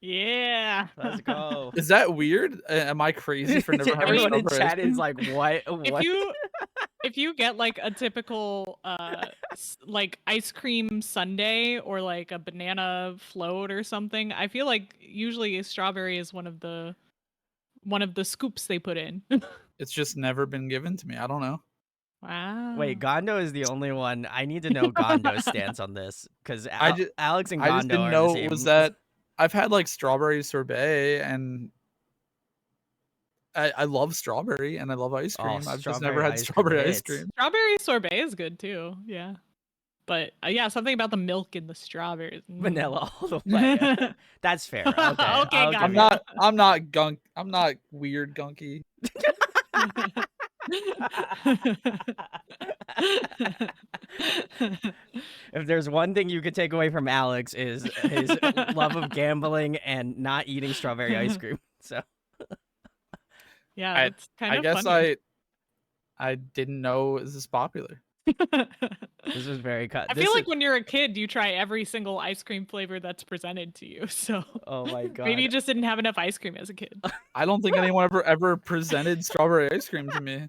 Speaker 2: Yeah.
Speaker 1: Let's go.
Speaker 3: Is that weird? Am I crazy for never having
Speaker 1: Everyone in
Speaker 3: strawberry ice
Speaker 1: chat
Speaker 3: cream?
Speaker 1: is like, what? What?
Speaker 2: If you get like a typical like ice cream sundae or like a banana float or something, I feel like usually strawberry is one of the scoops they put in.
Speaker 3: It's just never been given to me. I don't know.
Speaker 2: Wow.
Speaker 1: Wait, Gondo is the only one. I need to know Gondo's stance on this because Alex and
Speaker 3: I just
Speaker 1: Gondo
Speaker 3: didn't
Speaker 1: are
Speaker 3: know
Speaker 1: the
Speaker 3: it was
Speaker 1: same.
Speaker 3: that. I've had like strawberry sorbet, and I love strawberry and I love ice cream. I've just never
Speaker 1: strawberry
Speaker 3: had
Speaker 1: ice cream
Speaker 3: strawberry ice
Speaker 1: hits.
Speaker 3: cream.
Speaker 2: Strawberry sorbet is good too. Yeah. But yeah, something about the milk in the strawberries.
Speaker 1: Vanilla all the way. That's fair. Okay.
Speaker 2: Okay,
Speaker 1: I'll
Speaker 2: got
Speaker 1: give
Speaker 3: I'm
Speaker 1: you
Speaker 3: not. I'm not gunk. I'm not weird gunky.
Speaker 1: If there's one thing you could take away from Alex is his love of gambling and not eating strawberry ice cream. So
Speaker 2: Yeah, it's kind
Speaker 3: I
Speaker 2: of
Speaker 3: guess
Speaker 2: funny.
Speaker 3: I didn't know this is popular.
Speaker 1: this is very cut.
Speaker 2: I feel like when you're a kid, you try every single ice cream flavor that's presented to you. So
Speaker 1: oh my god.
Speaker 2: maybe you just didn't have enough ice cream as a kid.
Speaker 3: I don't think anyone ever presented strawberry ice cream to me.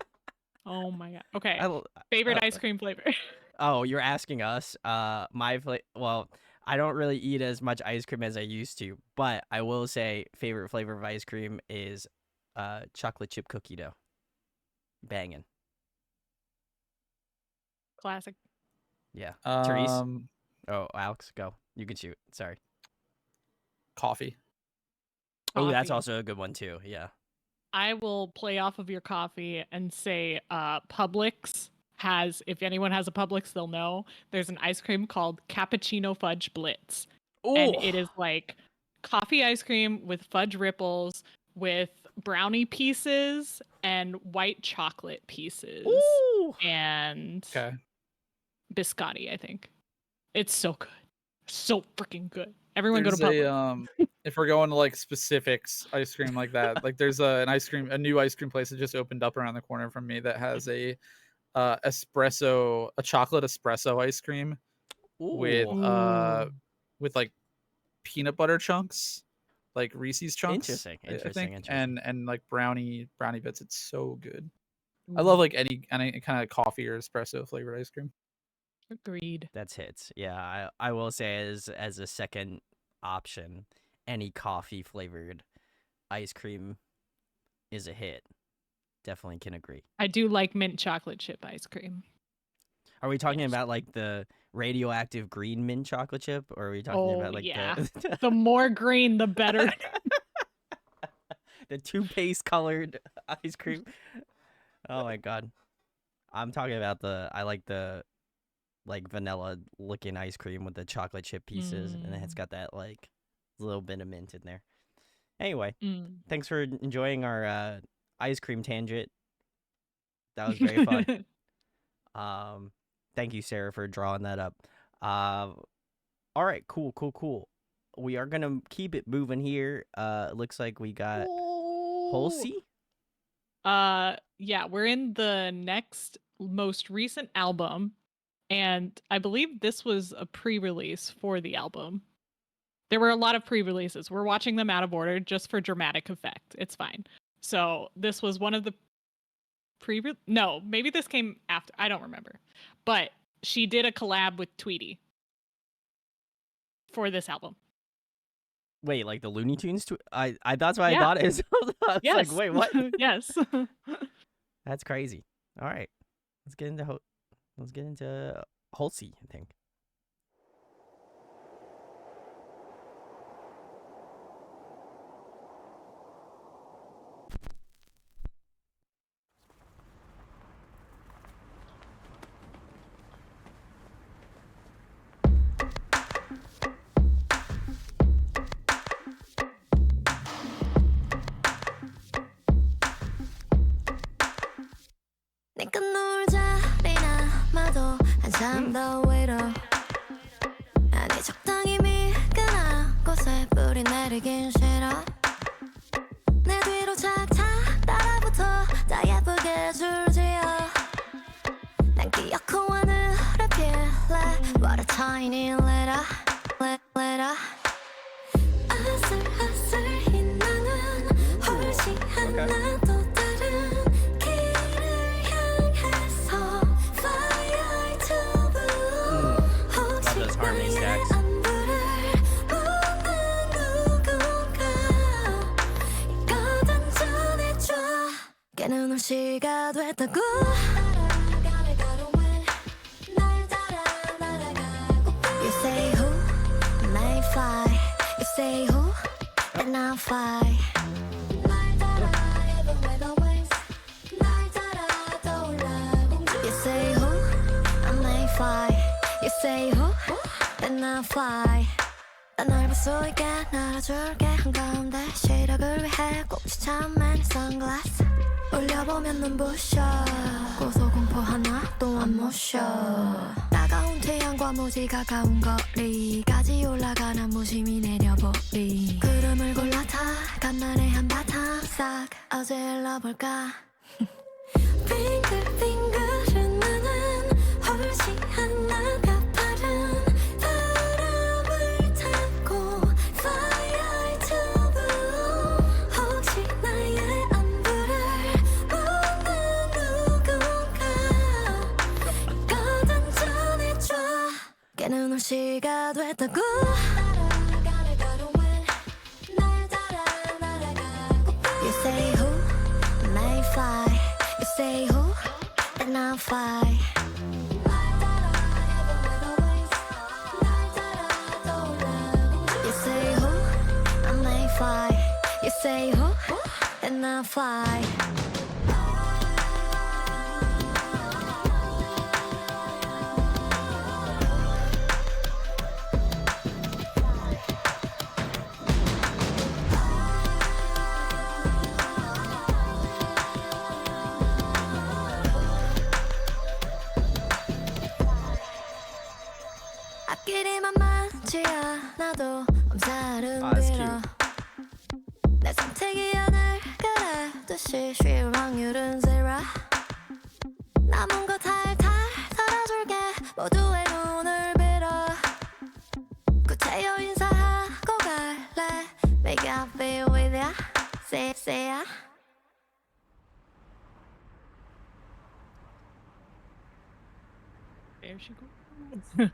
Speaker 2: Oh my god. Okay.
Speaker 1: I-
Speaker 2: Favorite ice cream flavor.
Speaker 1: Oh, you're asking us. Well, I don't really eat as much ice cream as I used to, but I will say favorite flavor of ice cream is chocolate chip cookie dough. Banging.
Speaker 2: Classic.
Speaker 1: Yeah. Therese?
Speaker 3: Um,
Speaker 1: Oh, Alex, go. You can shoot. Sorry.
Speaker 3: Coffee.
Speaker 1: Oh, that's
Speaker 2: Coffee.
Speaker 1: also a good one too. Yeah.
Speaker 2: I will play off of your coffee and say Publix has, if anyone has a Publix, they'll know, there's an ice cream called Cappuccino Fudge Blitz. And it is like coffee ice cream with fudge ripples, with brownie pieces and white chocolate pieces.
Speaker 1: Ooh.
Speaker 2: And
Speaker 3: Okay.
Speaker 2: biscotti, I think. It's so good. So freaking good. Everyone
Speaker 3: There's
Speaker 2: go to Publix.
Speaker 3: if we're going to like specifics ice cream like that, like there's a new ice cream place that just opened up around the corner from me that has a chocolate espresso ice cream with like peanut butter chunks, like Reese's chunks.
Speaker 1: Interesting.
Speaker 3: I think,
Speaker 1: Interesting.
Speaker 3: and like brownie bits. It's so good. I love like any kind of coffee or espresso flavored ice cream.
Speaker 2: Agreed.
Speaker 1: That's hits. Yeah, I will say as a second option, any coffee flavored ice cream is a hit. Definitely can agree.
Speaker 2: I do like mint chocolate chip ice cream.
Speaker 1: Are we talking
Speaker 2: Yes.
Speaker 1: about like the radioactive green mint chocolate chip, or are we talking about like
Speaker 2: yeah.
Speaker 1: the
Speaker 2: The more green, the better.
Speaker 1: the toothpaste colored ice cream? Oh my god. I'm talking about I like the like vanilla looking ice cream with the chocolate chip pieces, and it's got that like little bit of mint in there. Anyway, thanks for enjoying our ice cream tangent. That was very fun. Thank you, Sarah, for drawing that up. All right, cool. We are gonna keep it moving here. It looks like we got Holsey.
Speaker 2: Yeah, we're in the next most recent album, and I believe this was a pre-release for the album. There were a lot of pre-releases. We're watching them out of order just for dramatic effect. It's fine. So this was one of the no, maybe this came after. I don't remember. But she did a collab with Tweety for this album.
Speaker 1: Wait, like the Looney Tunes? I that's what I
Speaker 2: Yeah.
Speaker 1: thought it was. I was
Speaker 2: Yes.
Speaker 1: like, wait, what?
Speaker 2: Yes.
Speaker 1: That's crazy. All right, let's get into Holsey, I think.
Speaker 4: 내가 누울 자리나 마도 한참 더 위로 아니 적당히 미끈한 곳에 뿌리 내리긴 싫어 내 뒤로 tiny letter 아슬아슬 빛나는 홀씨 하나 또 다른 길을 향해서 fire to blue 혹시
Speaker 1: those harmony
Speaker 4: 나의
Speaker 1: stacks.
Speaker 4: 안부를 묻는 누군가 이거든 전해줘 깨는 홀씨가 됐다고 You say who may fly You say who and I'll fly You say who I may fly You say who and I'll fly 난 널 볼 수 있게 날아줄게 한가운데 시력을 위해 꼭 추천한 선글라스 올려보면 눈부셔 고소공포 하나 또 안 모셔 따가운 태양과 무지 가까운 거리까지 올라가는 무심히 내려보리 구름을 골라 타 간만에 한바탕 싹 어질러볼까 빙글빙글은 나는 홀씨 하나가 파른 바람을 타고 fire to blue 혹시 나의 안부를 묻는 누군가 이거든 전해줘 깨는 홀씨가 됐다고 You say who may fly You say who and I'll fly You say who I may fly You say who and I'll fly 앞길이만 많지 않아도 엄살은
Speaker 1: that's
Speaker 4: 빌어
Speaker 1: cute.
Speaker 4: 내 선택이 하늘 가라듯이 쉴 확률은 zero 남은 거 탈탈 털어줄게 모두의 눈을 빌어 구태여 인사하고 갈래 Make I feel with ya say ya
Speaker 2: There she goes.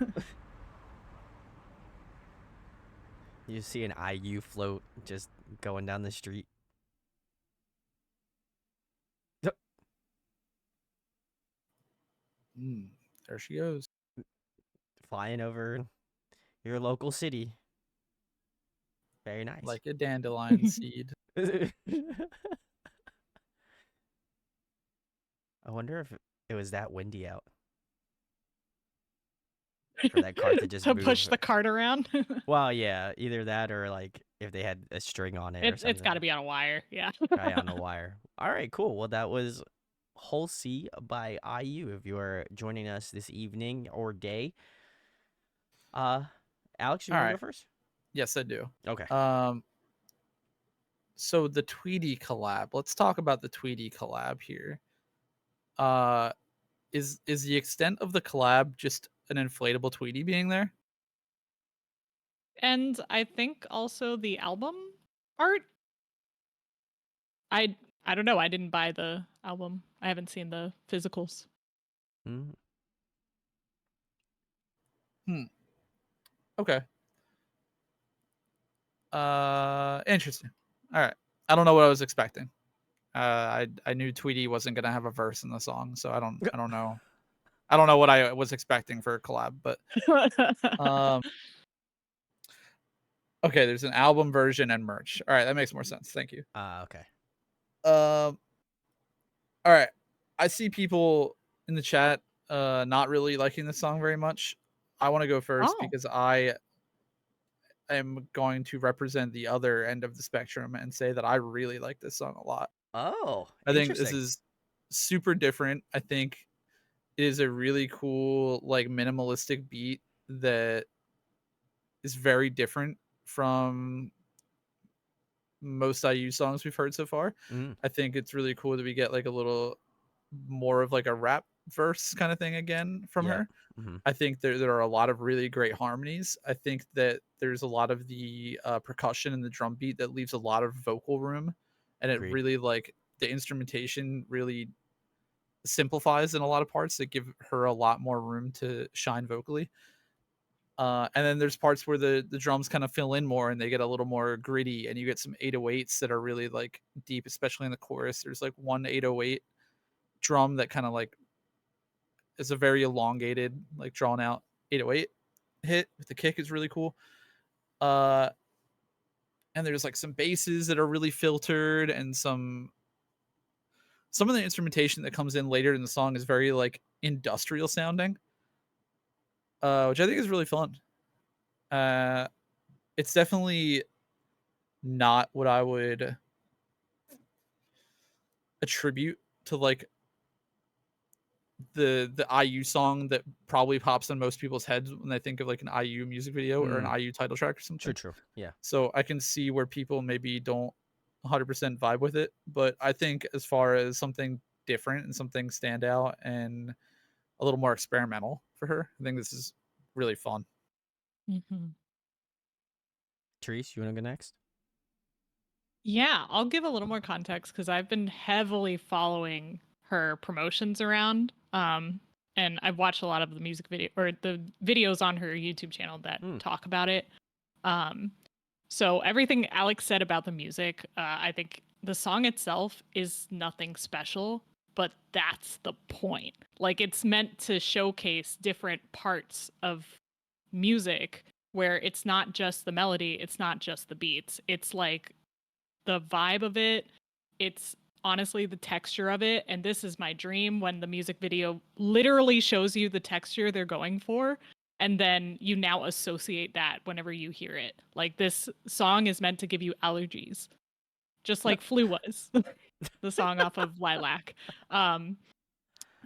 Speaker 1: You see an IU float just going down the street.
Speaker 3: There she goes.
Speaker 1: Flying over your local city. Very nice.
Speaker 3: Like a dandelion seed.
Speaker 1: I wonder if it was that windy out for that cart to just
Speaker 2: to
Speaker 1: move.
Speaker 2: push the cart around.
Speaker 1: Well, yeah, either that or like if they had a string on it or something.
Speaker 2: It's got to be on a wire. Yeah.
Speaker 1: Guy on a wire. All right, cool. Well, that was Holsey by IU. If you're joining us this evening or day, Alex, you want to go first?
Speaker 3: Yes, I do.
Speaker 1: Okay.
Speaker 3: So the Tweety collab. Let's talk about the Tweety collab here. Is the extent of the collab just an inflatable Tweety being there?
Speaker 2: And I think also the album art. I don't know. I didn't buy the album. I haven't seen the physicals.
Speaker 3: Okay. Interesting. All right. I don't know what I was expecting. I knew Tweety wasn't gonna have a verse in the song, so I don't know. I don't know what I was expecting for a collab, but okay, there's an album version and merch. All right, that makes more sense. Thank you.
Speaker 1: Okay.
Speaker 3: All right. I see people in the chat not really liking the song very much. I want to go first because I am going to represent the other end of the spectrum and say that I really like this song a lot.
Speaker 1: Oh,
Speaker 3: I think this is super different. I think it is a really cool, like, minimalistic beat that is very different from most IU songs we've heard so far. I think it's really cool that we get like a little more of like a rap verse kind of thing again from
Speaker 1: Yeah.
Speaker 3: her.
Speaker 1: Mhm.
Speaker 3: I think there are a lot of really great harmonies. I think that there's a lot of the percussion and the drum beat that leaves a lot of vocal room, and it
Speaker 1: Agreed.
Speaker 3: really like the instrumentation really simplifies in a lot of parts that give her a lot more room to shine vocally. And then there's parts where the drums kind of fill in more and they get a little more gritty, and you get some 808s that are really like deep, especially in the chorus. There's like one 808 drum that kind of like is a very elongated, like drawn out 808 hit with the kick is really cool. Uh, and there's like some basses that are really filtered, and some of the instrumentation that comes in later in the song is very like industrial sounding, which I think is really fun. Uh, it's definitely not what I would attribute to like the IU song that probably pops in most people's heads when they think of like an IU music video or an
Speaker 1: Mm.
Speaker 3: IU title track or
Speaker 1: True.
Speaker 3: something.
Speaker 1: True. Yeah.
Speaker 3: So I can see where people maybe don't 100% vibe with it, but I think as far as something different and something stand out and a little more experimental for her, I think this is really fun.
Speaker 2: Mm-hmm.
Speaker 1: Therese, you want to go next?
Speaker 2: Yeah, I'll give a little more context because I've been heavily following her promotions around. And I've watched a lot of the music video or the videos on her YouTube channel that
Speaker 1: Mm.
Speaker 2: talk about it. So everything Alex said about the music, I think the song itself is nothing special, but that's the point. Like it's meant to showcase different parts of music where it's not just the melody, it's not just the beats. It's like the vibe of it. It's honestly the texture of it. And this is my dream when the music video literally shows you the texture they're going for. And then you now associate that whenever you hear it. Like this song is meant to give you allergies, just like Flu was, the song off of Lilac. Um,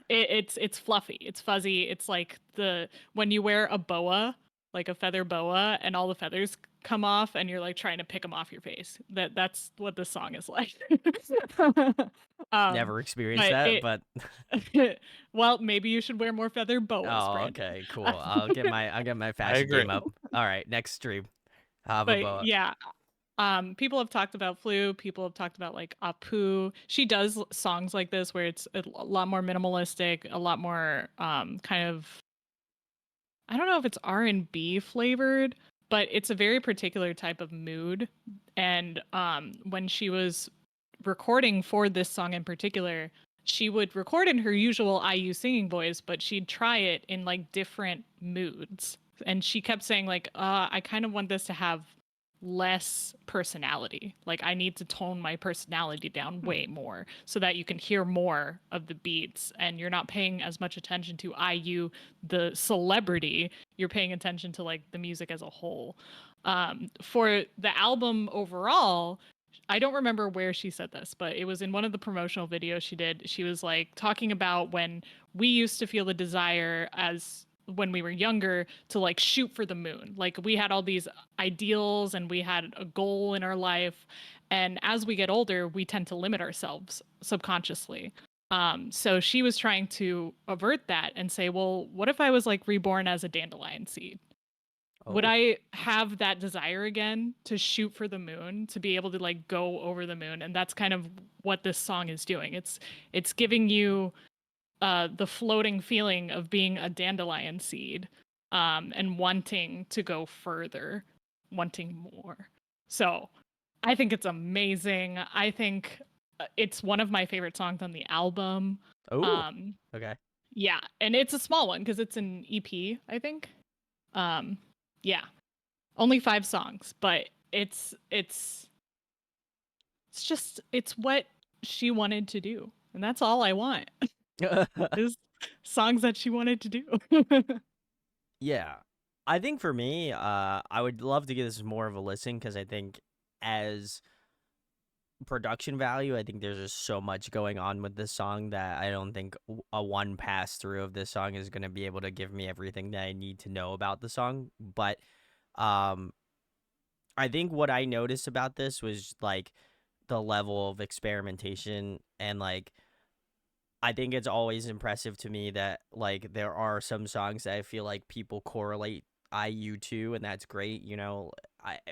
Speaker 2: it's fluffy, it's fuzzy. It's like the when you wear a boa, like a feather boa, and all the feathers come off, and you're like trying to pick them off your face. That's what this song is like. um,
Speaker 1: Never experienced
Speaker 2: but
Speaker 1: that,
Speaker 2: it
Speaker 1: but
Speaker 2: well, maybe you should wear more feather boas,
Speaker 1: oh,
Speaker 2: Brandon.
Speaker 1: okay, cool. I'll get my
Speaker 3: I
Speaker 1: fashion
Speaker 3: agree.
Speaker 1: game up. All right, next stream. Have a
Speaker 2: But
Speaker 1: boa.
Speaker 2: yeah, people have talked about Flu. People have talked about like Apu. She does songs like this where it's a lot more minimalistic, a lot more kind of I don't know if it's R&B flavored, but it's a very particular type of mood. And when she was recording for this song in particular, she would record in her usual IU singing voice, but she'd try it in like different moods. And she kept saying like, I kind of want this to have less personality. Like I need to tone my personality down way more so that you can hear more of the beats and you're not paying as much attention to IU the celebrity. You're paying attention to like the music as a whole. For the album overall, I don't remember where she said this, but it was in one of the promotional videos she did. She was like talking about when we used to feel the desire as when we were younger to like shoot for the moon. Like we had all these ideals and we had a goal in our life. And as we get older, we tend to limit ourselves subconsciously. So she was trying to avert that and say, well, what if I was like reborn as a dandelion seed? Would
Speaker 1: Oh,
Speaker 2: I have that desire again to shoot for the moon, to be able to like go over the moon? And that's kind of what this song is doing. It's giving you the floating feeling of being a dandelion seed, and wanting to go further, wanting more. So I think it's amazing. I think it's one of my favorite songs on the album.
Speaker 1: oh,
Speaker 2: Um,
Speaker 1: okay.
Speaker 2: yeah, and it's a small one because it's an EP, I think. Um, yeah, only 5 songs, but it's what she wanted to do, and that's all I want. Is songs that she wanted to do.
Speaker 1: Yeah. I think for me, I would love to give this more of a listen because I think as production value, I think there's just so much going on with this song that I don't think a one pass through of this song is going to be able to give me everything that I need to know about the song. But um, I think what I noticed about this was like the level of experimentation and like I think it's always impressive to me that like there are some songs that I feel like people correlate IU to, and that's great. You know,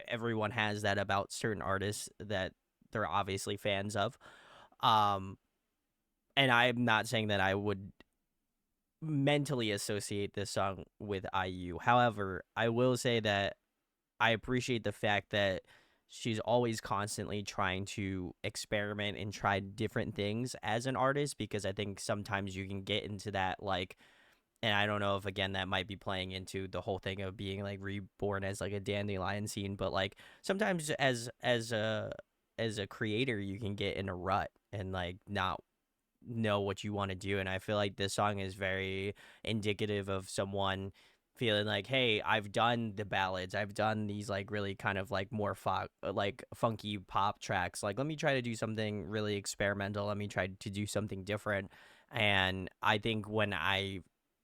Speaker 1: everyone has that about certain artists that they're obviously fans of. Um, and I'm not saying that I would mentally associate this song with IU. However, I will say that I appreciate the fact that she's always constantly trying to experiment and try different things as an artist, because I think sometimes you can get into that like, and I don't know if again that might be playing into the whole thing of being like reborn as like a dandelion scene, but like sometimes as a creator you can get in a rut and like not know what you want to do. And I feel like this song is very indicative of someone feeling like, hey, I've done the ballads, I've done these like really kind of like more like funky pop tracks, like let me try to do something really experimental, let me try to do something different. And I think when I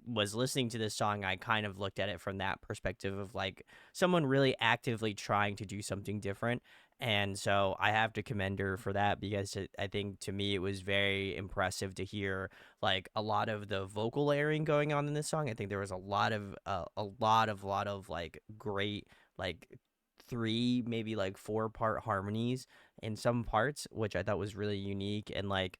Speaker 1: was listening to this song, I kind of looked at it from that perspective of like someone really actively trying to do something different. And so I have to commend her for that, because I think to me it was very impressive to hear like a lot of the vocal layering going on in this song. I think there was a lot of like great like 3 maybe like 4-part harmonies in some parts, which I thought was really unique. And like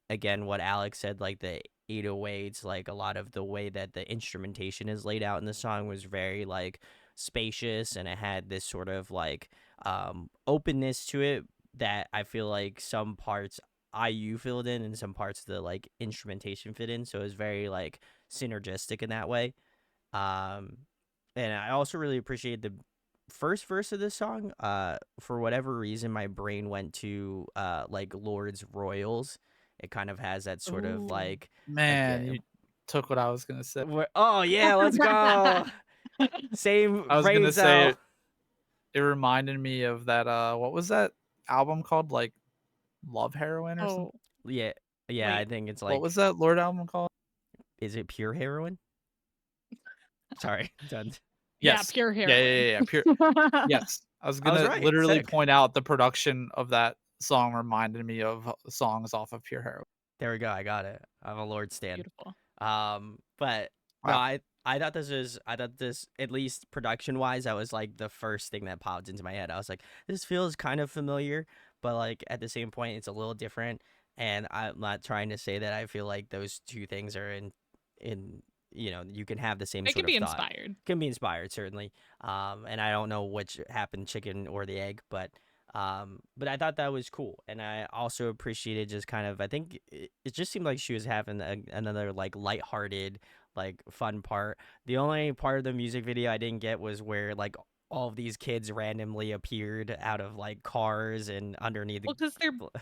Speaker 1: again, what Alex said, like the 808s, like a lot of the way that the instrumentation is laid out in the song was very like spacious, and it had this sort of like openness to it that I feel like some parts IU filled in and some parts of the like instrumentation fit in, so it was very like synergistic in that way. um and I also really appreciate the first verse of this song. For whatever reason my brain went to like Lord's Royals. It kind of has that sort of
Speaker 2: Ooh.
Speaker 1: like
Speaker 3: Man, you took what I was gonna say.
Speaker 1: oh yeah, let's go. Same
Speaker 3: I was
Speaker 1: brain
Speaker 3: gonna say
Speaker 1: cell.
Speaker 3: it reminded me of that. What was that album called? Like Love Heroin or something?
Speaker 2: Oh,
Speaker 1: Yeah, yeah, I
Speaker 2: wait.
Speaker 1: think it's
Speaker 3: What
Speaker 1: like,
Speaker 3: was that Lord album called?
Speaker 1: is it Pure Heroin? Sorry, done.
Speaker 2: Yeah,
Speaker 3: Yes.
Speaker 2: pure
Speaker 3: Yeah, yeah,
Speaker 2: heroin.
Speaker 3: yeah, yeah. Pure. Yes. I was
Speaker 1: I was
Speaker 3: gonna
Speaker 1: right.
Speaker 3: literally
Speaker 1: Sick.
Speaker 3: point out the production of that song reminded me of songs off of Pure Heroin.
Speaker 1: There we go. I got it. I'm a Lord stan.
Speaker 2: Beautiful.
Speaker 1: But no,
Speaker 3: Wow.
Speaker 1: I thought this, at least production wise, that was like the first thing that popped into my head. I was like, this feels kind of familiar, but like at the same point, it's a little different. And I'm not trying to say that I feel like those two things are in you can have the same
Speaker 2: It
Speaker 1: sort
Speaker 2: can
Speaker 1: of
Speaker 2: be
Speaker 1: thought.
Speaker 2: inspired.
Speaker 1: Can be inspired, certainly. And I don't know which happened, chicken or the egg, but I thought that was cool. And I also appreciated just kind of, I think it just seemed like she was having another like lighthearted, like fun part. The only part of the music video I didn't get was where like all of these kids randomly appeared out of like cars and underneath
Speaker 2: Well, because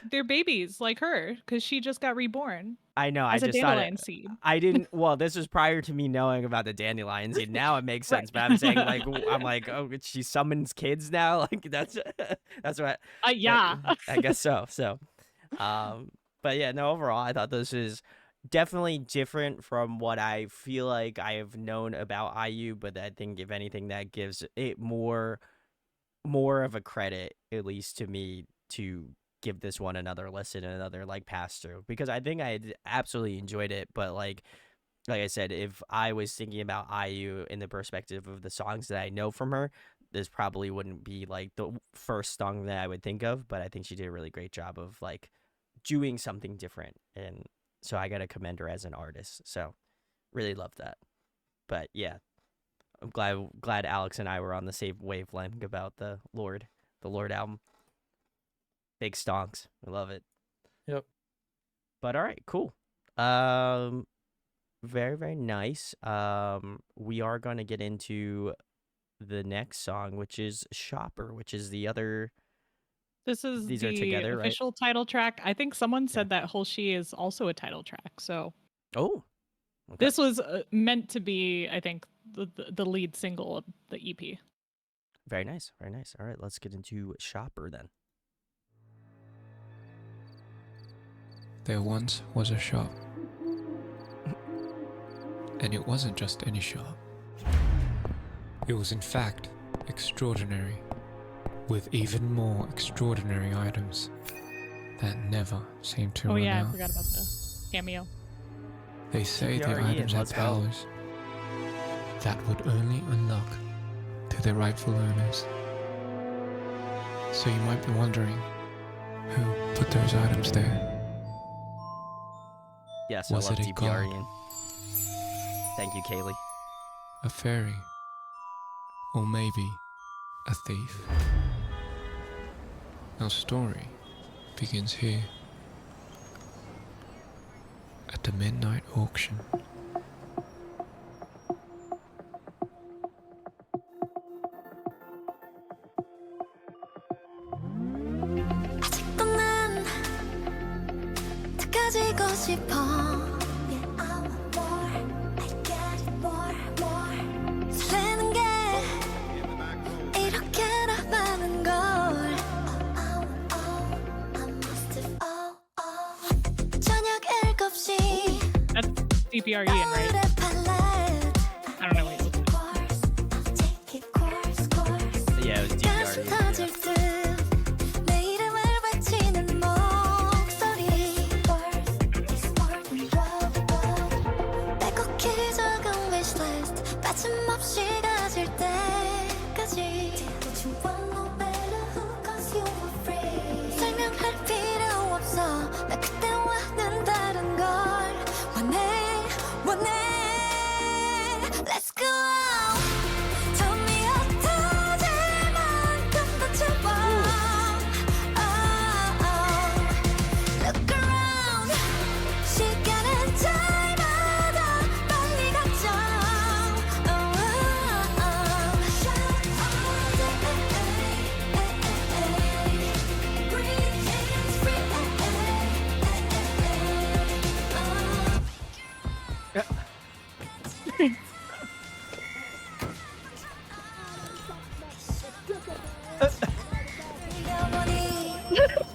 Speaker 2: they're babies like her, because she just got reborn
Speaker 1: I know. I
Speaker 2: as a
Speaker 1: just thought
Speaker 2: dandelion seed.
Speaker 1: I didn't. Well, this was prior to me knowing about the dandelion seed. Now it makes
Speaker 2: Right.
Speaker 1: sense. But I'm saying like I'm like, oh, she summons kids now. Like that's what.
Speaker 2: Yeah.
Speaker 1: I guess so. So, um, but yeah, no. Overall, I thought this is definitely different from what I feel like I have known about IU. But I think if anything, that gives it more of a credit, at least to me, to give this one another listen and another like pass through, because I think I absolutely enjoyed it. But like I said, if I was thinking about IU in the perspective of the songs that I know from her, this probably wouldn't be like the first song that I would think of. But I think she did a really great job of like doing something different, and so I gotta commend her as an artist. So really love that. But yeah, I'm glad Alex and I were on the same wavelength about the Lord album. Big stonks. I love it.
Speaker 3: Yep.
Speaker 1: But all right, cool. Very, very nice. We are gonna get into the next song, which is Shopper, which is the other.
Speaker 2: This is
Speaker 1: These are
Speaker 2: the
Speaker 1: together, right?
Speaker 2: official title track. I think someone said that Holi is also a title track. So
Speaker 1: Oh, okay.
Speaker 2: this was meant to be, I think, the lead single of the EP.
Speaker 1: Very nice, very nice. All right, let's get into Shopper then.
Speaker 6: There once was a shop. And it wasn't just any shop. It was in fact extraordinary, with even more extraordinary items that never seemed to
Speaker 2: Oh
Speaker 6: run
Speaker 2: yeah,
Speaker 6: out.
Speaker 2: I forgot about the cameo.
Speaker 6: They say the
Speaker 1: TPRE,
Speaker 6: items had
Speaker 1: let's go.
Speaker 6: powers that would only unlock to their rightful owners. So you might be wondering, who put those items there?
Speaker 1: Yes,
Speaker 6: Was
Speaker 1: I love
Speaker 6: it a god?
Speaker 1: TPRE. Thank you, Kaylee.
Speaker 6: A fairy? Or maybe a thief? Our story begins here, at the midnight auction.
Speaker 4: 아직도 난 다 가지고 싶어. Yeah, I want more. I get it more, more. 설레는 게 이렇게나 많은 걸. Oh, oh, oh, I must have, oh, oh. 저녁 7시
Speaker 2: That's CPRE, right?
Speaker 4: 노을의 팔레트.
Speaker 2: I don't know what it looks like.
Speaker 4: Course, I'll take it course, course.
Speaker 1: Yeah, it was
Speaker 4: 가슴
Speaker 1: TPRE.
Speaker 4: 터질
Speaker 1: Yeah.
Speaker 4: 듯 내 이름을 외치는 목소리. It's more than love. 빼곡히 적은 wishlist 빠짐없이 가질 때까지. What you want, no matter who, 'cause you were free. 설명할 필요 없어. 나 그때와는 다른 걸 원해, 원해. Let's go. Tell me 어떠질 만큼 더 채워. Oh, oh. Look around. 시간은 잘마다 빨리 가죠. Oh, oh, oh. Shine all day. Breathe in free.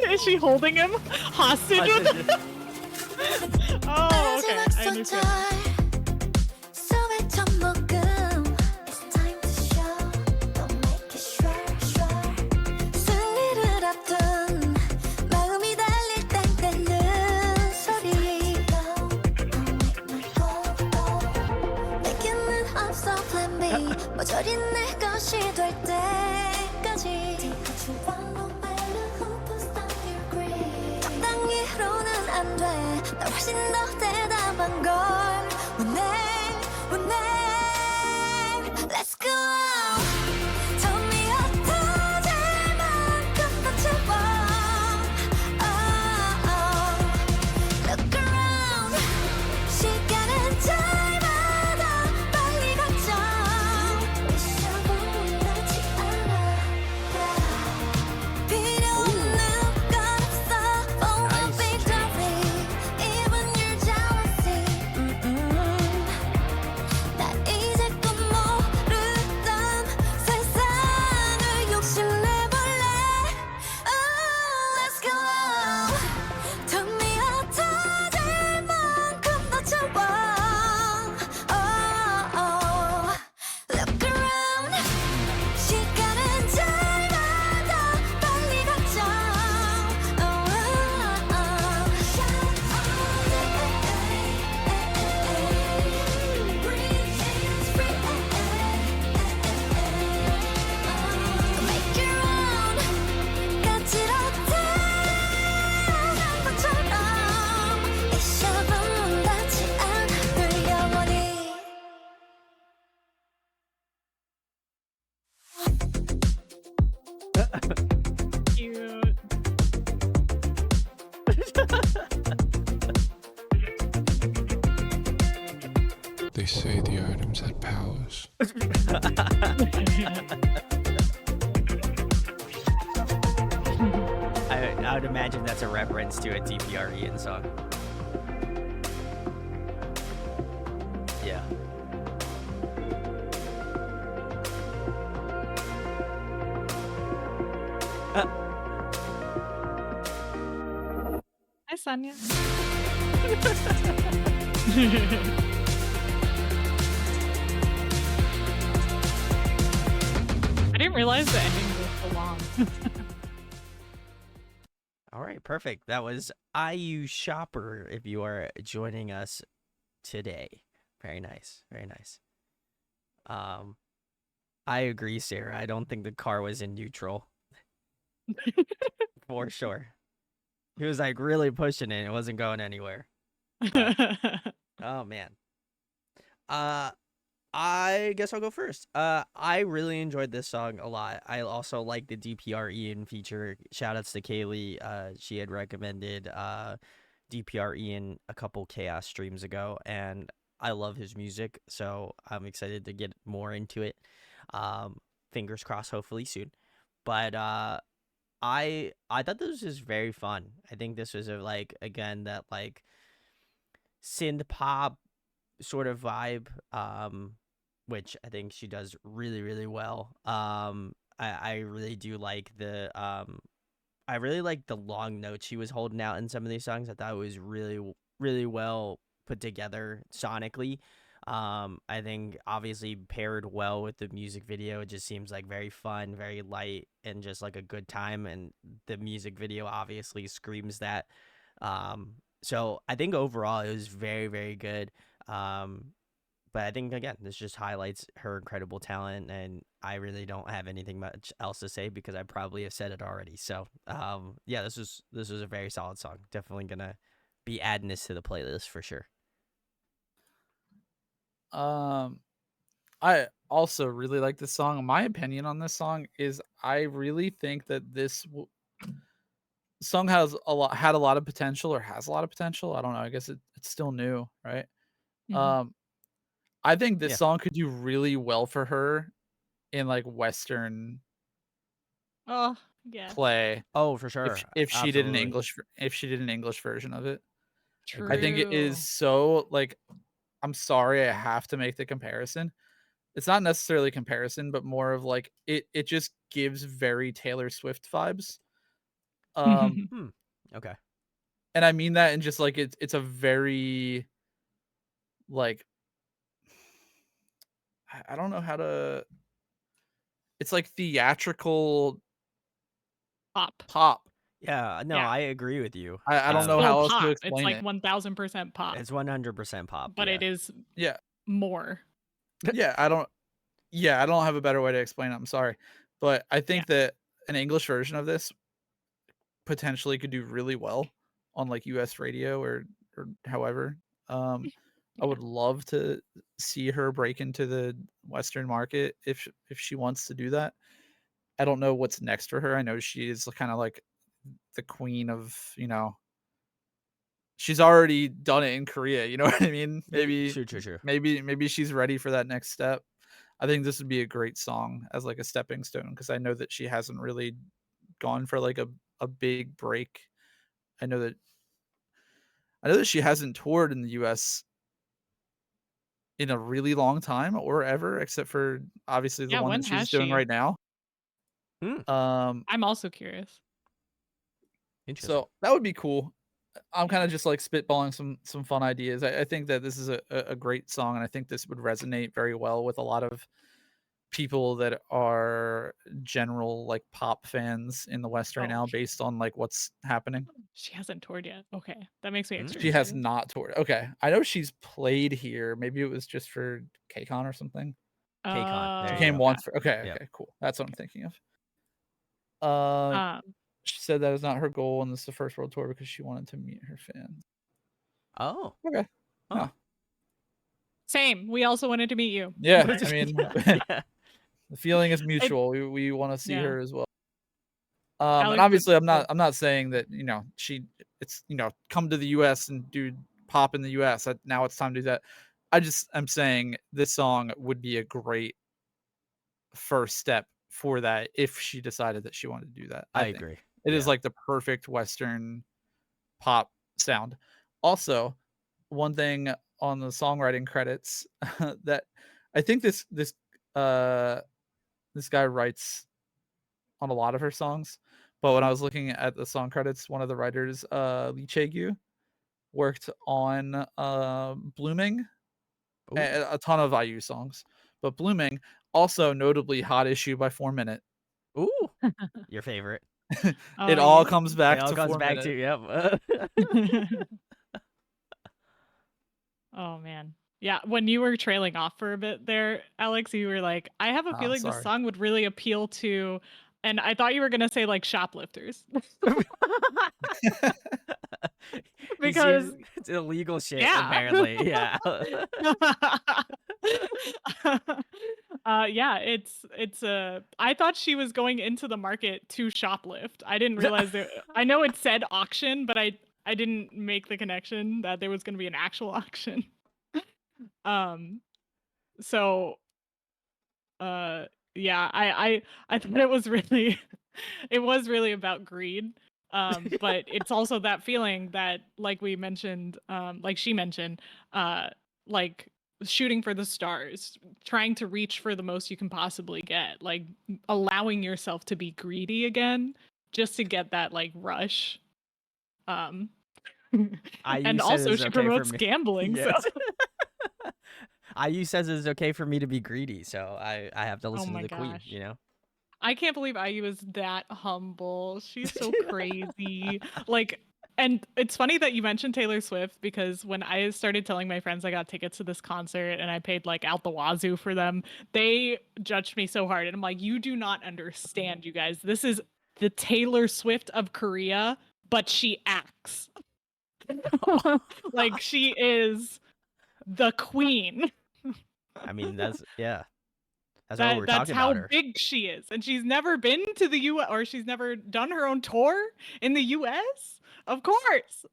Speaker 2: Is she holding him hostage with him? Oh, okay. I understand.
Speaker 4: 소의 첫 모금. It's time to show. Don't make it sure, sure. 승리를 앞둔 마음이 달릴 땐 떼는 소리. 내게는 없어 plan B. 모조리 내 것이 될 때까지. 적당히로는 안 돼. 나 훨씬 더 대담한 걸 원해, 원해. Let's go. Tell me 어떠질 만큼 더 채워. Oh, oh. Look around. 시간은 잘마다 빨리 가죠. 미쳐보면 닿지 않아. 필요 없는 건 없어. For a victory. Even your jealousy. 나 이제껏 모르던 세상을 욕심내볼래. Oh, let's go. Tell me 어떠질 만큼 더 채워. Oh, oh. Look around. 시간은 잘마다 빨리 가죠. Oh, oh, oh. Shine all day. Breathe in free. Make your own. 까지렇게 난 것처럼 이셔보면 닿지 않을 영원히.
Speaker 2: Cute.
Speaker 6: They say the items had powers.
Speaker 1: I would imagine that's a reference to a TPRE song. Yeah.
Speaker 2: Hi, Sonia. I didn't realize the ending was so long.
Speaker 1: All right, perfect. That was IU Shopper. If you are joining us today. Very nice. Very nice. I agree, Sarah. I don't think the car was in neutral for sure. He was like really pushing it. It wasn't going anywhere. But, oh man. I guess I'll go first. I really enjoyed this song a lot. I also like the DPR Ian feature. Shoutouts to Kaylee. She had recommended DPR Ian a couple Chaos streams ago, and I love his music, so I'm excited to get more into it. Fingers crossed, hopefully soon. But I thought this was very fun. I think this was again that like synth pop sort of vibe, which I think she does really, really well. I really do like I really like the long notes she was holding out in some of these songs. I thought it was really, really well put together sonically. I think obviously paired well with the music video. It just seems like very fun, very light, and just like a good time. And the music video obviously screams that. So I think overall it was very, very good. But I think again, this just highlights her incredible talent, and I really don't have anything much else to say because I probably have said it already. So, yeah, this was a very solid song. Definitely gonna be adding this to the playlist for sure.
Speaker 3: I also really like this song. My opinion on this song is I really think that this song had a lot of potential, or has a lot of potential. I don't know. I guess it's still new, right?
Speaker 2: Mhm.
Speaker 3: I think this
Speaker 1: Yeah.
Speaker 3: song could do really well for her in like Western
Speaker 2: Oh, yeah.
Speaker 3: play
Speaker 1: Oh, for sure.
Speaker 3: if she did an
Speaker 1: Absolutely.
Speaker 3: English version of it. I
Speaker 1: Agreed.
Speaker 3: think it is
Speaker 2: True.
Speaker 3: so like I'm sorry I have to make the comparison. It's not necessarily comparison, but more of like it just gives very Taylor Swift vibes.
Speaker 1: Hmm. Okay.
Speaker 3: And I mean that in just like it's a very like I don't know how to it's like theatrical
Speaker 2: Pop.
Speaker 3: pop.
Speaker 1: Yeah. No,
Speaker 2: Yeah.
Speaker 1: I agree with you.
Speaker 3: I don't
Speaker 2: It's
Speaker 3: know
Speaker 2: still
Speaker 3: how else to
Speaker 2: pop. It's
Speaker 3: explain
Speaker 2: like
Speaker 3: it.
Speaker 2: 1000% pop,
Speaker 1: It's 100% pop.
Speaker 2: but
Speaker 1: Yeah.
Speaker 2: it is
Speaker 3: Yeah.
Speaker 2: more.
Speaker 3: Yeah, I don't have a better way to explain it. I'm sorry. But I think that an English version of this potentially could do really well on like US radio or however. I would love to see her break into the Western market if she wants to do that. I don't know what's next for her. I know she is kind of like the queen of, she's already done it in Korea, you know what I mean?
Speaker 1: True.
Speaker 3: Maybe she's ready for that next step. I think this would be a great song as like a stepping stone because I know that she hasn't really gone for like a big break. I know that she hasn't toured in the US in a really long time or ever, except for obviously the
Speaker 2: Yeah,
Speaker 3: one
Speaker 2: when
Speaker 3: that
Speaker 2: has
Speaker 3: she's doing
Speaker 2: she?
Speaker 3: right now.
Speaker 1: Hmm.
Speaker 2: I'm also curious.
Speaker 1: Interesting.
Speaker 3: So that would be cool. I'm kind
Speaker 2: Yeah.
Speaker 3: of just like spitballing some fun ideas. I think that this is a great song, and I think this would resonate very well with a lot of people that are general like pop fans in the West right
Speaker 2: Oh,
Speaker 3: now, based on like what's happening.
Speaker 2: she hasn't toured yet. Okay. That makes me extra
Speaker 3: She has
Speaker 2: excited.
Speaker 3: not toured. Okay, I know she's played here. Maybe it was just for KCON or something.
Speaker 1: KCON. There
Speaker 3: She
Speaker 1: you
Speaker 3: came
Speaker 1: go.
Speaker 3: once for. Okay,
Speaker 1: Yep.
Speaker 3: okay, cool. That's what I'm thinking of. Uh,
Speaker 2: Um,
Speaker 3: she said that is not her goal, and this is the first world tour because she wanted to meet her fans.
Speaker 1: Oh.
Speaker 3: Okay.
Speaker 1: Huh.
Speaker 3: Yeah.
Speaker 2: same. We also wanted to meet you.
Speaker 3: Yeah. I mean,
Speaker 1: Yeah.
Speaker 3: the feeling is mutual. We want to see
Speaker 2: Yeah.
Speaker 3: her as well. And
Speaker 2: Alex
Speaker 3: obviously,
Speaker 2: would
Speaker 3: I'm not saying that it's come to the U.S. and do pop in the U.S. Now it's time to do that. I'm saying this song would be a great first step for that if she decided that she wanted to do that.
Speaker 1: I
Speaker 3: think
Speaker 1: agree.
Speaker 3: it is
Speaker 1: Yeah.
Speaker 3: like the perfect Western pop sound. Also, one thing on the songwriting credits that I think this guy writes on a lot of her songs, but when I was looking at the song credits, one of the writers, Lee Chae-gyu, worked on Blooming,
Speaker 1: Ooh.
Speaker 3: a ton of IU songs, but Blooming also notably Hot Issue by 4 Minute.
Speaker 1: Ooh. Your favorite.
Speaker 3: It
Speaker 2: Oh,
Speaker 3: all
Speaker 2: yeah.
Speaker 3: comes
Speaker 1: It
Speaker 3: back
Speaker 1: all
Speaker 3: to
Speaker 1: comes
Speaker 3: 4
Speaker 1: back
Speaker 3: Minute.
Speaker 1: to yep.
Speaker 2: Oh man. Yeah, when you were trailing off for a bit there, Alex, you were like, I have a
Speaker 3: Oh,
Speaker 2: feeling this
Speaker 3: sorry.
Speaker 2: song would really appeal to, and I thought you were gonna say like shoplifters.
Speaker 1: He's
Speaker 2: Because
Speaker 1: it's illegal shit,
Speaker 2: yeah.
Speaker 1: apparently. Yeah.
Speaker 2: Yeah, it's I thought she was going into the market to shoplift. I didn't realize I know it said auction, but I didn't make the connection that there was going to be an actual auction. So yeah, I thought it was really it was really about greed. But it's also that feeling that, like we mentioned, like she mentioned, like shooting for the stars, trying to reach for the most you can possibly get, like allowing yourself to be greedy again just to get that like rush. Um
Speaker 1: IU
Speaker 2: and
Speaker 1: said
Speaker 2: also
Speaker 1: it's
Speaker 2: she
Speaker 1: okay for
Speaker 2: promotes
Speaker 1: me.
Speaker 2: gambling, so
Speaker 1: Yes. IU says it's okay for me to be greedy, so I have to
Speaker 2: oh
Speaker 1: listen to
Speaker 2: my
Speaker 1: the queen,
Speaker 2: gosh.
Speaker 1: you know?
Speaker 2: I can't believe IU is that humble. She's so crazy. Like, and it's funny that you mentioned Taylor Swift, because when I started telling my friends I got tickets to this concert and I paid like out the wazoo for them, they judged me so hard. And I'm like, you do not understand, you guys. This is the Taylor Swift of Korea, but she acts. Like, she is the queen.
Speaker 1: I mean, that's what we're
Speaker 2: That's
Speaker 1: talking
Speaker 2: how
Speaker 1: about her.
Speaker 2: big she is. And she's never been to the US, or she's never done her own tour in the US. Of course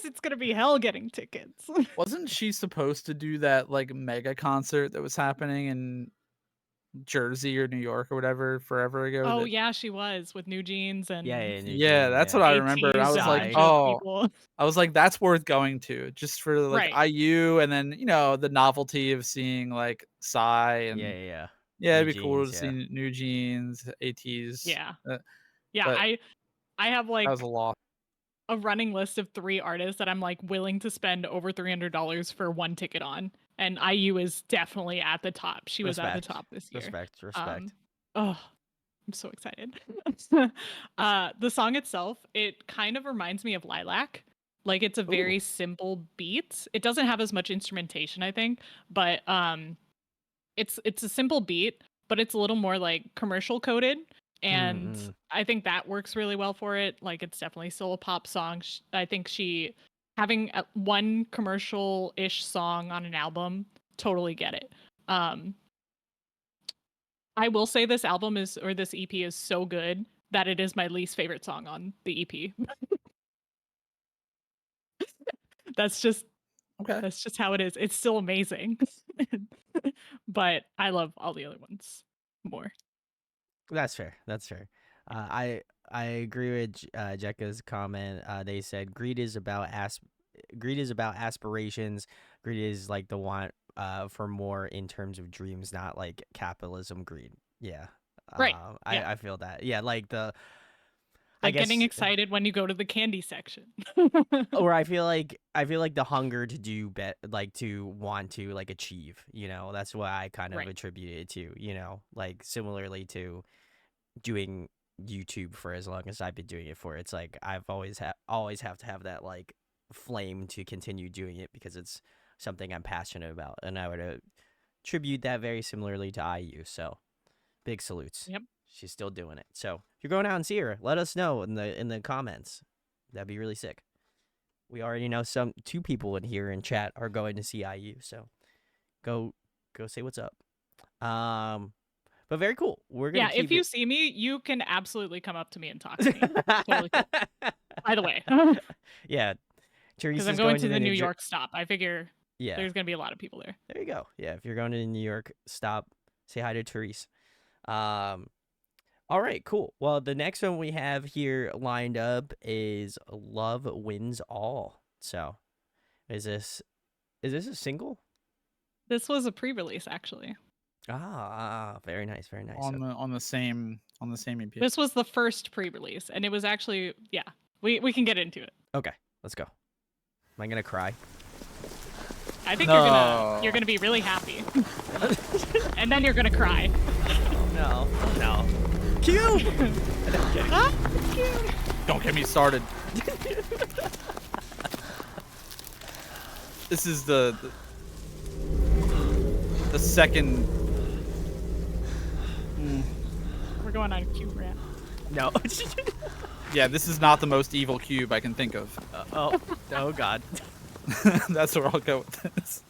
Speaker 2: it's going to be hell getting tickets.
Speaker 3: Wasn't she supposed to do that like mega concert that was happening in Jersey or New York or whatever forever ago?
Speaker 2: Oh
Speaker 3: That
Speaker 2: yeah, she was with New Jeans and
Speaker 1: Yeah, New
Speaker 3: yeah,
Speaker 1: Jeans,
Speaker 3: that's
Speaker 1: yeah.
Speaker 3: what I remember. And I
Speaker 2: ATs
Speaker 3: was
Speaker 2: and a
Speaker 3: like,
Speaker 2: bunch
Speaker 1: Psy.
Speaker 2: of
Speaker 3: oh,
Speaker 2: people.
Speaker 3: I was like, that's worth going to just for like
Speaker 2: Right.
Speaker 3: IU, and then the novelty of seeing like Psy and
Speaker 1: Yeah.
Speaker 3: yeah,
Speaker 1: New
Speaker 3: it'd be cool to
Speaker 1: Jeans, yeah.
Speaker 3: see New Jeans, ATs.
Speaker 2: Yeah.
Speaker 3: uh,
Speaker 2: Yeah,
Speaker 3: but
Speaker 2: I have
Speaker 3: that
Speaker 2: like
Speaker 3: was a lot.
Speaker 2: a running list of 3 artists that I'm like willing to spend over $300 for one ticket on. And IU is definitely at the top. She was at the top this year.
Speaker 1: Respect.
Speaker 2: Oh, I'm so excited. The song itself, it kind of reminds me of Lilac. Like, it's a very simple beat. It doesn't have as much instrumentation, I think, but it's a simple beat, but it's a little more like commercial coded, and I think that works really well for it. Like, it's definitely still a pop song. I think she having one commercial-ish song on an album, totally get it. I will say this album this EP is so good that it is my least favorite song on the EP. That's just
Speaker 3: Okay.
Speaker 2: That's just how it is. It's still amazing. But I love all the other ones more.
Speaker 1: That's fair. I agree with Jekka's comment. They said greed is about aspirations. Greed is like the want for more in terms of dreams, not like capitalism greed. Yeah.
Speaker 2: Right.
Speaker 1: I feel that. Yeah, like I
Speaker 2: Like
Speaker 1: guess
Speaker 2: getting excited when you go to the candy section.
Speaker 1: or I feel like the hunger to do like to want to like achieve, that's what I kind of
Speaker 2: Right.
Speaker 1: attribute it to, like similarly to doing YouTube for as long as I've been doing it for. It's like I've always have to have that like flame to continue doing it because it's something I'm passionate about, and I would attribute that very similarly to IU. So big salutes.
Speaker 2: Yep.
Speaker 1: She's still doing it. So if you're going out and see her, let us know in the comments. That'd be really sick. We already know 2 people in here in chat are going to see IU, so go say what's up. But very cool. We're gonna
Speaker 2: if you see me, you can absolutely come up to me and talk to me. Totally cool. By the way.
Speaker 1: Yeah.
Speaker 2: Because I'm going to the New York stop. I figure there's gonna be a lot of people there.
Speaker 1: There you go. Yeah, if you're going to the New York stop, say hi to Therese. All right, cool. Well, the next one we have here lined up is Love Wins All. So, is this a single?
Speaker 2: This was a pre-release, actually.
Speaker 1: Very nice.
Speaker 3: On the same EP.
Speaker 2: This was the first pre-release, and it was actually we can get into it.
Speaker 1: Okay, let's go. Am I gonna cry?
Speaker 2: I think you're gonna be really happy, and then you're gonna cry.
Speaker 1: No. Cube!
Speaker 3: Don't get me started. This is the the second.
Speaker 2: We're going on a cube rant.
Speaker 1: No.
Speaker 3: Yeah, this is not the most evil cube I can think of.
Speaker 1: Oh God.
Speaker 3: That's where I'll go with this.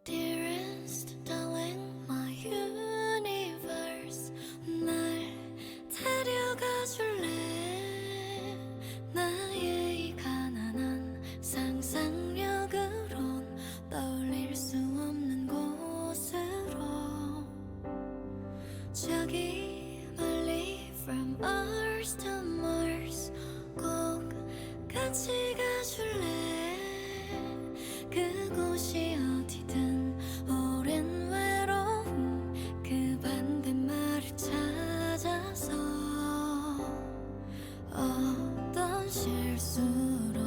Speaker 4: Dearest darling, my universe, 날 데려가 줄래? 나의 이 가난한 상상력으론 떠올릴 수 없는 곳으로 저기 멀리 from Earth to Mars 꼭 같이 가줄래? 그곳이 어디든 오랜 외로움 그 반대말을 찾아서 어떤 실수로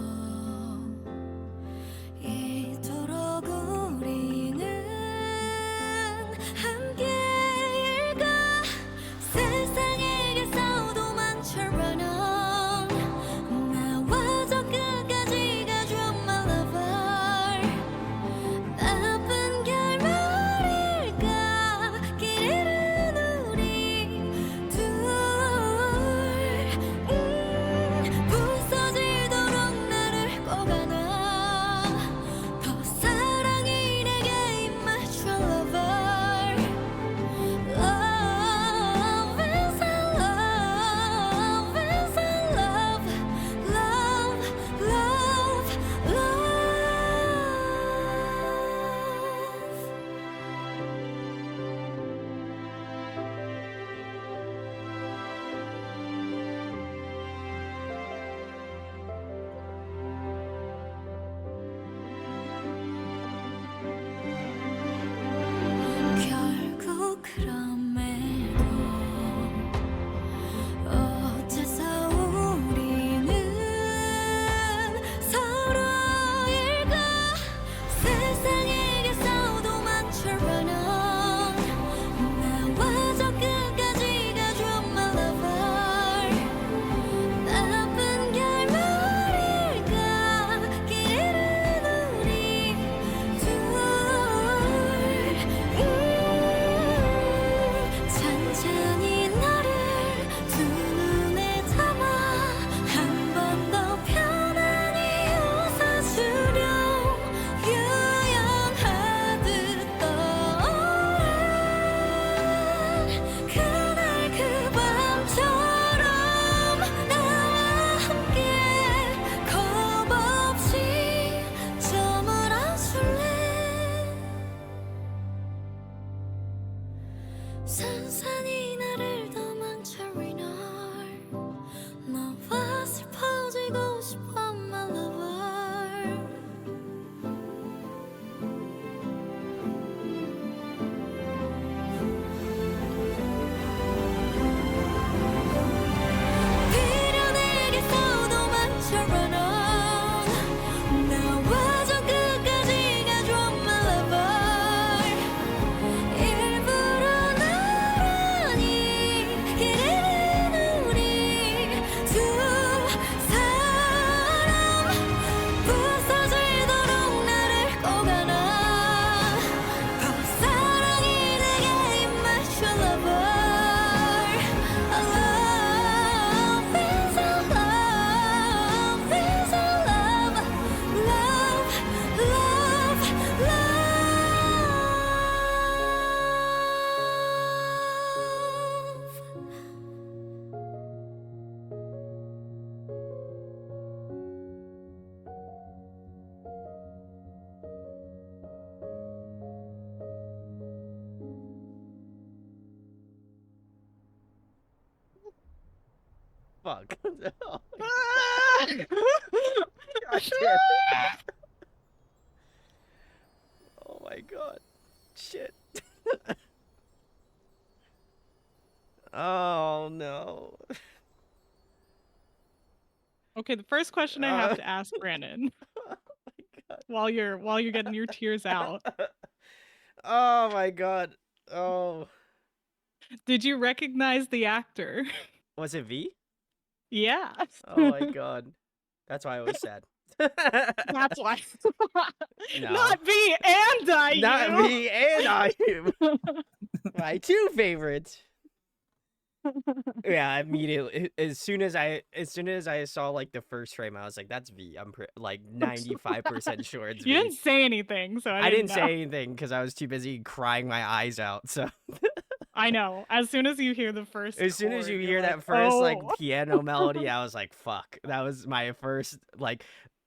Speaker 4: 이토록 우리는 함께일까? 세상에게서 도망쳐 run on 나와 저 끝까지 가줘 my lover 나쁜 결말일까? 길 잃은 우리 둘 부서지도록 나를 꼭 안아 더 사랑이 내게 임하죠 lover Love is a love is a love love love love 결국 그럼에도 어째서 우리는 서로일까? 세상에게서 도망쳐 run on 나와 저 끝까지 가줘 my lover 나쁜 결말일까? 길 잃은 우리 둘 천천히 너를 두 눈에 담아 한 번 더 편안히 웃어주려 유연하듯 떠오른 그날 그 밤처럼 나와 함께 겁 없이 저물어줄래? 산산이 나를 도망쳐 renar 너와 슬퍼지고 싶어 my lover 비련에게서 도망쳐 run on 나와 저 끝까지 가줘 my lover 일부러 나란히 길 잃은 우리 두 사람 부서지도록 나를 꼭 안아 더 사랑이 내게 임하죠 lover Love is a love is a love love love
Speaker 1: Fuck. God damn. Oh my God. Shit. Oh no.
Speaker 2: Okay, the first question I have to ask Brandon
Speaker 1: Oh my god.
Speaker 2: while you're getting your tears out.
Speaker 1: Oh my god. Oh.
Speaker 2: Did you recognize the actor?
Speaker 1: Was it V?
Speaker 2: Yeah.
Speaker 1: Oh my god. That's why I was sad.
Speaker 2: That's why.
Speaker 1: No.
Speaker 2: Not me and I.
Speaker 1: Not me and I. My two favorites. Yeah, immediately as soon as I saw like the first frame, I was like, "That's V." I'm like 95% sure it's
Speaker 2: You
Speaker 1: V.
Speaker 2: didn't say anything, so
Speaker 1: I didn't
Speaker 2: know.
Speaker 1: say anything because I was too busy crying my eyes out. So
Speaker 2: I know. As soon as you hear the first,
Speaker 1: as soon as
Speaker 2: chord,
Speaker 1: you
Speaker 2: you're
Speaker 1: hear
Speaker 2: like,
Speaker 1: that first like
Speaker 2: "Oh."
Speaker 1: piano melody, I was like, "Fuck!" That was my first like.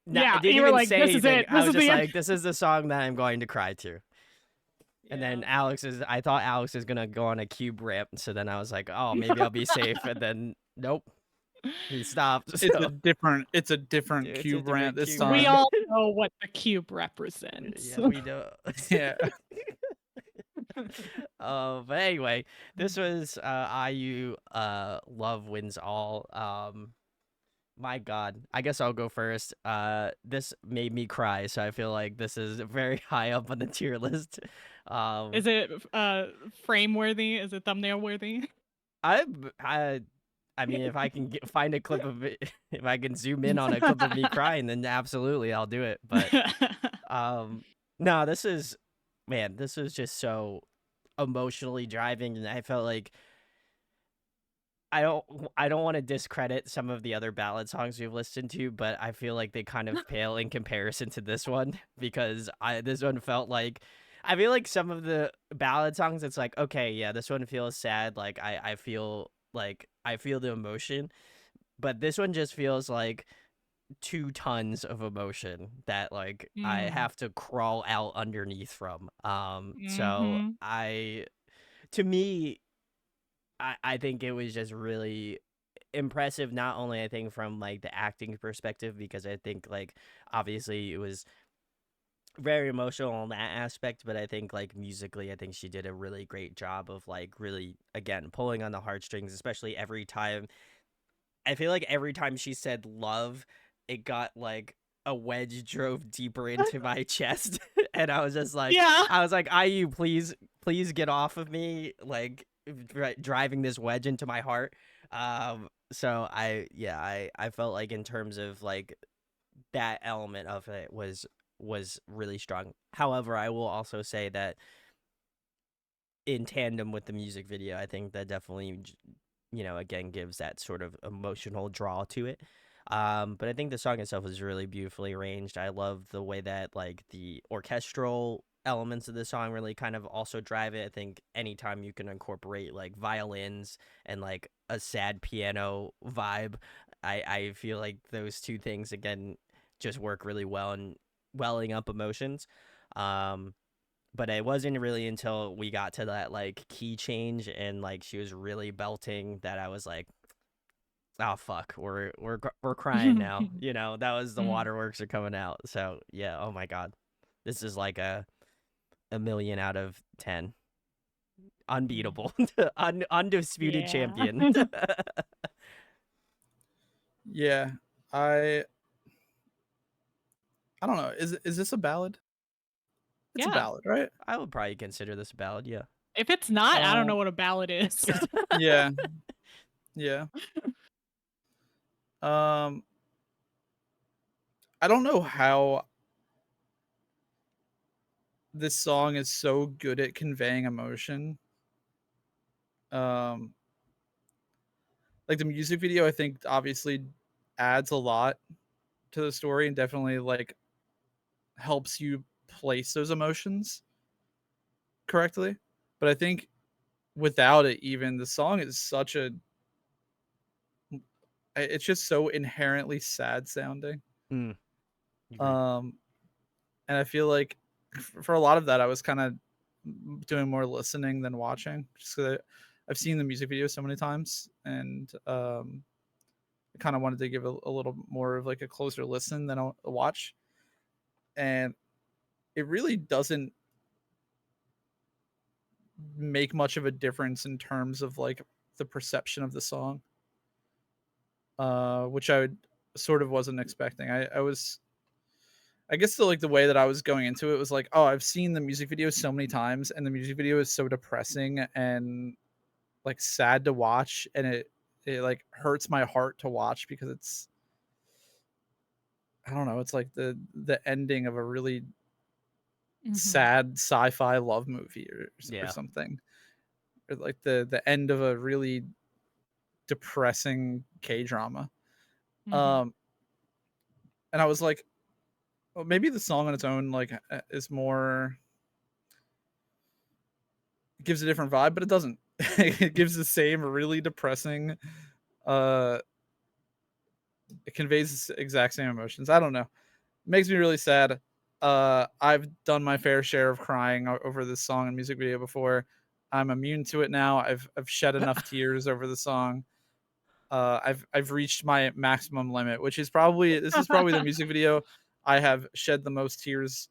Speaker 2: Yeah,
Speaker 1: I didn't
Speaker 2: you were
Speaker 1: even
Speaker 2: like,
Speaker 1: say
Speaker 2: "This is
Speaker 1: anything.
Speaker 2: it.
Speaker 1: I
Speaker 2: This
Speaker 1: was
Speaker 2: is
Speaker 1: just
Speaker 2: the end."
Speaker 1: like, "This is the song that I'm going to cry to." And then I thought Alex is gonna go on a cube rant, so then I was like, "Oh, maybe I'll be safe." And then nope, he stopped.
Speaker 3: It's a different
Speaker 1: It's a
Speaker 3: cube
Speaker 1: different
Speaker 3: rant this
Speaker 1: cube
Speaker 3: time.
Speaker 2: We
Speaker 1: rant.
Speaker 2: all know what the cube represents.
Speaker 1: Yeah, we do.
Speaker 3: Yeah.
Speaker 1: But anyway, this was IU Love Wins All. My God, I guess I'll go first. This made me cry, so I feel like this is very high up on the tier list.
Speaker 2: Is it frame worthy? Is it thumbnail worthy?
Speaker 1: I I mean, if I can find a clip of it, if I can zoom in on a clip of me crying, then absolutely I'll do it. But no, this is just so emotionally driving, and I felt like I don't want to discredit some of the other ballad songs we've listened to, but I feel like they kind of pale in comparison to this one because this one felt like I feel like some of the ballad songs it's like, okay, yeah, this one feels sad, like I feel the emotion, but this one just feels like 2 tons of emotion that like I have to crawl out underneath from. So
Speaker 2: Mhm.
Speaker 1: to me I think it was just really impressive, not only I think from like the acting perspective, because I think like obviously it was very emotional on that aspect, but I think like musically I think she did a really great job of like really again pulling on the heartstrings, especially every time. I feel like every time she said love, it got like a wedge drove deeper into my chest. And I was just like,
Speaker 2: Yeah.
Speaker 1: I was like, IU, please get off of me, like driving this wedge into my heart. So I felt like in terms of like that element of it was really strong. However, I will also say that in tandem with the music video, I think that definitely again gives that sort of emotional draw to it. But I think the song itself is really beautifully arranged. I love the way that like the orchestral elements of the song really kind of also drive it. I think anytime you can incorporate like violins and like a sad piano vibe, I feel like those two things again just work really well in welling up emotions. But it wasn't really until we got to that like key change and like she was really belting that I was like, oh fuck, we're crying now. That was the waterworks are coming out. So yeah, oh my god, this is like a million out of 10, unbeatable, undisputed champion.
Speaker 3: Yeah, I don't know. Is this a ballad? It's a
Speaker 2: Yeah.
Speaker 3: ballad, right?
Speaker 1: I would probably consider this a ballad. Yeah.
Speaker 2: If it's not, I don't know what a ballad is.
Speaker 3: Yeah. Yeah. I don't know how this song is so good at conveying emotion. Like the music video, I think obviously adds a lot to the story and definitely like helps you place those emotions correctly. But I think without it, even the song is such a it's just so inherently sad sounding.
Speaker 1: Agreed.
Speaker 3: And I feel like for a lot of that, I was kind of doing more listening than watching, just because I've seen the music video so many times, and I kind of wanted to give a little more of like a closer listen than a watch. And it really doesn't make much of a difference in terms of like the perception of the song, which I sort of wasn't expecting. I guess the way that I was going into it was like, oh, I've seen the music video so many times, and the music video is so depressing and like sad to watch, and it like hurts my heart to watch because it's, I don't know, it's like the ending of a really sad sci-fi love movie or
Speaker 1: Yeah.
Speaker 3: something, or like the end of a really depressing K-drama. And I was like, well, maybe the song on its own like is more, gives a different vibe, but it doesn't. It gives the same really depressing, it conveys the exact same emotions. I don't know, it makes me really sad. I've done my fair share of crying over this song and music video before. I'm immune to it now. I've shed enough tears over the song. I've reached my maximum limit, which is probably, this is probably the music video I have shed the most tears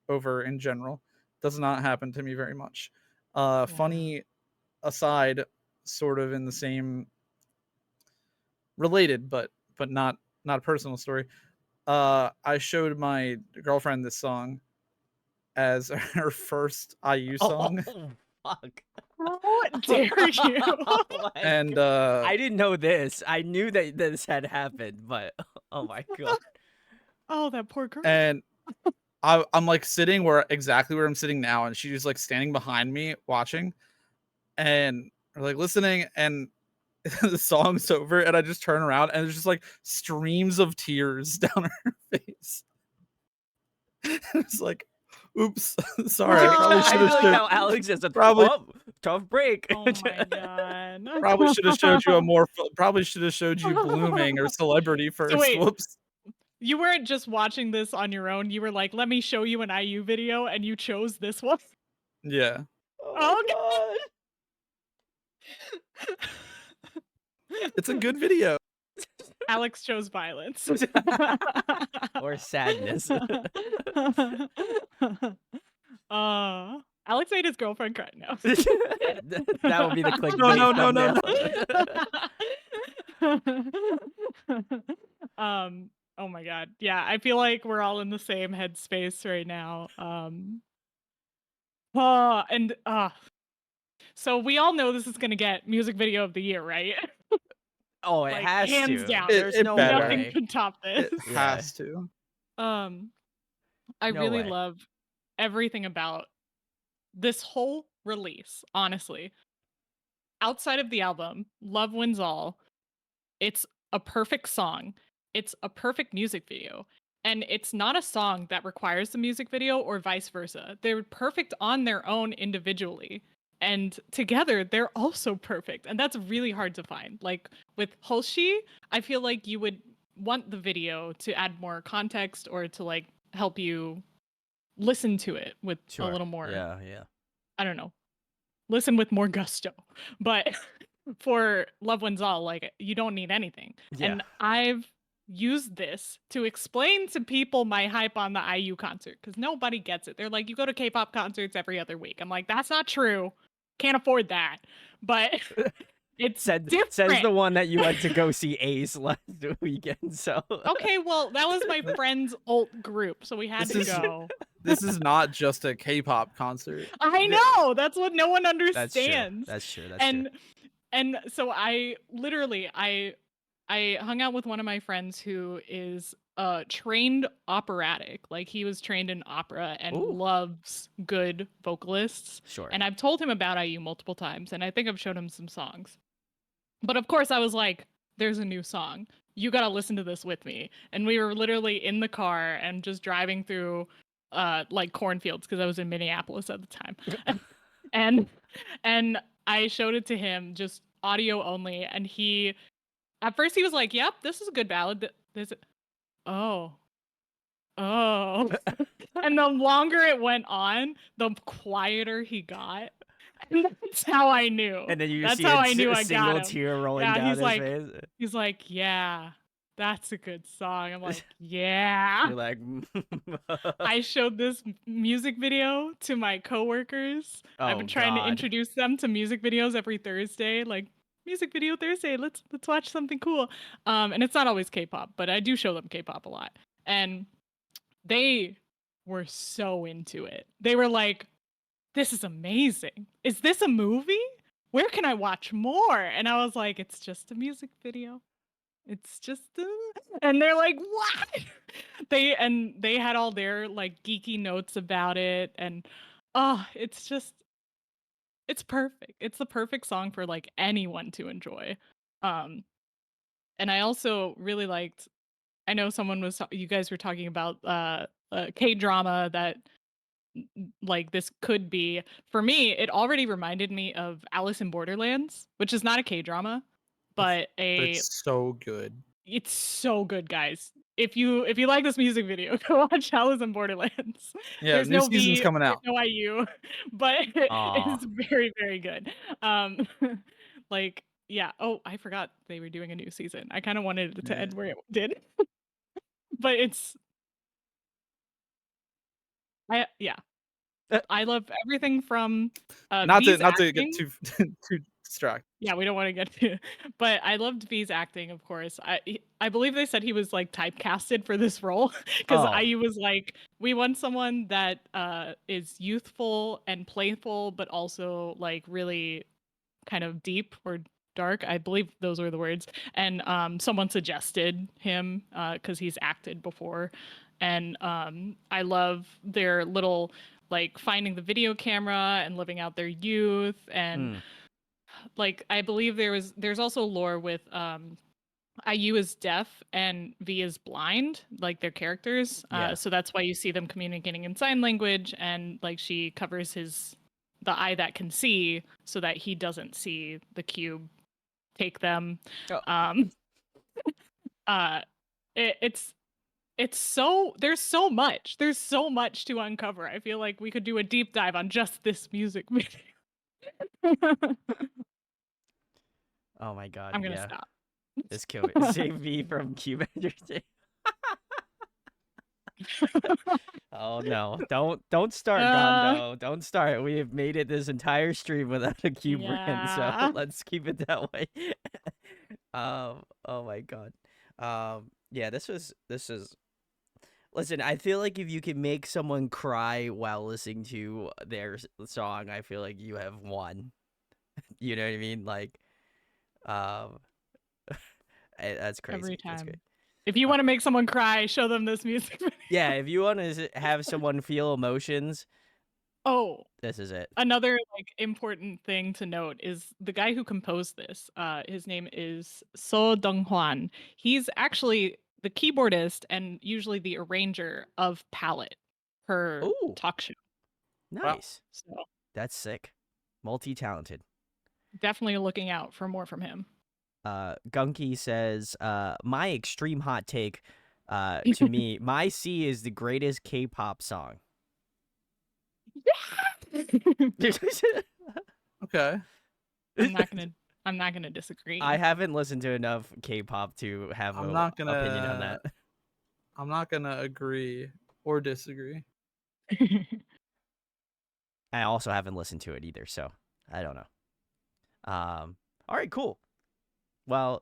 Speaker 3: over in general. Does not happen to me very much. Funny aside, sort of in the same, related but not a personal story. I showed my girlfriend this song as her first IU song.
Speaker 1: Oh, fuck.
Speaker 2: How dare you?
Speaker 1: Oh my
Speaker 3: And
Speaker 1: God. I didn't know this. I knew that this had happened, but oh my God.
Speaker 2: Oh, that poor girl.
Speaker 3: And I'm like sitting exactly where I'm sitting now, and she's like standing behind me watching, and like listening, and the song's over, and I just turn around, and there's just like streams of tears down her face. It's like, oops, sorry. I probably should have
Speaker 1: like
Speaker 3: showed,
Speaker 1: how Alex is a
Speaker 3: probably
Speaker 1: tough break.
Speaker 2: Oh my God.
Speaker 3: probably should have showed you a more, probably should have showed you Blooming or Celebrity first.
Speaker 2: wait.
Speaker 3: Whoops.
Speaker 2: You weren't just watching this on your own. You were like, let me show you an IU video, and you chose this one.
Speaker 3: Yeah.
Speaker 1: Oh my God.
Speaker 3: It's a good video.
Speaker 2: Alex chose violence.
Speaker 1: Or sadness.
Speaker 2: Alex made his girlfriend cry now.
Speaker 1: That would be the clickbait.
Speaker 2: No. Oh my God. Yeah, I feel like we're all in the same headspace right now. So we all know this is gonna get music video of the year, right?
Speaker 1: Oh, it
Speaker 2: like,
Speaker 1: has
Speaker 2: hands
Speaker 1: to.
Speaker 2: down.
Speaker 1: There's no
Speaker 3: better.
Speaker 2: Nothing
Speaker 1: way.
Speaker 2: can top this.
Speaker 3: It has to.
Speaker 2: I
Speaker 1: No
Speaker 2: really
Speaker 1: way.
Speaker 2: love everything about this whole release, honestly. Outside of the album, Love Wins All, it's a perfect song. It's a perfect music video. And it's not a song that requires the music video or vice versa. They're perfect on their own individually. And together, they're also perfect. And that's really hard to find. Like with Holi, I feel like you would want the video to add more context or to like help you listen to it with a little more,
Speaker 1: Yeah.
Speaker 2: I don't know, listen with more gusto. But for Love Wins All, like, you don't need anything.
Speaker 1: Yeah.
Speaker 2: And I've used this to explain to people my hype on the IU concert, because nobody gets it. They're like, you go to K-pop concerts every other week. I'm like, that's not true. Can't afford that. But it's different.
Speaker 1: Says the one that you went to go see Ace last weekend. So
Speaker 2: okay, well, that was my friend's alt group, so we had to go.
Speaker 3: This is not just a K-pop concert.
Speaker 2: I know. That's what no one understands.
Speaker 1: That's true.
Speaker 2: And so I literally I hung out with one of my friends who is trained operatic. Like, he was trained in opera and loves good vocalists.
Speaker 1: Sure.
Speaker 2: And I've told him about IU multiple times, and I think I've showed him some songs. But of course I was like, there's a new song. You got to listen to this with me. And we were literally in the car and just driving through like cornfields, because I was in Minneapolis at the time. and I showed it to him just audio only, and he at first he was like, yep, this is a good ballad. Oh. And the longer it went on, the quieter he got. And that's how I knew.
Speaker 1: And then you
Speaker 2: that's
Speaker 1: see
Speaker 2: how
Speaker 1: a,
Speaker 2: I knew
Speaker 1: a
Speaker 2: I
Speaker 1: single
Speaker 2: got him.
Speaker 1: tear rolling
Speaker 2: Yeah,
Speaker 1: down
Speaker 2: he's
Speaker 1: his
Speaker 2: like,
Speaker 1: face.
Speaker 2: He's like, yeah, that's a good song. I'm like, yeah.
Speaker 1: You're like,
Speaker 2: I showed this music video to my coworkers. I've been trying to introduce them to music videos every Thursday. Like, music video Thursday. Let's watch something cool. And it's not always K-pop, but I do show them K-pop a lot. And they were so into it. They were like, this is amazing. Is this a movie? Where can I watch more? And I was like, it's just a music video. It's just and they're like, what? They had all their like geeky notes about it, and it's perfect. It's the perfect song for like anyone to enjoy. Um and I also really liked, I know you guys were talking about K-drama that like this could be. For me, it already reminded me of Alice in Borderlands, which is not a K-drama, but
Speaker 3: But it's so good.
Speaker 2: it's so good, guys. If you like this music video, go watch Alice in Borderlands.
Speaker 3: Yeah,
Speaker 2: There's
Speaker 3: new
Speaker 2: no
Speaker 3: season's
Speaker 2: V,
Speaker 3: coming
Speaker 2: there's
Speaker 3: out.
Speaker 2: no IU, but
Speaker 1: Aw.
Speaker 2: it's very, very good. Like, yeah. Oh, I forgot they were doing a new season. I kind of wanted it to end where it did, but yeah.
Speaker 1: Uh,
Speaker 2: I love everything from
Speaker 3: Not
Speaker 2: V's
Speaker 3: to get
Speaker 2: acting.
Speaker 3: too too distracted.
Speaker 2: Yeah, we don't want to get to, but I loved V's acting, of course. I believe they said he was like typecasted for this role because
Speaker 1: Oh.
Speaker 2: IU was like, we want someone that is youthful and playful, but also like really kind of deep or dark. I believe those were the words. And someone suggested him because he's acted before. And I love their little like finding the video camera and living out their youth. And like I believe there's also lore with IU is deaf and V is blind, like their characters.
Speaker 1: Yeah.
Speaker 2: So that's why you see them communicating in sign language, and like she covers the eye that can see so that he doesn't see the cube take them.
Speaker 1: Oh.
Speaker 2: It's so there's so much to uncover. I feel like we could do a deep dive on just this music video.
Speaker 1: Oh my god.
Speaker 2: I'm gonna
Speaker 1: yeah.
Speaker 2: stop.
Speaker 1: This killed me. Save me from Cube Entertainment. Oh no. Don't start, Gondo. Don't start. We have made it this entire stream without a Cube brand, so
Speaker 2: Yeah.
Speaker 1: let's keep it that way. Oh my god. Yeah, this is listen, I feel like if you can make someone cry while listening to their song, I feel like you have won. You know what I mean? Like that's crazy.
Speaker 2: Every
Speaker 1: That's
Speaker 2: time.
Speaker 1: great.
Speaker 2: If you want to make someone cry, show them this music video.
Speaker 1: Yeah, if you want to have someone feel emotions,
Speaker 2: Oh,
Speaker 1: this is it.
Speaker 2: another like important thing to note is the guy who composed this. His name is So Dong-hwan. He's actually the keyboardist and usually the arranger of Palette, her
Speaker 1: Ooh.
Speaker 2: talk show.
Speaker 1: Nice.
Speaker 2: So
Speaker 1: That's sick. Multi-talented.
Speaker 2: definitely looking out for more from him.
Speaker 1: Gunky says, my extreme hot take, to me, My C is the greatest K-pop song.
Speaker 3: Okay.
Speaker 2: I'm not gonna disagree.
Speaker 1: I haven't listened to enough K-pop to have
Speaker 3: I'm
Speaker 1: an
Speaker 3: not
Speaker 1: opinion on
Speaker 3: gonna
Speaker 1: that.
Speaker 3: I'm not gonna agree or disagree.
Speaker 1: I also haven't listened to it either, so I don't know. All right, cool. Well,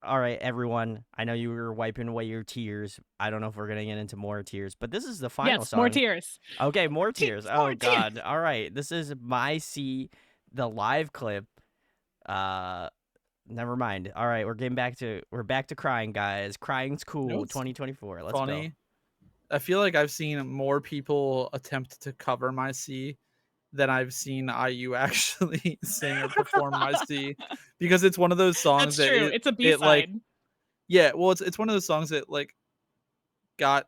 Speaker 1: all right, everyone. I know you were wiping away your tears. I don't know if we're gonna get into more tears, but this is the final
Speaker 2: yes,
Speaker 1: song.
Speaker 2: more tears.
Speaker 1: Okay, more tears. Oh
Speaker 2: more
Speaker 1: god.
Speaker 2: tears.
Speaker 1: All right. This is My C, the live clip. Never mind. All right, we're back to crying, guys. Crying's cool.
Speaker 3: You know what's
Speaker 1: 2024. Let's
Speaker 3: Funny.
Speaker 1: go.
Speaker 3: I feel like I've seen more people attempt to cover My C than I've seen IU actually sing or perform My C, because it's one of those songs
Speaker 2: That's true. It's a B
Speaker 3: it like
Speaker 2: side.
Speaker 3: yeah, well it's one of those songs that like got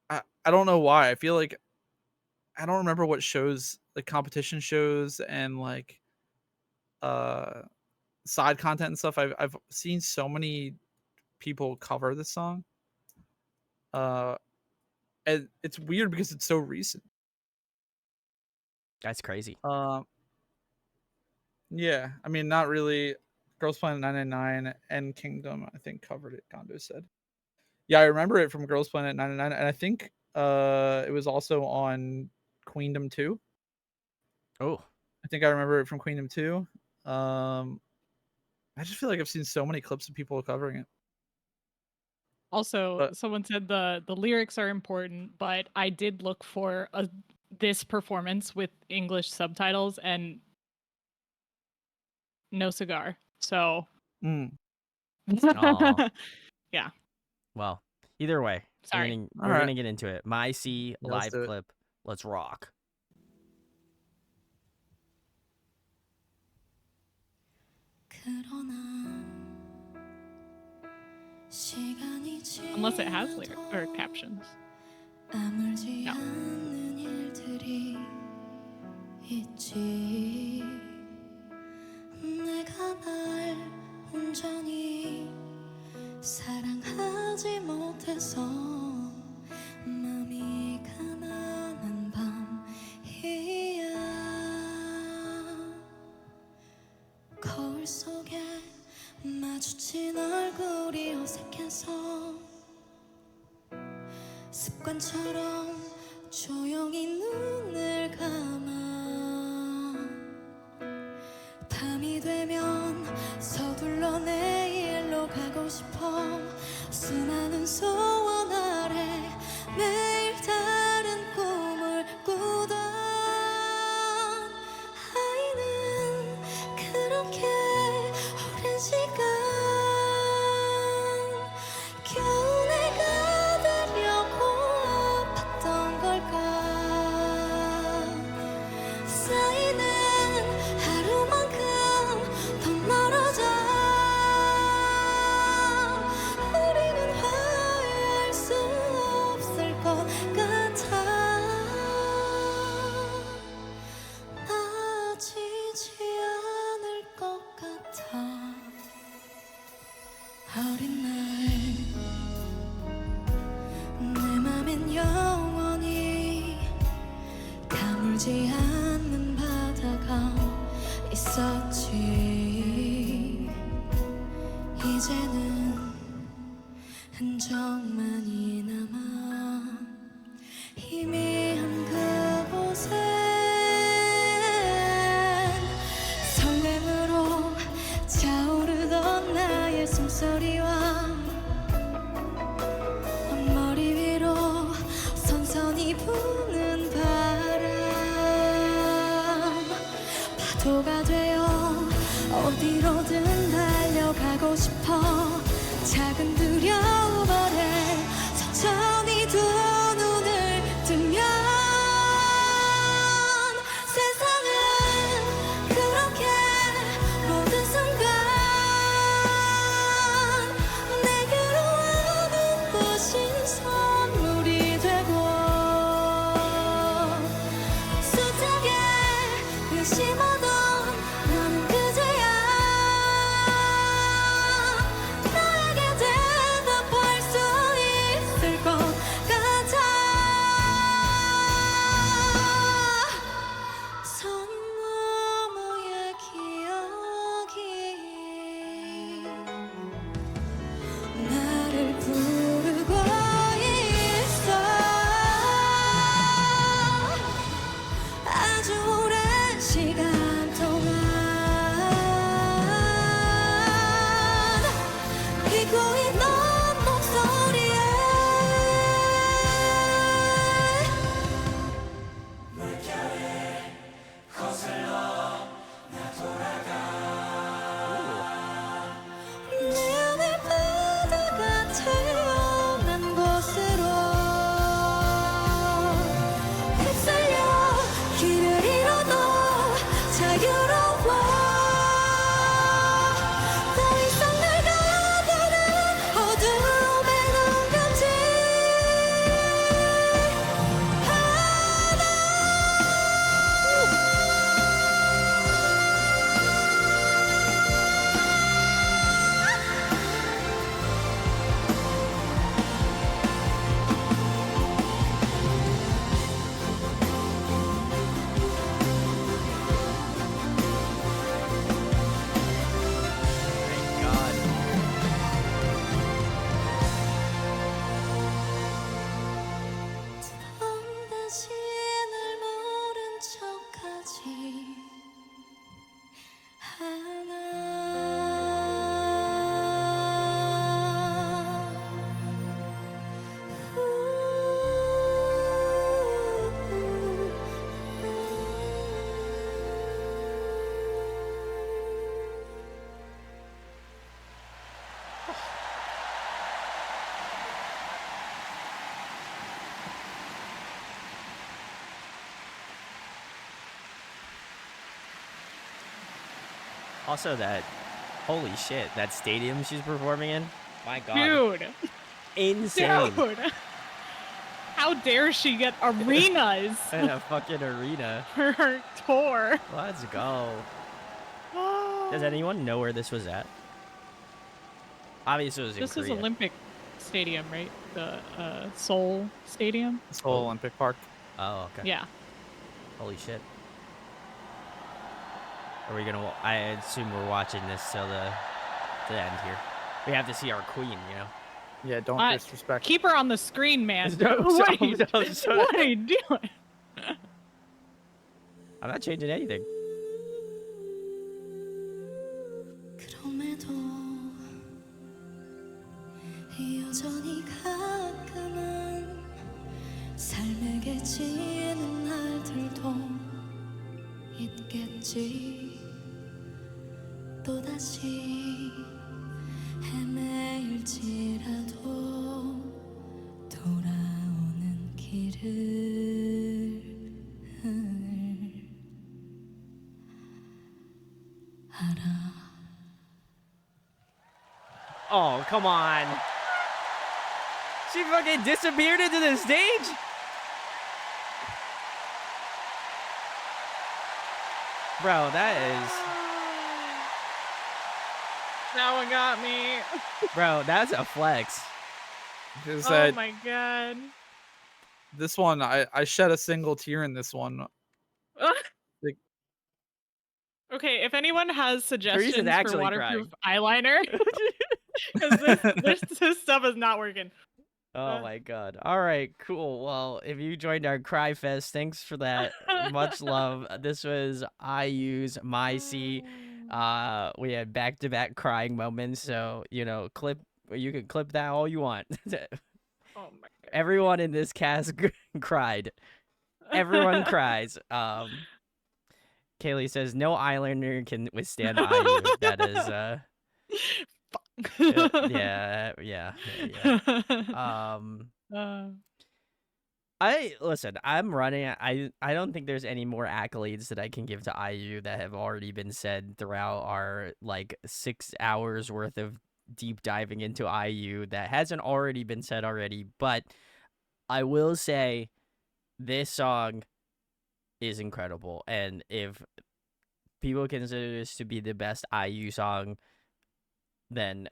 Speaker 3: I don't know why. I feel like I don't remember what shows, like competition shows and like side content and stuff. I've seen so many people cover this song. And it's weird because it's so recent.
Speaker 1: That's crazy.
Speaker 3: Yeah, I mean, not really. Girls Planet 999 and Kingdom, I think, covered it. Gondo said. Yeah, I remember it from Girls Planet 999, and I think it was also on Queendom 2.
Speaker 1: Oh,
Speaker 3: I think I remember it from Queendom 2. I just feel like I've seen so many clips of people covering it.
Speaker 2: Also,
Speaker 3: But
Speaker 2: someone said the lyrics are important, but I did look for this performance with English subtitles and no cigar. So
Speaker 1: Aw.
Speaker 2: yeah,
Speaker 1: Well, either way,
Speaker 2: sorry.
Speaker 3: All
Speaker 1: we're
Speaker 3: right.
Speaker 1: gonna get into it. My C
Speaker 3: Yeah, let's
Speaker 1: live
Speaker 3: do it.
Speaker 1: clip. Let's rock.
Speaker 2: Unless it has lyric or captions.
Speaker 4: 아물지
Speaker 2: No.
Speaker 4: 않는 일들이 있지. 내가 날 온전히 사랑하지 못해서 마음이 가난한 밤이야. 거울 속에 마주친 얼굴이 어색해서 습관처럼 조용히 눈을 감아. 밤이 되면 서둘러 내일로 가고 싶어. 수많은 소원 아래 매일 다른 꿈을 꾸던 아이는 그렇게 오랜 시간 겨우 내가 되려고 아팠던 걸까. 쌓이는 하루만큼 더 멀어져. 우리는 화해할 수 없을 것 같아. 나아지지 않을 것 같아. 어린 날 내 맘엔 영원히 가물지 않는 바다가 있었지. 이제는 흔적만이 남아 희미한 그곳엔 설렘으로 차오르던 나의 숨소리와 머리 위로 선선히 부는 바람. 파도가 되어 어디로든 달려가고 싶어. 작은 두려움 아래 천천히 두 눈을 뜨면 세상은 그렇게 모든 순간 내게로 오는 꽃인 선물이 되고 숱하게 의심하던 너는 그제야 나에게 대답할 수 있을 것 같아. 선 너머의 기억이 나를 부르고 있어. 아주 오랜 시간 동안 잊고 있던 목소리에 내 안의 바다가 태어난 곳으로 휩쓸려 길을 잃어도 자유로워. 더 이상 날 가두는 어둠의 눈감지
Speaker 1: Also, that holy shit, that stadium she's performing in. My God,
Speaker 2: Dude,
Speaker 1: insane.
Speaker 2: dude. How dare she get arenas
Speaker 1: In a fucking arena.
Speaker 2: for her tour?
Speaker 1: Let's go. Does anyone know where this was at? Obviously, it was in
Speaker 2: This is
Speaker 1: Korea.
Speaker 2: Olympic Stadium, right? The Seoul Stadium.
Speaker 3: Seoul Olympic Park.
Speaker 1: Oh, okay.
Speaker 2: Yeah.
Speaker 1: Holy shit. Are we gonna? I assume we're watching this till the end here. We have to see our queen, you know.
Speaker 3: Yeah, don't disrespect.
Speaker 2: Keep her on the screen, man.
Speaker 1: No,
Speaker 2: what are you doing?
Speaker 1: I'm not changing anything.
Speaker 4: 그럼에도 여전히 가끔은 삶에게 지는 날들도 있겠지. 또다시 헤매일지라도 돌아오는 길을 알아.
Speaker 1: Oh, come on. She fucking disappeared into the stage? Bro, that is...
Speaker 2: That one got me.
Speaker 1: Bro, that's a flex.
Speaker 2: Oh my God.
Speaker 3: This one, I shed a single tear in this one.
Speaker 2: Okay, if anyone has suggestions for
Speaker 1: actually
Speaker 2: waterproof eyeliner, because this stuff is not working.
Speaker 1: Oh my God. All right, cool. Well, if you joined our Cry Fest, thanks for that. Much love. This was IU's My C. We had back-to-back crying moments, so you know, you can clip that all you want.
Speaker 2: Oh my God.
Speaker 1: Everyone in this cast cried. Everyone cries. Kaylee says no eyeliner can withstand IU. That is yeah. I'm running. I don't think there's any more accolades that I can give to IU that have already been said throughout our like 6 hours worth of deep diving into IU that hasn't already been said already. But I will say this song is incredible, and if people consider this to be the best IU song, then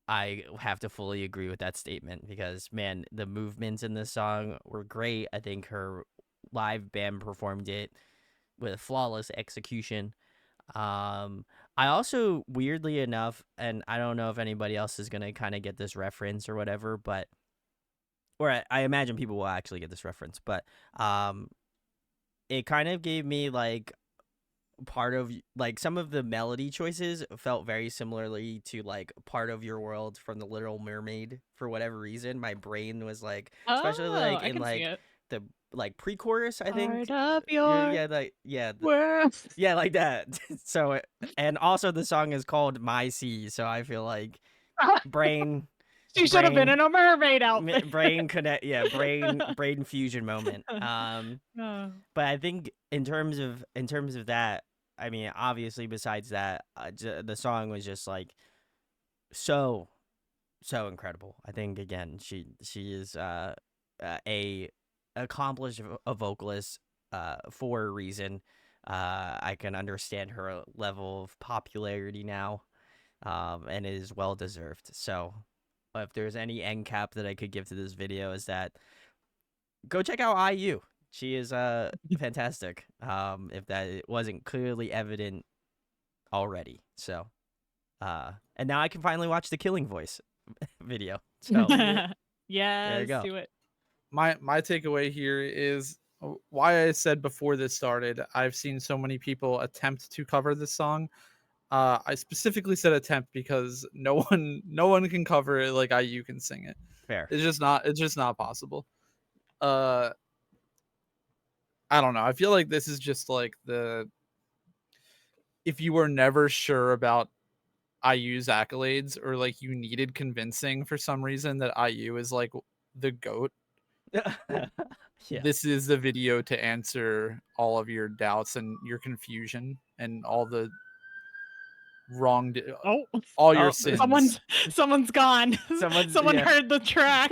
Speaker 1: I have to fully agree with that statement because, man, the movements in this song were great. I think her live band performed it with flawless execution. I also, weirdly enough, and I don't know if anybody else is going to kind of get this reference or whatever, but, or I imagine people will actually get this reference, but it kind of gave me like part of like some of the melody choices felt very similarly to like Part of Your World from The Little Mermaid. For whatever reason, my brain was like, especially like in like the like pre-chorus, I think.
Speaker 2: Part of your world.
Speaker 1: Yeah, like that. So, and also the song is called My Sea, so I feel like brain
Speaker 2: She should have been in a mermaid outfit.
Speaker 1: brain fusion moment. But I think in terms of that, I mean, obviously besides that, the song was just like so incredible. I think again, she is a accomplished vocalist for a reason. I can understand her level of popularity now, and it is well deserved. So if there's any end cap that I could give to this video is that go check out IU. She is fantastic. If that wasn't clearly evident already. So and now I can finally watch the Killing Voice video. So
Speaker 2: yeah,
Speaker 1: there you go.
Speaker 2: do it.
Speaker 3: My takeaway here is why I said before this started, I've seen so many people attempt to cover this song. I specifically said attempt because no one can cover it like IU can sing it.
Speaker 1: Fair.
Speaker 3: It's just not possible. I don't know. I feel like this is just like if you were never sure about IU's accolades or like you needed convincing for some reason that IU is like the GOAT.
Speaker 1: Yeah.
Speaker 3: This is the video to answer all of your doubts and your confusion and all the wronged
Speaker 2: Oh,
Speaker 3: all your
Speaker 1: Oh,
Speaker 3: sins.
Speaker 2: someone's gone.
Speaker 1: Someone's-
Speaker 2: Someone
Speaker 1: yeah.
Speaker 2: heard the track.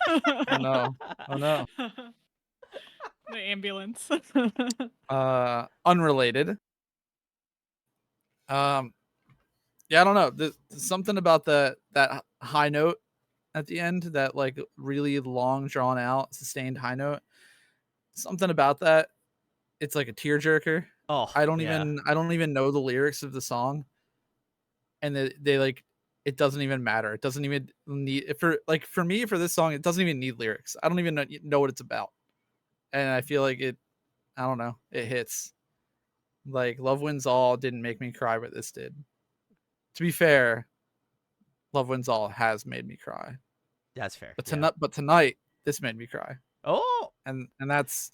Speaker 3: Oh no. Oh no.
Speaker 2: The ambulance.
Speaker 3: Unrelated. Yeah, I don't know. There's something about that high note at the end, that like really long, drawn out, sustained high note. Something about that. It's like a tearjerker.
Speaker 1: Oh,
Speaker 3: I don't
Speaker 1: yeah.
Speaker 3: even know the lyrics of the song, and they like, it doesn't even matter. It doesn't even need, for me, for this song, it doesn't even need lyrics. I don't even know what it's about, and I feel like it. I don't know. It hits. Like Love Wins All didn't make me cry, but this did. To be fair, Love Wins All has made me cry,
Speaker 1: That's fair.
Speaker 3: but
Speaker 1: Yeah.
Speaker 3: tonight this made me cry,
Speaker 1: Oh,
Speaker 3: and that's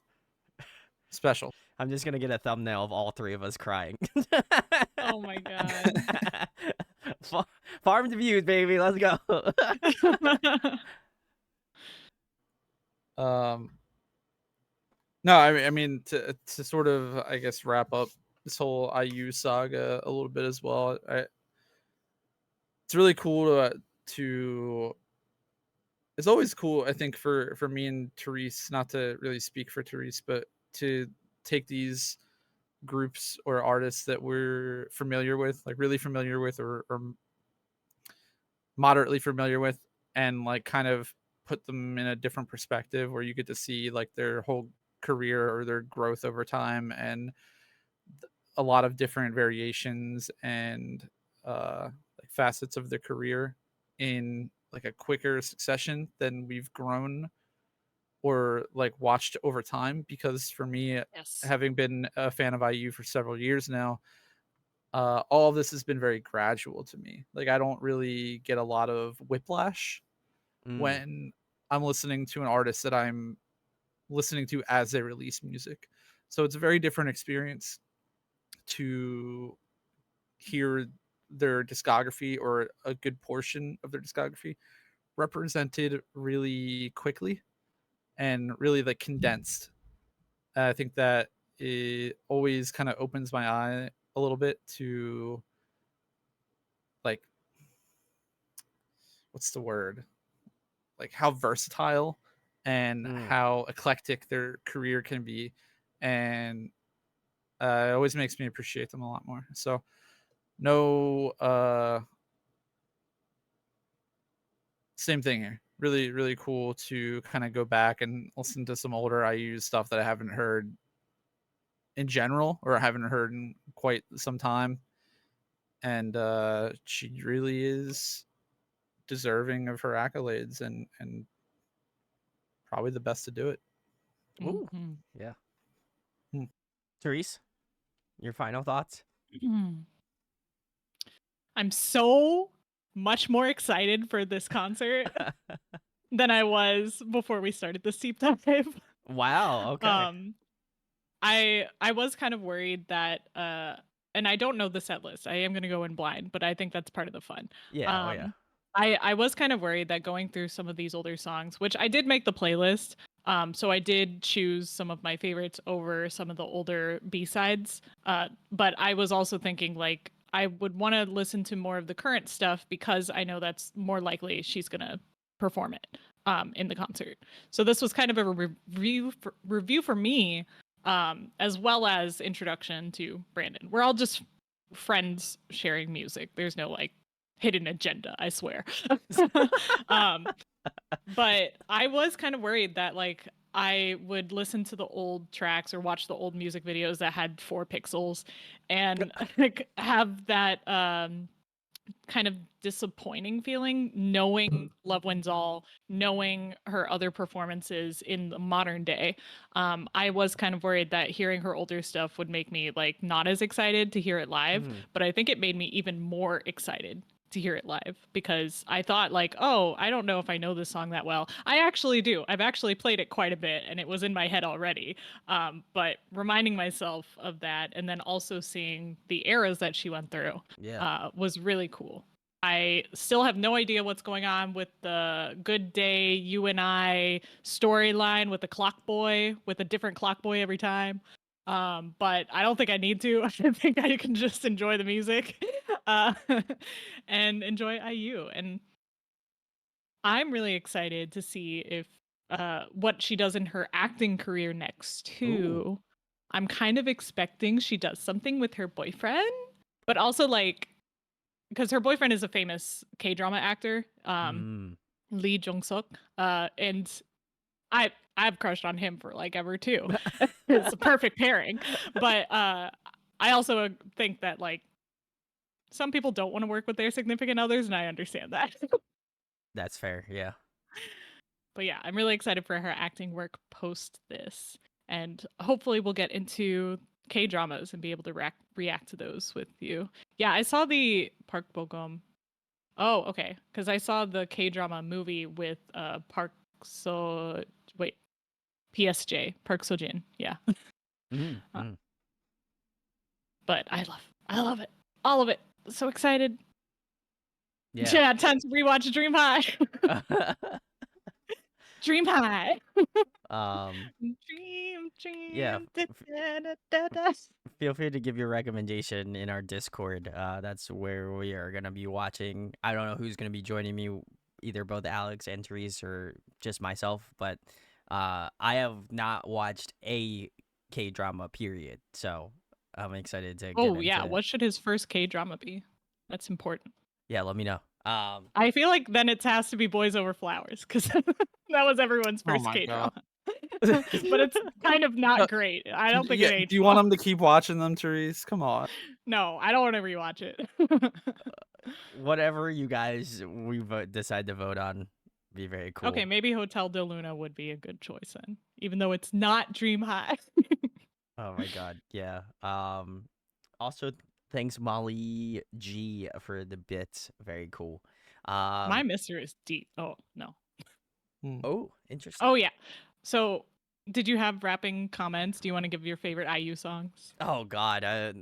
Speaker 3: special.
Speaker 1: I'm just gonna get a thumbnail of all three of us crying.
Speaker 2: Oh my god.
Speaker 1: Farm to views, baby. Let's go.
Speaker 3: No, I mean, to sort of, I guess, wrap up this whole IU saga a little bit as well. It's really cool to. It's always cool, I think, for me and Therese, not to really speak for Therese, but to take these groups or artists that we're familiar with, like really familiar with, or moderately familiar with, and like kind of put them in a different perspective, where you get to see like their whole career or their growth over time, and a lot of different variations and like facets of their career in like a quicker succession than we've grown or like watched over time. Because for me,
Speaker 2: Yes.
Speaker 3: having been a fan of IU for several years now, all of this has been very gradual to me. Like I don't really get a lot of whiplash when I'm listening to an artist that I'm listening to as they release music. So it's a very different experience to hear their discography, or a good portion of their discography, represented really quickly and really like condensed. I think that it always kind of opens my eye a little bit to like, what's the word? Like how versatile and how eclectic their career can be, and it always makes me appreciate them a lot more. So no, same thing here. Really, really cool to kind of go back and listen to some older IU stuff that I haven't heard in general, or I haven't heard in quite some time. And she really is deserving of her accolades, and probably the best to do it.
Speaker 1: Ooh,
Speaker 2: Mhm.
Speaker 1: yeah.
Speaker 3: Hmm.
Speaker 1: Therese, your final thoughts?
Speaker 2: I'm so much more excited for this concert than I was before we started this deep dive.
Speaker 1: Wow. Okay.
Speaker 2: I was kind of worried that and I don't know the set list. I am gonna go in blind, but I think that's part of the fun.
Speaker 1: Yeah. Oh yeah.
Speaker 2: I was kind of worried that going through some of these older songs, which I did make the playlist. So I did choose some of my favorites over some of the older B-sides. But I was also thinking like I would want to listen to more of the current stuff because I know that's more likely she's gonna perform it in the concert. So this was kind of a review for me, as well as introduction to Brandon. We're all just friends sharing music. There's no like hidden agenda, I swear. But I was kind of worried that like I would listen to the old tracks or watch the old music videos that had 4 pixels and like have that kind of disappointing feeling knowing Love Wins All, knowing her other performances in the modern day. I was kind of worried that hearing her older stuff would make me like not as excited to hear it live, but I think it made me even more excited to hear it live because I thought like, oh, I don't know if I know this song that well. I actually do. I've actually played it quite a bit and it was in my head already. But reminding myself of that and then also seeing the eras that she went through was really cool. I still have no idea what's going on with the Good Day You and I storyline with the clock boy, with a different clock boy every time. But I don't think I need to. I think I can just enjoy the music. uh, and enjoy IU. And I'm really excited to see if what she does in her acting career next too. I'm kind of expecting she does something with her boyfriend, but also like because her boyfriend is a famous K-drama actor,
Speaker 1: Mm.
Speaker 2: Lee Jong-suk, and I've crushed on him for like ever too. It's a perfect pairing. But I also think that like some people don't want to work with their significant others, and I understand that.
Speaker 1: That's fair. Yeah.
Speaker 2: But yeah, I'm really excited for her acting work post this. And hopefully we'll get into K-dramas and be able to react to those with you. Yeah, I saw the Park Bo-gum. Oh, okay. Because I saw the K-drama movie with Park So... Wait. PSJ. Park Seo-jin. Yeah.
Speaker 1: Mm-hmm.
Speaker 2: But I love it. All of it. So excited.
Speaker 1: Yeah.
Speaker 2: Yeah, time to rewatch Dream High. Dream High. Dream.
Speaker 1: Yeah.
Speaker 2: Da, da, da, da, da.
Speaker 1: Feel free to give your recommendation in our Discord. That's where we are gonna be watching. I don't know who's gonna be joining me, either both Alex and Therese or just myself. But I have not watched a K drama period, so I'm excited to get
Speaker 2: Oh
Speaker 1: into
Speaker 2: yeah,
Speaker 1: it.
Speaker 2: what should his first K-drama be? That's important.
Speaker 1: Yeah, let me know.
Speaker 2: I feel like then it has to be Boys Over Flowers because that was everyone's
Speaker 3: Oh
Speaker 2: first
Speaker 3: my
Speaker 2: K-drama.
Speaker 3: God.
Speaker 2: But it's kind of not great. I don't think it
Speaker 3: Yeah,
Speaker 2: aged
Speaker 3: do you want
Speaker 2: well.
Speaker 3: them to keep watching them, Therese? Come on.
Speaker 2: No, I don't want to rewatch it.
Speaker 1: Whatever you guys decide to vote on, be very cool.
Speaker 2: Okay, maybe Hotel de Luna would be a good choice then, even though it's not Dream High.
Speaker 1: Oh my god, yeah. Also thanks Molly G for the bits. Very cool.
Speaker 2: My Mister is deep. Oh no.
Speaker 1: Oh, interesting.
Speaker 2: Oh yeah. So, did you have wrapping comments? Do you want to give your favorite IU songs?
Speaker 1: Oh god, I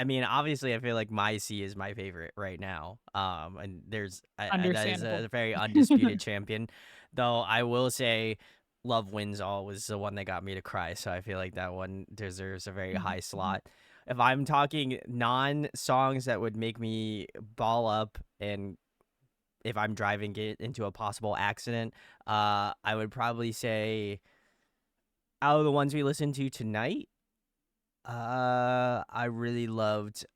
Speaker 1: mean, obviously I feel like My C is my favorite right now. And that is
Speaker 2: Understandable.
Speaker 1: a very undisputed champion. Though I will say Love Wins All was the one that got me to cry, so I feel like that one deserves a very high slot. If I'm talking non-songs that would make me ball up, and if I'm driving it into a possible accident, I would probably say out of the ones we listened to tonight, I really loved.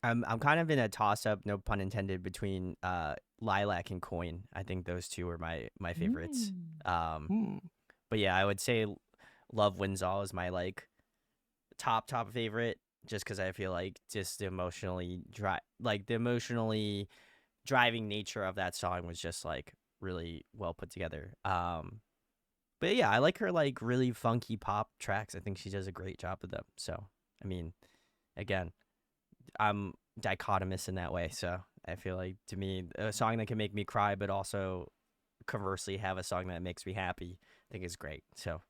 Speaker 1: I'm kind of in a toss up, no pun intended, between Lilac and Coin. I think those two were my favorites. But yeah, I would say Love Wins All is my like top favorite, just because I feel like just the emotionally driving nature of that song was just like really well put together. But yeah, I like her like really funky pop tracks. I think she does a great job with them. So I mean, again, I'm dichotomous in that way. So I feel like to me, a song that can make me cry, but also conversely have a song that makes me happy, I think is great. So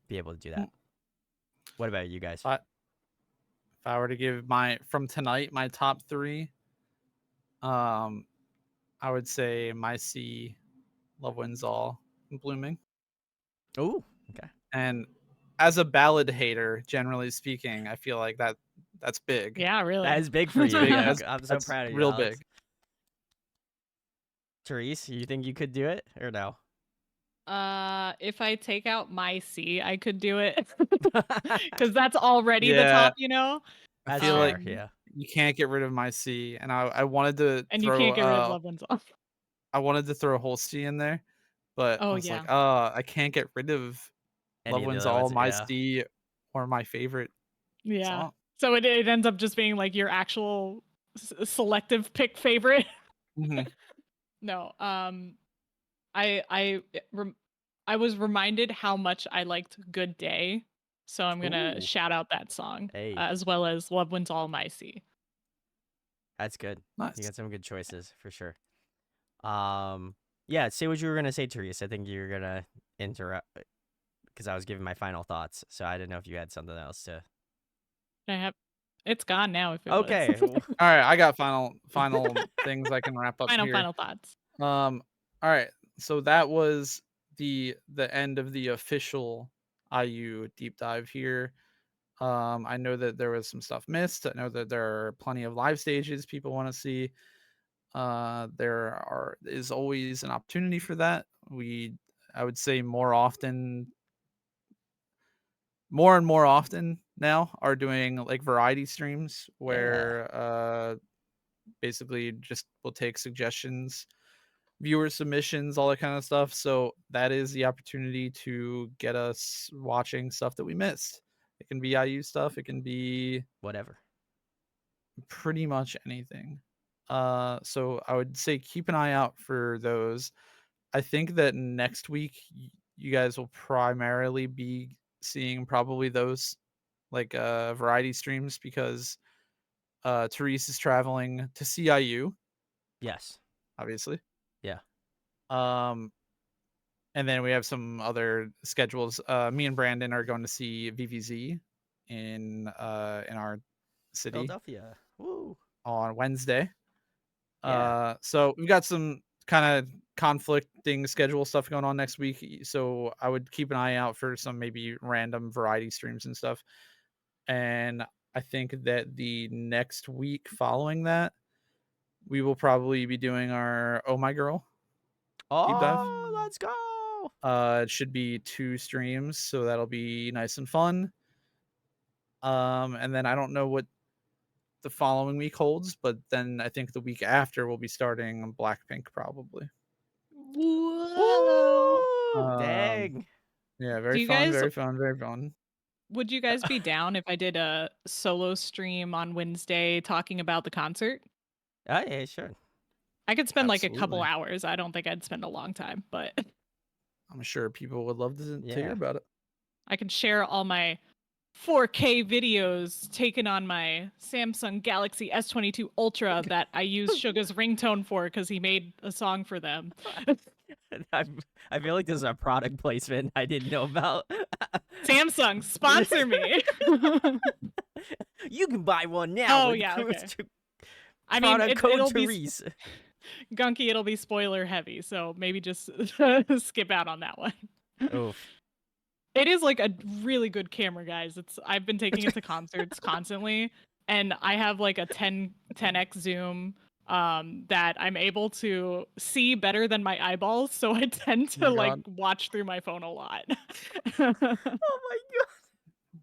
Speaker 1: be able to do that. What about you guys?
Speaker 3: If I were to give my top three, I would say My C, Love Wins All, and Blooming.
Speaker 1: Oh, okay.
Speaker 3: And as a ballad hater, generally speaking, I feel like that's big.
Speaker 2: Yeah, really.
Speaker 1: That is big for you.
Speaker 3: Big.
Speaker 1: Yeah,
Speaker 3: That's-
Speaker 1: I'm so
Speaker 3: that's
Speaker 1: proud of you.
Speaker 3: real
Speaker 1: Alex.
Speaker 3: big.
Speaker 1: Therese, you think you could do it or no?
Speaker 2: If I take out My C, I could do it because that's already the
Speaker 3: Yeah.
Speaker 2: top, you know.
Speaker 3: I
Speaker 1: That's
Speaker 3: feel
Speaker 1: fair,
Speaker 3: like
Speaker 1: yeah.
Speaker 3: you can't get rid of My C, and I wanted to
Speaker 2: And
Speaker 3: throw,
Speaker 2: you can't get rid of Love Wins All.
Speaker 3: I wanted to throw Holstein in there, but I
Speaker 2: Oh,
Speaker 3: was
Speaker 2: yeah.
Speaker 3: like, I can't get rid of
Speaker 1: Any
Speaker 3: Love
Speaker 1: of the
Speaker 3: Wins
Speaker 1: other
Speaker 3: All,
Speaker 1: ones,
Speaker 3: My
Speaker 1: yeah.
Speaker 3: C, or my favorite
Speaker 2: Yeah.
Speaker 3: song.
Speaker 2: So it ends up just being like your actual selective pick favorite.
Speaker 3: Mhm.
Speaker 2: No. I was reminded how much I liked Good Day, so I'm gonna
Speaker 1: Ooh.
Speaker 2: shout out that song
Speaker 1: Hey.
Speaker 2: as well as Love Wins All, My C.
Speaker 1: That's good.
Speaker 3: Nice.
Speaker 1: You got some good choices for sure. Yeah, say what you were gonna say, Therese. I think you were gonna interrupt because I was giving my final thoughts, so I didn't know if you had something else to.
Speaker 2: It's gone now. If it
Speaker 1: Okay.
Speaker 2: was.
Speaker 3: All right, I got final things I can wrap up here.
Speaker 2: final thoughts.
Speaker 3: All right, so that was the end of the official IU deep dive here. I know that there was some stuff missed. I know that there are plenty of live stages people want to see. There is always an opportunity for that. I would say more and more often now are doing like variety streams
Speaker 1: Yeah.
Speaker 3: where basically just will take suggestions, viewer submissions, all that kind of stuff. So that is the opportunity to get us watching stuff that we missed. It can be IU stuff, it can be
Speaker 1: Whatever.
Speaker 3: pretty much anything. So I would say keep an eye out for those. I think that next week you guys will primarily be seeing probably those like variety streams because Therese is traveling to CIU,
Speaker 1: Yes.
Speaker 3: obviously.
Speaker 1: Yeah.
Speaker 3: Um, and then we have some other schedules. Me and Brandon are going to see VVZ in our city
Speaker 1: Philadelphia. Woo.
Speaker 3: on Wednesday.
Speaker 1: Yeah.
Speaker 3: So we've got some kind of conflicting schedule stuff going on next week. So I would keep an eye out for some maybe random variety streams and stuff. And I think that the next week following that, we will probably be doing our Oh My Girl deep dive.
Speaker 1: Oh, let's go.
Speaker 3: It should be 2 streams, so that'll be nice and fun. And then I don't know what the following week holds, but then I think the week after we'll be starting Blackpink probably.
Speaker 2: Whoa.
Speaker 1: Woo.
Speaker 3: Um,
Speaker 1: Dang.
Speaker 3: yeah,
Speaker 2: Do
Speaker 3: very
Speaker 2: you
Speaker 3: fun,
Speaker 2: guys
Speaker 3: very fun, very fun.
Speaker 2: would you guys be down if I did a solo stream on Wednesday talking about the concert?
Speaker 1: Oh, yeah, sure.
Speaker 2: I could spend like a couple
Speaker 3: Absolutely.
Speaker 2: hours. I don't think I'd spend a long time, but
Speaker 3: I'm sure people would love to hear
Speaker 1: Yeah.
Speaker 3: about it.
Speaker 2: I can share all my 4K videos taken on my Samsung Galaxy S22 Ultra that I use Suga's ringtone for because he made a song for them.
Speaker 1: I feel like this is a product placement I didn't know about.
Speaker 2: Samsung, sponsor me.
Speaker 1: You can buy one now.
Speaker 2: Oh,
Speaker 1: with
Speaker 2: yeah,
Speaker 1: code
Speaker 2: okay.
Speaker 1: to-
Speaker 2: I mean,
Speaker 1: product code
Speaker 2: it'll be
Speaker 1: Therese.
Speaker 2: Gunky, it'll be spoiler heavy, so maybe just skip out on that one.
Speaker 1: Oof.
Speaker 2: It is like a really good camera, guys. I've been taking it to concerts constantly, and I have like a 10x zoom that I'm able to see better than my eyeballs, so I tend
Speaker 3: Oh
Speaker 2: to
Speaker 3: my
Speaker 2: like
Speaker 3: God.
Speaker 2: watch through my phone a lot.
Speaker 1: Oh my god.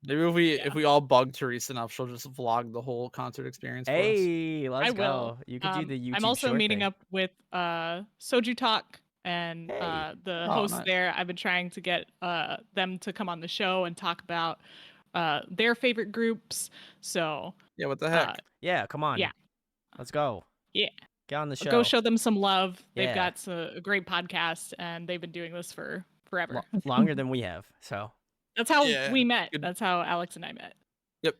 Speaker 3: Maybe
Speaker 2: Yeah.
Speaker 3: if we all bug Therese enough, she'll just vlog the whole concert experience for us.
Speaker 1: Hey, let's
Speaker 2: I
Speaker 1: go.
Speaker 2: will.
Speaker 1: You could do the YouTube
Speaker 2: I'm also
Speaker 1: short
Speaker 2: meeting
Speaker 1: thing.
Speaker 2: up with Soju Talk and
Speaker 1: Hey.
Speaker 2: the
Speaker 3: Oh,
Speaker 2: hosts
Speaker 3: nice.
Speaker 2: there. I've been trying to get them to come on the show and talk about their favorite groups. So
Speaker 3: Yeah, what the heck?
Speaker 1: Yeah, come on.
Speaker 2: yeah.
Speaker 1: Let's go.
Speaker 2: Yeah.
Speaker 1: Get on the show.
Speaker 2: Go show them some love. They've
Speaker 1: Yeah.
Speaker 2: got a great podcast and they've been doing this for forever.
Speaker 1: Longer than we have. So
Speaker 2: That's how
Speaker 3: Yeah,
Speaker 2: we met.
Speaker 3: good.
Speaker 2: That's how Alex and I met.
Speaker 3: Yep.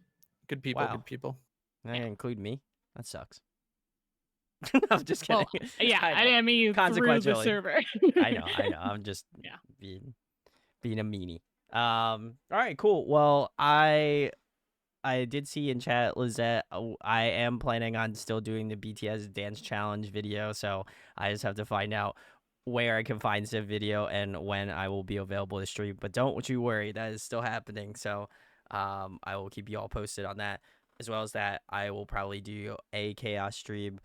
Speaker 3: Good people,
Speaker 1: Wow.
Speaker 3: good people.
Speaker 1: not
Speaker 2: Yeah.
Speaker 1: gonna include me. That sucks. I'm just kidding.
Speaker 2: Well, yeah,
Speaker 1: I
Speaker 2: I
Speaker 1: know.
Speaker 2: didn't mean you through the
Speaker 1: Consequentially.
Speaker 2: server.
Speaker 1: I know. I'm just
Speaker 2: Yeah.
Speaker 1: being a meanie. All right, cool. Well, I did see in chat, Lizette, I am planning on still doing the BTS dance challenge video, so I just have to find out where I can find said video and when I will be available to stream. But don't you worry, that is still happening. So I will keep you all posted on that. As well as that, I will probably do a chaos stream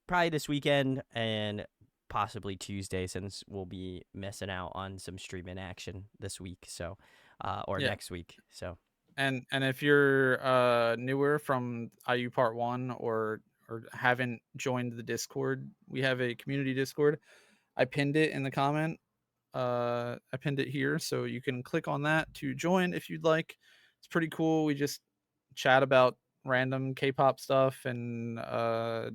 Speaker 1: probably this weekend and possibly Tuesday, since we'll be missing out on some streaming action this week. So or
Speaker 3: Yeah.
Speaker 1: next week. So
Speaker 3: And if you're newer from IU Part 1 or haven't joined the Discord, we have a community Discord. I pinned it in the comment. I pinned it here, so you can click on that to join if you'd like. It's pretty cool. We just chat about random K-pop stuff and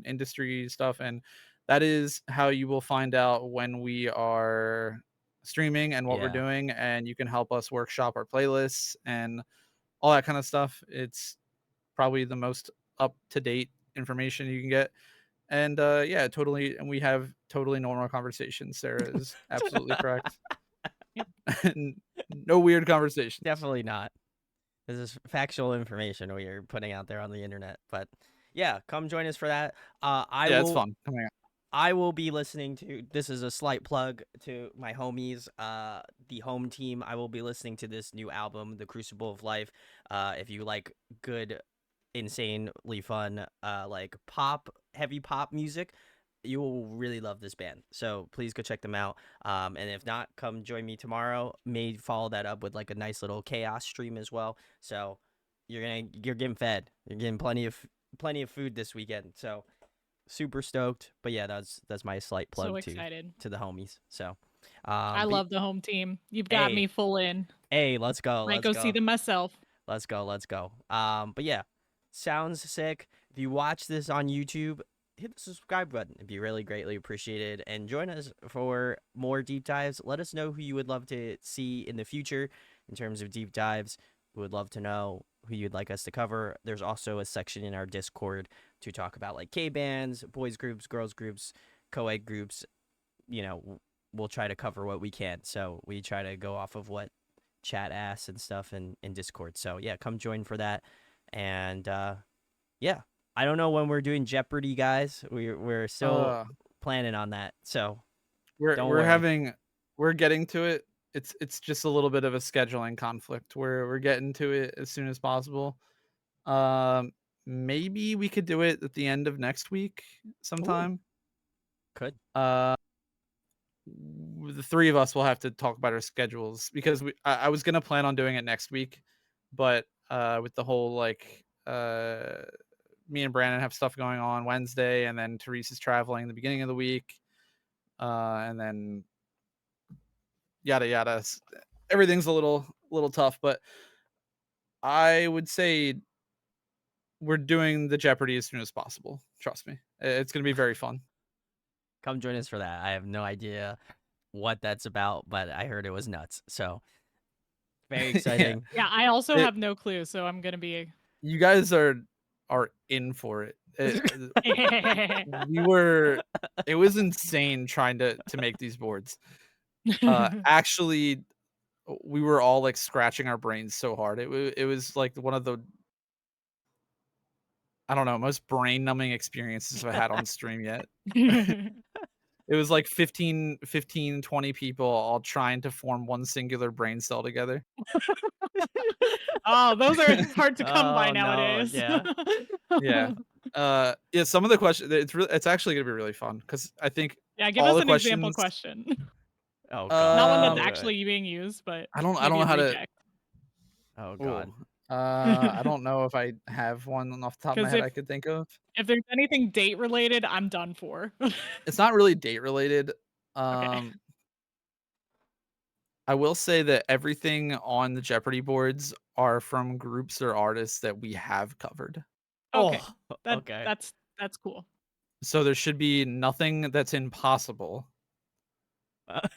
Speaker 3: industry stuff, and that is how you will find out when we are streaming and what we're
Speaker 1: Yeah.
Speaker 3: doing, and you can help us workshop our playlists and all that kind of stuff. It's probably the most up-to-date information you can get. And yeah, totally. And we have totally normal conversations. Sarah is absolutely correct.
Speaker 2: Yep.
Speaker 3: No weird conversations.
Speaker 1: Definitely not. This is factual information we are putting out there on the internet. But yeah, come join us for that.
Speaker 3: Yeah, it's fun. Coming out.
Speaker 1: I will be listening to. This is a slight plug to my homies, the home team. I will be listening to this new album, The Crucible of Life. If you like good, insanely fun, like heavy pop music, you will really love this band. So please go check them out. And if not, come join me tomorrow. May follow that up with like a nice little chaos stream as well. So you're getting fed. You're getting plenty of food this weekend. So super stoked. But yeah, that's my slight plug
Speaker 2: So excited.
Speaker 1: to the homies. So
Speaker 2: I love the home team. You've got
Speaker 1: Hey.
Speaker 2: me full in.
Speaker 1: Hey, let's go.
Speaker 2: Might go see them myself.
Speaker 1: Let's go. But yeah, sounds sick. If you watch this on YouTube, hit the subscribe button. It'd be really greatly appreciated. And join us for more deep dives. Let us know who you would love to see in the future in terms of deep dives. We would love to know who you'd like us to cover. There's also a section in our Discord to talk about like K-bands, boys groups, girls groups, co-ed groups. You know, we'll try to cover what we can. So we try to go off of what chat asks and stuff in Discord. So yeah, come join for that. And yeah, I don't know when we're doing Jeopardy, guys. We're still planning on that. So
Speaker 3: we're getting to it. It's just a little bit of a scheduling conflict where we're getting to it as soon as possible. Maybe we could do it at the end of next week sometime.
Speaker 1: Ooh. Could.
Speaker 3: The three of us will have to talk about our schedules because I was gonna plan on doing it next week, but with the whole like me and Brandon have stuff going on Wednesday, and then Therese is traveling the beginning of the week, and then yada yada. Everything's a little tough, but I would say we're doing the Jeopardy as soon as possible. Trust me, it's gonna be very fun.
Speaker 1: Come join us for that. I have no idea what that's about, but I heard it was nuts. So very exciting.
Speaker 2: Yeah, I also have no clue, so I'm gonna be.
Speaker 3: You guys are in for it. It was insane trying to make these boards. Actually, we were all like scratching our brains so hard. It was like one of the, I don't know, most brain numbing experiences I had on stream yet. It was like 15, 20 people all trying to form one singular brain cell together.
Speaker 2: Oh, those are hard to come by nowadays.
Speaker 1: No,
Speaker 3: yeah. Yeah. Some of the questions, it's actually gonna be really fun because I think
Speaker 2: give us an example question.
Speaker 1: Oh god.
Speaker 2: Not one that's actually being used, but
Speaker 3: I don't know how to.
Speaker 1: Oh god.
Speaker 3: I don't know if I have one off the top of my head I could think of.
Speaker 2: If there's anything date related, I'm done for.
Speaker 3: It's not really date related.
Speaker 2: Okay.
Speaker 3: I will say that everything on the Jeopardy boards are from groups or artists that we have covered.
Speaker 2: Okay.
Speaker 1: Okay.
Speaker 2: That's cool.
Speaker 3: So there should be nothing that's impossible.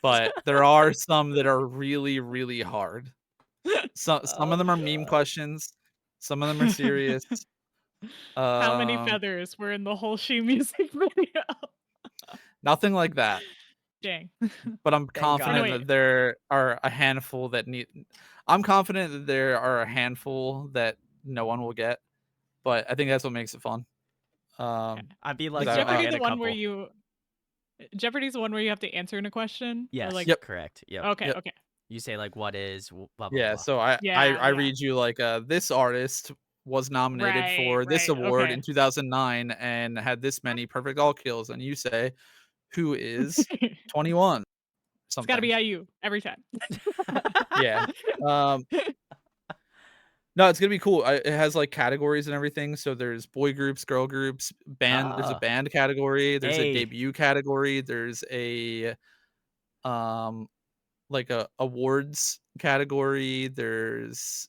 Speaker 3: But there are some that are really, really hard. Some of them are meme questions. Some of them are serious.
Speaker 2: How many feathers were in the Holi music video?
Speaker 3: Nothing like that.
Speaker 2: Dang.
Speaker 3: But I'm confident that there are a handful that I'm confident that there are a handful that no one will get. But I think that's what makes it fun.
Speaker 1: I'd be like,
Speaker 2: Jeopardy's the one where Jeopardy's the one where you have to answer in a question?
Speaker 1: Yes.
Speaker 2: Like,
Speaker 1: correct. Yep.
Speaker 2: Okay.
Speaker 1: Yep.
Speaker 2: Okay.
Speaker 1: You say like what is blah blah
Speaker 3: yeah.
Speaker 1: blah.
Speaker 3: So I read you like this artist was nominated for this award in 2009 and had this many perfect all kills, and you say who is 21.
Speaker 2: It's got to be IU every time.
Speaker 3: Yeah. No, it's gonna be cool. It has like categories and everything. So there's boy groups, girl groups, band. There's a band category. There's a debut category. There's a like a awards category. There's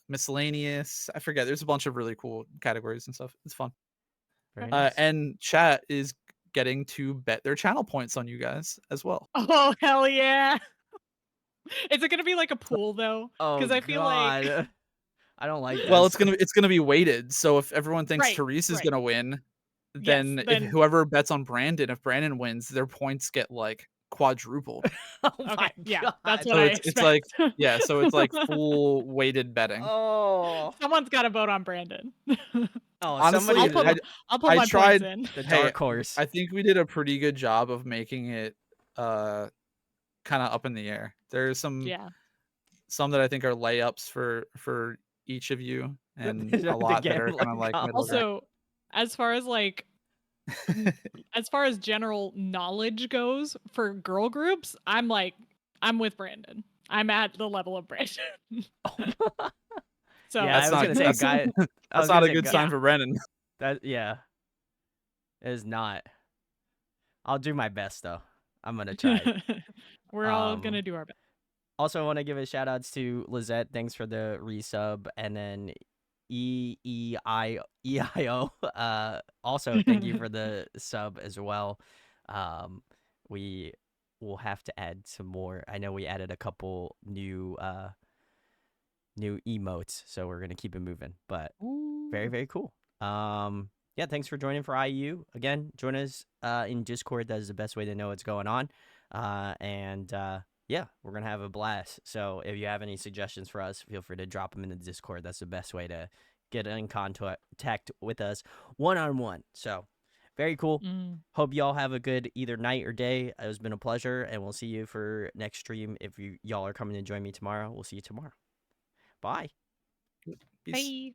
Speaker 3: miscellaneous. I forget. There's a bunch of really cool categories and stuff. It's fun.
Speaker 1: Very nice.
Speaker 3: And chat is getting to bet their channel points on you guys as well.
Speaker 2: Oh hell yeah! Is it gonna be like a pool though? Because I feel like
Speaker 1: I don't like this.
Speaker 3: Well, it's gonna be weighted. So if everyone thinks Therese is gonna win, then if whoever bets on Brandon, if Brandon wins, their points get like quadrupled.
Speaker 2: Okay, yeah, that's what
Speaker 3: so
Speaker 2: I
Speaker 3: it's like so it's like full weighted betting.
Speaker 1: Oh,
Speaker 2: someone's got to vote on Brandon.
Speaker 1: Oh,
Speaker 3: Honestly,
Speaker 1: somebody
Speaker 2: I'll put
Speaker 3: I
Speaker 2: my
Speaker 3: tried-
Speaker 2: points in.
Speaker 1: the
Speaker 3: Hey,
Speaker 1: dark horse.
Speaker 3: I think we did a pretty good job of making it kind of up in the air. There's some
Speaker 2: Yeah.
Speaker 3: that I think are layups for each of you, and
Speaker 1: The
Speaker 3: a lot that are
Speaker 1: gambler
Speaker 3: kind of like
Speaker 1: comp.
Speaker 3: middle ground.
Speaker 2: Also, as far as like as far as general knowledge goes for girl groups, I'm with Brandon. I'm at the level of Brandon. So
Speaker 1: Yeah, I was gonna say, guy. I was
Speaker 3: That's
Speaker 1: gonna
Speaker 3: not a
Speaker 1: say,
Speaker 3: good
Speaker 1: guy-
Speaker 3: sign for Brennan.
Speaker 1: That yeah, it is not. I'll do my best though. I'm gonna try.
Speaker 2: we're all
Speaker 1: Um,
Speaker 2: gonna do our best.
Speaker 1: Also, I want to give a shout outs to Lizette. Thanks for the resub, and then EEIO. Also, thank you for the sub as well. We will have to add some more. I know we added a couple new emotes, so we're gonna keep it moving. But very, very cool. Yeah, thanks for joining for IU. Again, join us in Discord. That is the best way to know what's going on. Yeah, we're gonna have a blast. So if you have any suggestions for us, feel free to drop them in the Discord. That's the best way to get in contact with us one-on-one. So very cool. Hope y'all have a good either night or day. It has been a pleasure, and we'll see you for next stream. If y'all are coming to join me tomorrow, we'll see you tomorrow. Bye.
Speaker 3: Peace.
Speaker 2: Bye.